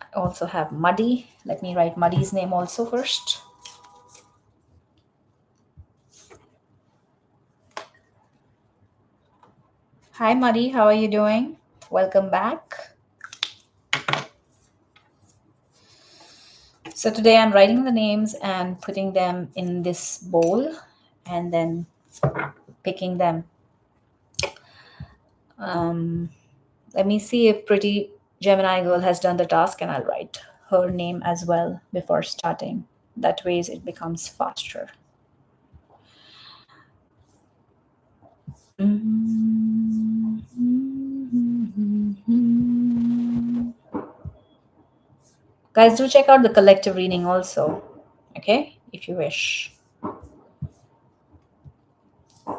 I also have Muddy. Let me write Muddy's name also first. Hi, Muddy. How are you doing? Welcome back. So today I'm writing the names and putting them in this bowl and then picking them. Let me see if pretty Gemini girl has done the task, and I'll write her name as well before starting. That way it becomes faster. Guys, do check out the collective reading also, okay, if you wish.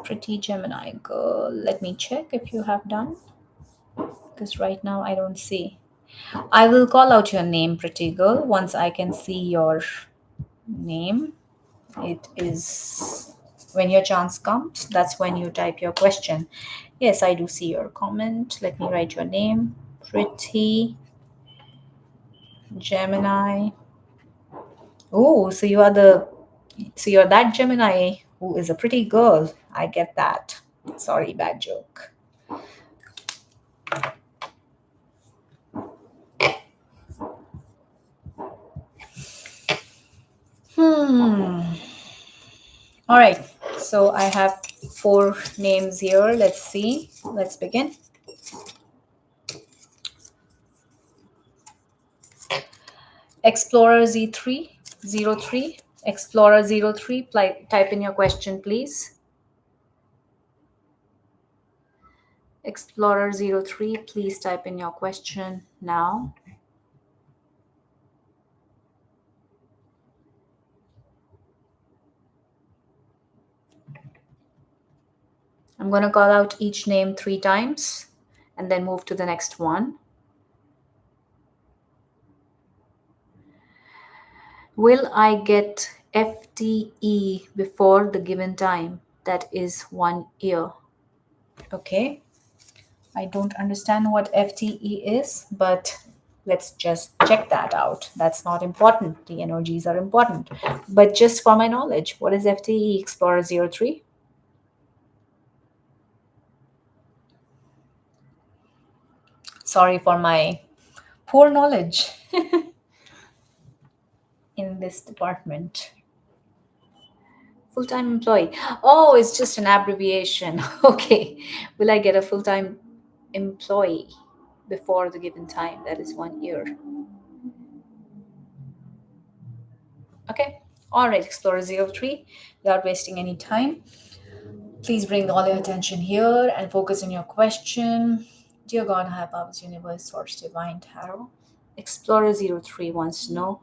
Pretty Gemini girl, let me check if you have done, because right now I don't see. I will call out your name, pretty girl, once I can see your name. It is when your chance comes, that's when you type your question. Yes, I do see your comment. Let me write your name. Pretty Gemini. Oh, so you're that Gemini who is a pretty girl. I get that. Sorry, bad joke. Hmm. All right. So I have four names here. Let's see. Let's begin. Explorer Z303. Explorer 03. Type in your question, please. Explorer 03, please type in your question now. I'm going to call out each name 3 times and then move to the next one. Will I get FTE before the given time? That is 1 year. Okay. I don't understand what FTE is, but let's just check that out. That's not important. The energies are important. But just for my knowledge, what is FTE Explorer 03? Sorry for my poor knowledge in this department. Full time employee. Oh, it's just an abbreviation. Okay. Will I get a full time employee before the given time? That is 1 year. Okay. All right, Explorer 03. Without wasting any time, please bring all your attention here and focus on your question. Dear God, High Powers, Universe, Source, Divine Tarot. Explorer 03 wants to know,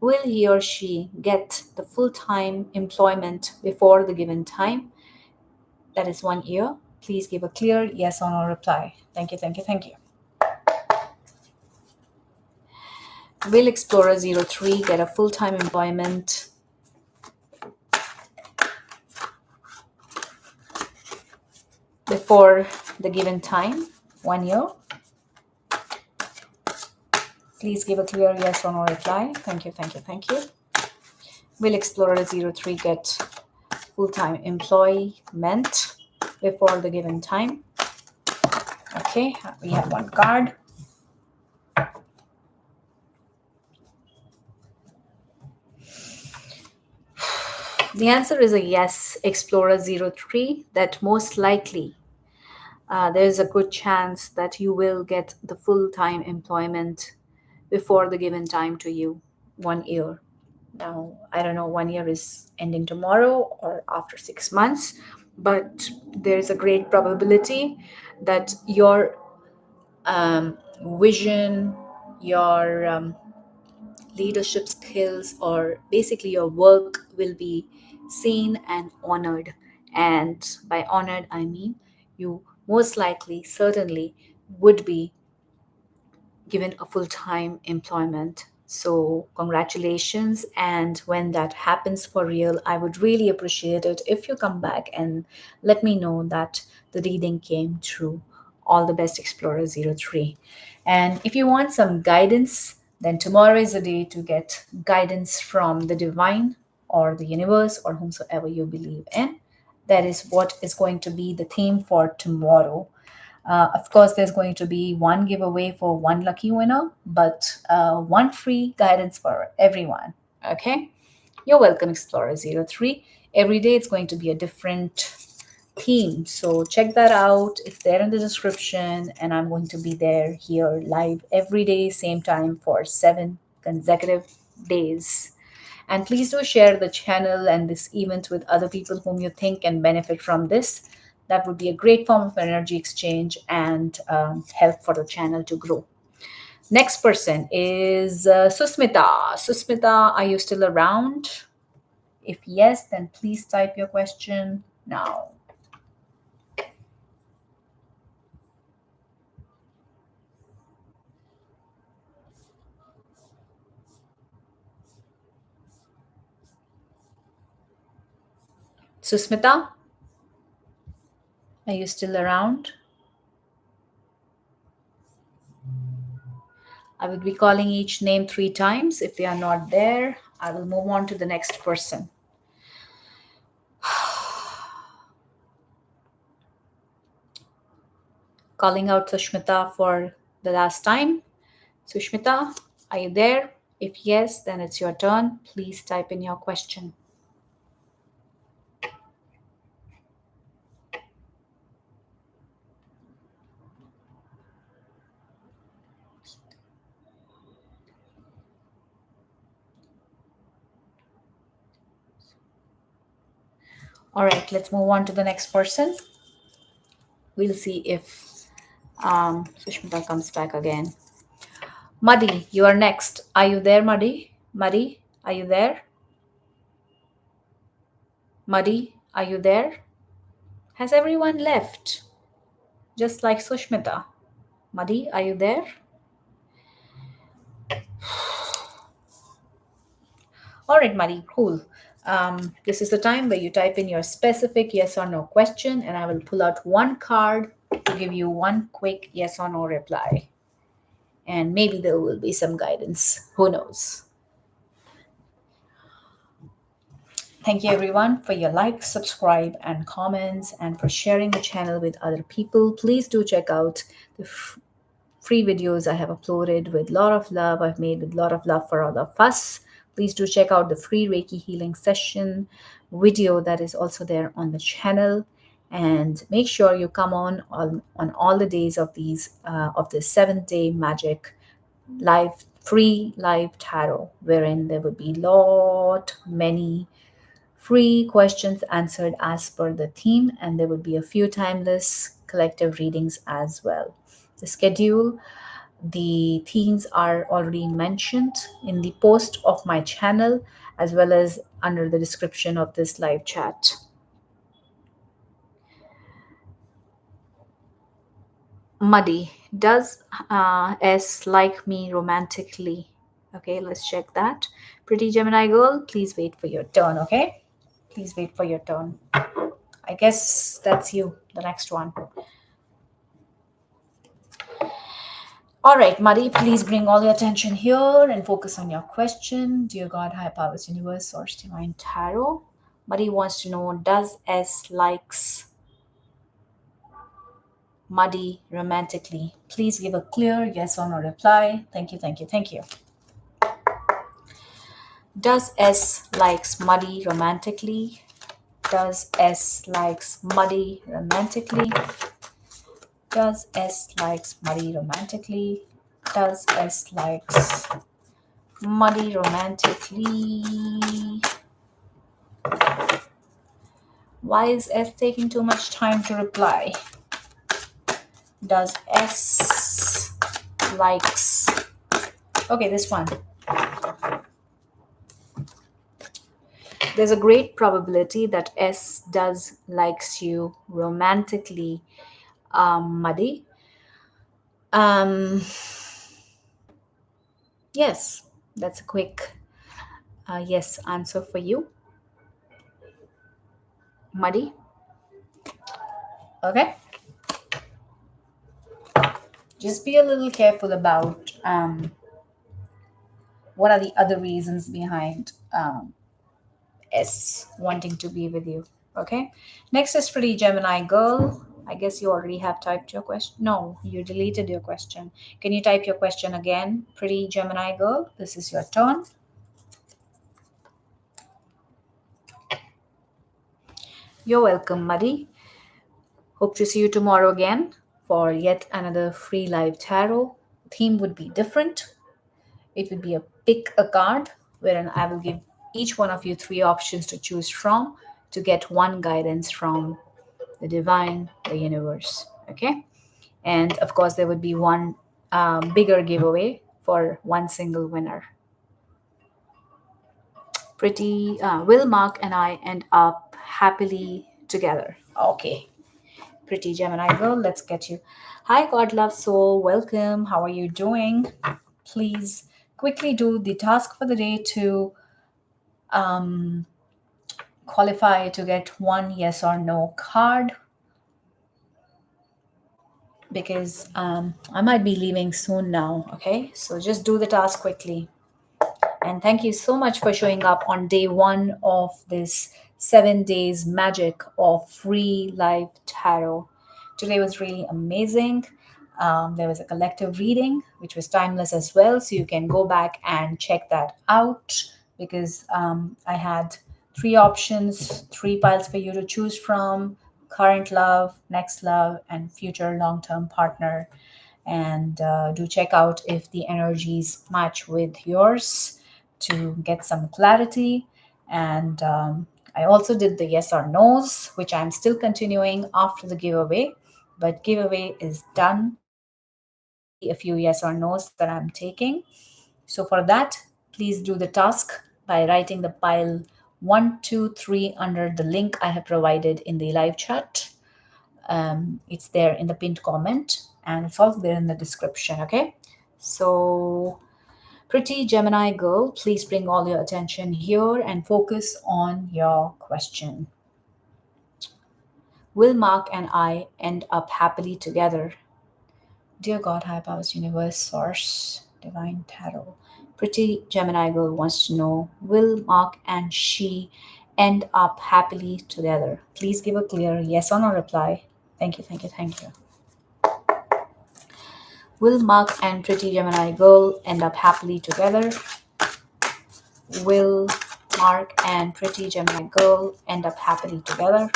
will he or she get the full time employment before the given time? That is 1 year. Please give a clear yes or no reply. Thank you, thank you, thank you. Will Explorer 03 get a full time employment before the given time? 1 year. Please give a clear yes or no reply. Thank you, thank you, thank you. Will Explorer 03 get full time employment before the given time? Okay, we have one card. The answer is a yes, Explorer 03, that most likely there's a good chance that you will get the full time employment before the given time to you, 1 year. Now, I don't know, 1 year is ending tomorrow or after 6 months, but there's a great probability that your vision, your leadership skills, or basically your work will be seen and honored. And by honored, I mean you most likely, certainly, would be given a full time employment. So, congratulations. And when that happens for real, I would really appreciate it if you come back and let me know that the reading came true. All the best, Explorer 03. And if you want some guidance, then tomorrow is the day to get guidance from the divine or the universe or whomsoever you believe in. That is what is going to be the theme for tomorrow. Of course, there's going to be one giveaway for one lucky winner, but one free guidance for everyone. Okay? You're welcome, Explorer 03. Every day it's going to be a different theme. So check that out. It's there in the description, and I'm going to be there here live every day, same time for 7 consecutive days. And please do share the channel and this event with other people whom you think can benefit from this. That would be a great form of energy exchange and help for the channel to grow. Next person is Susmita. Susmita, are you still around? If yes, then please type your question now. Susmita, are you still around? I will be calling each name 3 times. If they are not there, I will move on to the next person. Calling out Sushmita for the last time. Sushmita, are you there? If yes, then it's your turn. Please type in your question. All right, let's move on to the next person. We'll see if Sushmita comes back again. Muddy, you are next. Are you there, Muddy? Muddy, are you there? Muddy, are you there? Has everyone left? Just like Sushmita. Muddy, are you there? All right, Muddy, cool. This is the time where you type in your specific yes or no question, and I will pull out one card to give you one quick yes or no reply. And maybe there will be some guidance. Who knows? Thank you everyone for your likes, subscribe, and comments, and for sharing the channel with other people. Please do check out the free videos I have uploaded with a lot of love. I've made with a lot of love for all of us. Please do check out the free Reiki healing session video that is also there on the channel. And make sure you come on all the days of the 7-day magic live free live tarot, wherein there would be many free questions answered as per the theme, and there would be a few timeless collective readings as well. The schedule, the themes are already mentioned in the post of my channel as well as under the description of this live chat. Muddy, does S like me romantically? Okay, let's check that. Pretty Gemini girl, please wait for your turn, okay? Please wait for your turn. I guess that's you, the next one. All right, Muddy, please bring all your attention here and focus on your question. Dear God, High Powers, Universe, Source, Divine Tarot. Muddy wants to know, does S likes Muddy romantically? Please give a clear yes or no reply. Thank you, thank you, thank you. Does S likes Muddy romantically? Does S likes Muddy romantically? Does S likes Muddy romantically? Does S likes Muddy romantically? Why is S taking too much time to reply? Does S likes? Okay, this one. There's a great probability that S does likes you romantically, Muddy. Yes, that's a quick yes answer for you, Muddy. Okay. Just be a little careful about what are the other reasons behind S wanting to be with you. Okay. Next is Pretty Gemini girl. I guess you already have typed your question. No, you deleted your question. Can you type your question again? Pretty Gemini girl, this is your turn. You're welcome, Muddy. Hope to see you tomorrow again for yet another free live tarot. Theme would be different. It would be a pick a card, wherein I will give each one of you 3 options to choose from to get one guidance from the divine, the universe. Okay. And of course, there would be one bigger giveaway for one single winner. Pretty Will, Mark, and I end up happily together. Okay. Pretty Gemini girl, let's get you. Hi, God love soul. Welcome. How are you doing? Please quickly do the task for the day to qualify to get one yes or no card because I might be leaving soon now. Okay, so just do the task quickly. And thank you so much for showing up on day one of this 7 days magic of free live tarot. Today was really amazing. There was a collective reading, which was timeless as well. So you can go back and check that out because I had three options, three piles for you to choose from: current love, next love, and future long term partner. And do check out if the energies match with yours to get some clarity. And I also did the yes or no's, which I'm still continuing after the giveaway, but giveaway is done. A few yes or no's that I'm taking. So for that, please do the task by writing the pile 1, 2, 3 under the link I have provided in the live chat. It's there in the pinned comment and it's also there in the description. Okay, so pretty Gemini girl, please bring all your attention here and focus on your question. Will Mark and I end up happily together? Dear God, high powers, universe, source, divine tarot. Pretty Gemini girl wants to know, will Mark and she end up happily together? Please give a clear yes or no reply. Thank you, thank you, thank you. Will Mark and Pretty Gemini girl end up happily together? Will Mark and Pretty Gemini girl end up happily together?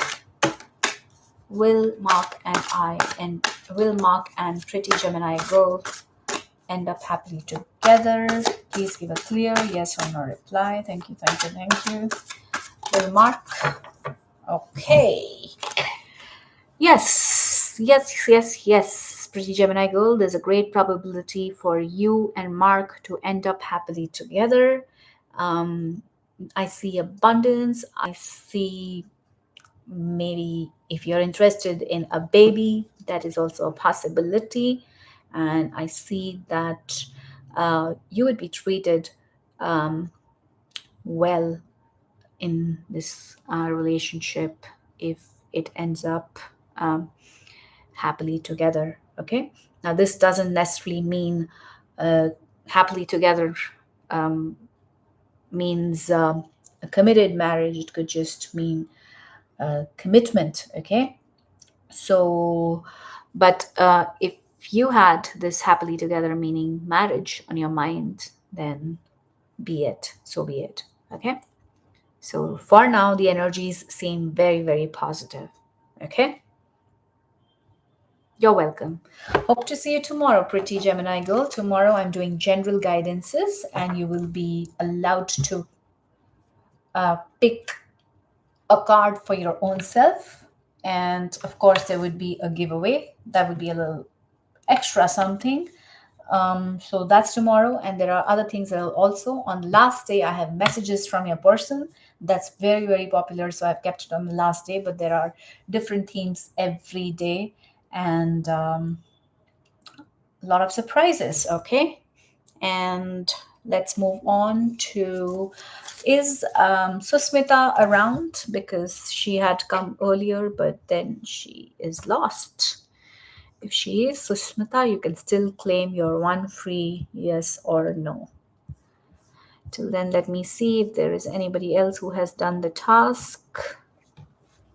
Will Mark and I and will Mark and Pretty Gemini girl end up happily together? Please give a clear yes or no reply. Thank you, thank you, thank you. Will Mark? Okay. Yes, yes, yes, yes. Pretty Gemini girl, there's a great probability for you and Mark to end up happily together. Um, I see abundance. I see maybe if you're interested in a baby, that is also a possibility. And I see that you would be treated um, well in this relationship if it ends up um, happily together. Okay. Now, this doesn't necessarily mean happily together um, means a committed marriage. It could just mean commitment. Okay. So, but if you had this happily together meaning marriage on your mind, then be it. So be it. Okay. So for now, the energies seem very, very positive. Okay. You're welcome. Hope to see you tomorrow, pretty Gemini girl. Tomorrow I'm doing general guidances and you will be allowed to pick a card for your own self. And of course, there would be a giveaway. That would be a little extra something. So that's tomorrow. And there are other things that will also. On the last day, I have messages from your person. That's very, very popular. So I've kept it on the last day, but there are different themes every day. And a lot of surprises. Okay. And let's move on to, is Susmita around? Because she had come earlier, but then she is lost. If she is Susmita, you can still claim your one free yes or no. Till then, let me see if there is anybody else who has done the task.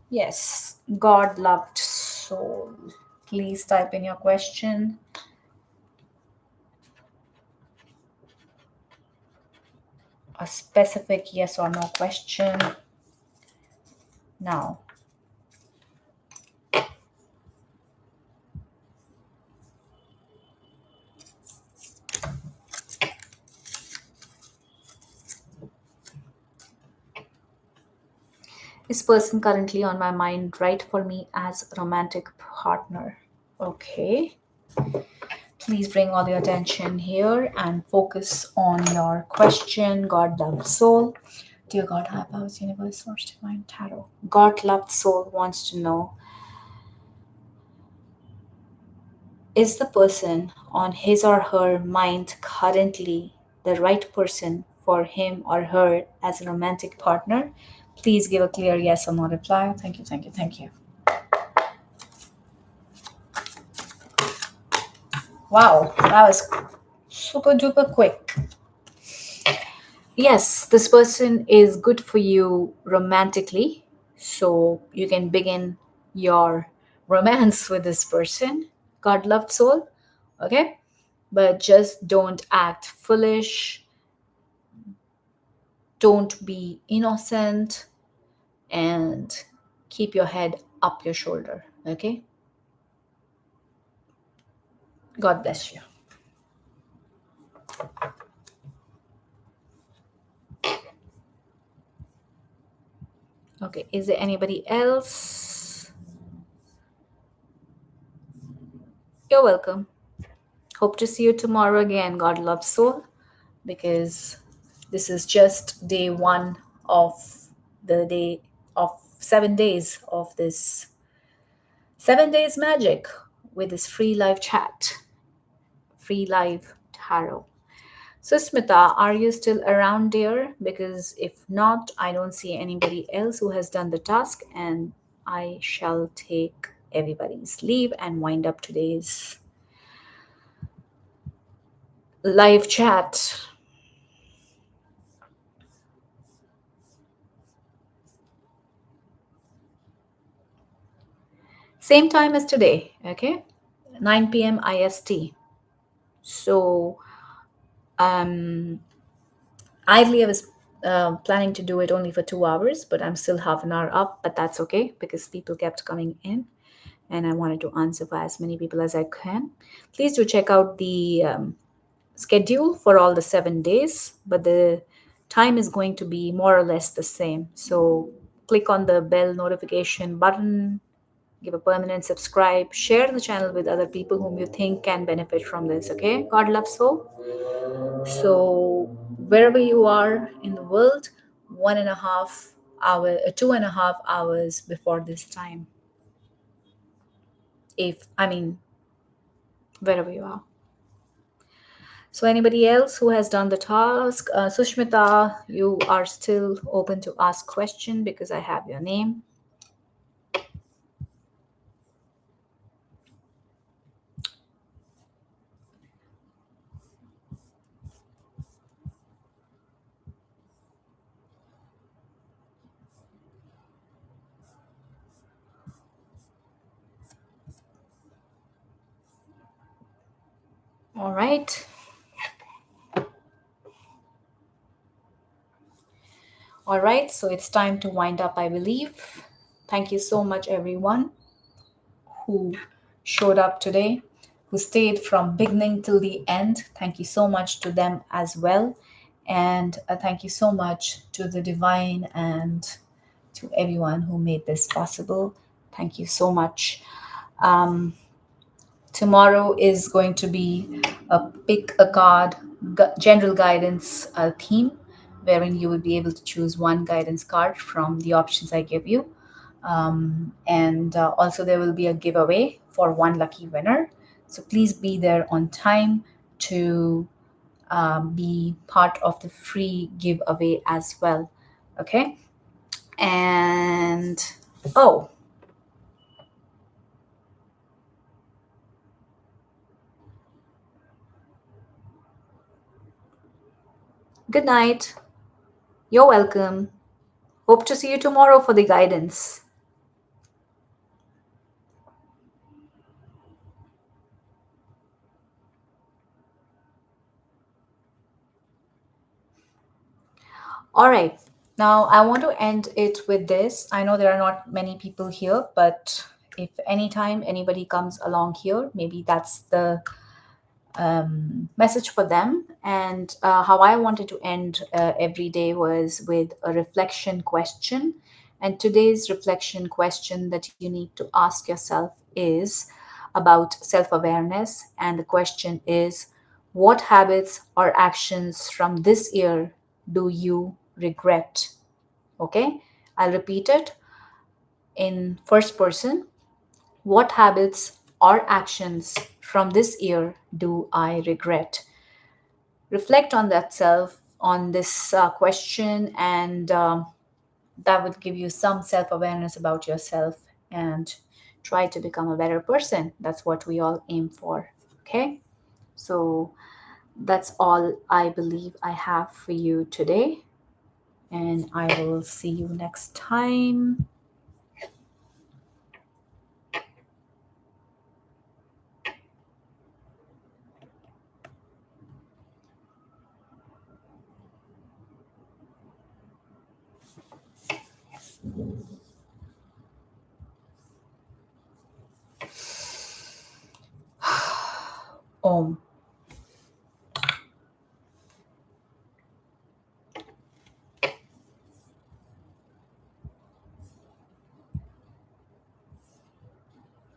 Yes, God loved soul. Please type in your question. A specific yes or no question. Now, is person currently on my mind right for me as a romantic partner? Okay. Please bring all your attention here and focus on your question. God loved soul. Dear God, high powers, universe, source, divine tarot. God loved soul wants to know, is the person on his or her mind currently the right person for him or her as a romantic partner? Please give a clear yes or no reply. Thank you, thank you, thank you. Wow, that was super duper quick. Yes, this person is good for you romantically. So you can begin your romance with this person. God loved soul. Okay. But just don't act foolish. Don't be innocent and keep your head up your shoulder. Okay. God bless you. Okay. Is there anybody else? You're welcome. Hope to see you tomorrow again. God loves soul, because this is just day one of the day of 7 days of this 7 days magic with this free live chat, free live tarot. So, Smita, are you still around, dear? Because if not, I don't see anybody else who has done the task, and I shall take everybody's leave and wind up today's live chat. Same time as today, okay? 9 p.m. IST. So, um, ideally, I was planning to do it only for 2 hours, but I'm still half an hour up, but that's okay because people kept coming in and I wanted to answer for as many people as I can. Please do check out the schedule for all the 7 days, but the time is going to be more or less the same. So, click on the bell notification button, give a permanent subscribe, share the channel with other people whom you think can benefit from this. Okay, God loves soul. So wherever you are in the world, 1.5 hour 2.5 hours before this time, if I mean wherever you are. So anybody else who has done the task, Sushmita, you are still open to ask question because I have your name. All right. All right, so it's time to wind up, I believe. Thank you so much, everyone who showed up today, who stayed from beginning till the end. Thank you so much to them as well. And thank you so much to the divine and to everyone who made this possible. Thank you so much. Um, Tomorrow is going to be a pick a card general guidance theme, wherein you will be able to choose one guidance card from the options I give you. And also, there will be a giveaway for one lucky winner. So please be there on time to be part of the free giveaway as well. Okay. And oh, good night. You're welcome. Hope to see you tomorrow for the guidance. All right. Now, I want to end it with this. I know there are not many people here, but if anytime anybody comes along here, maybe that's the message for them. And how I wanted to end every day was with a reflection question. And today's reflection question that you need to ask yourself is about self awareness. And the question is, what habits or actions from this year do you regret? Okay, I'll repeat it in first person. What habits or actions from this year do I regret? Reflect on that self, on this question, and that would give you some self awareness about yourself and try to become a better person. That's what we all aim for. Okay. So that's all I believe I have for you today. And I will see you next time. Om.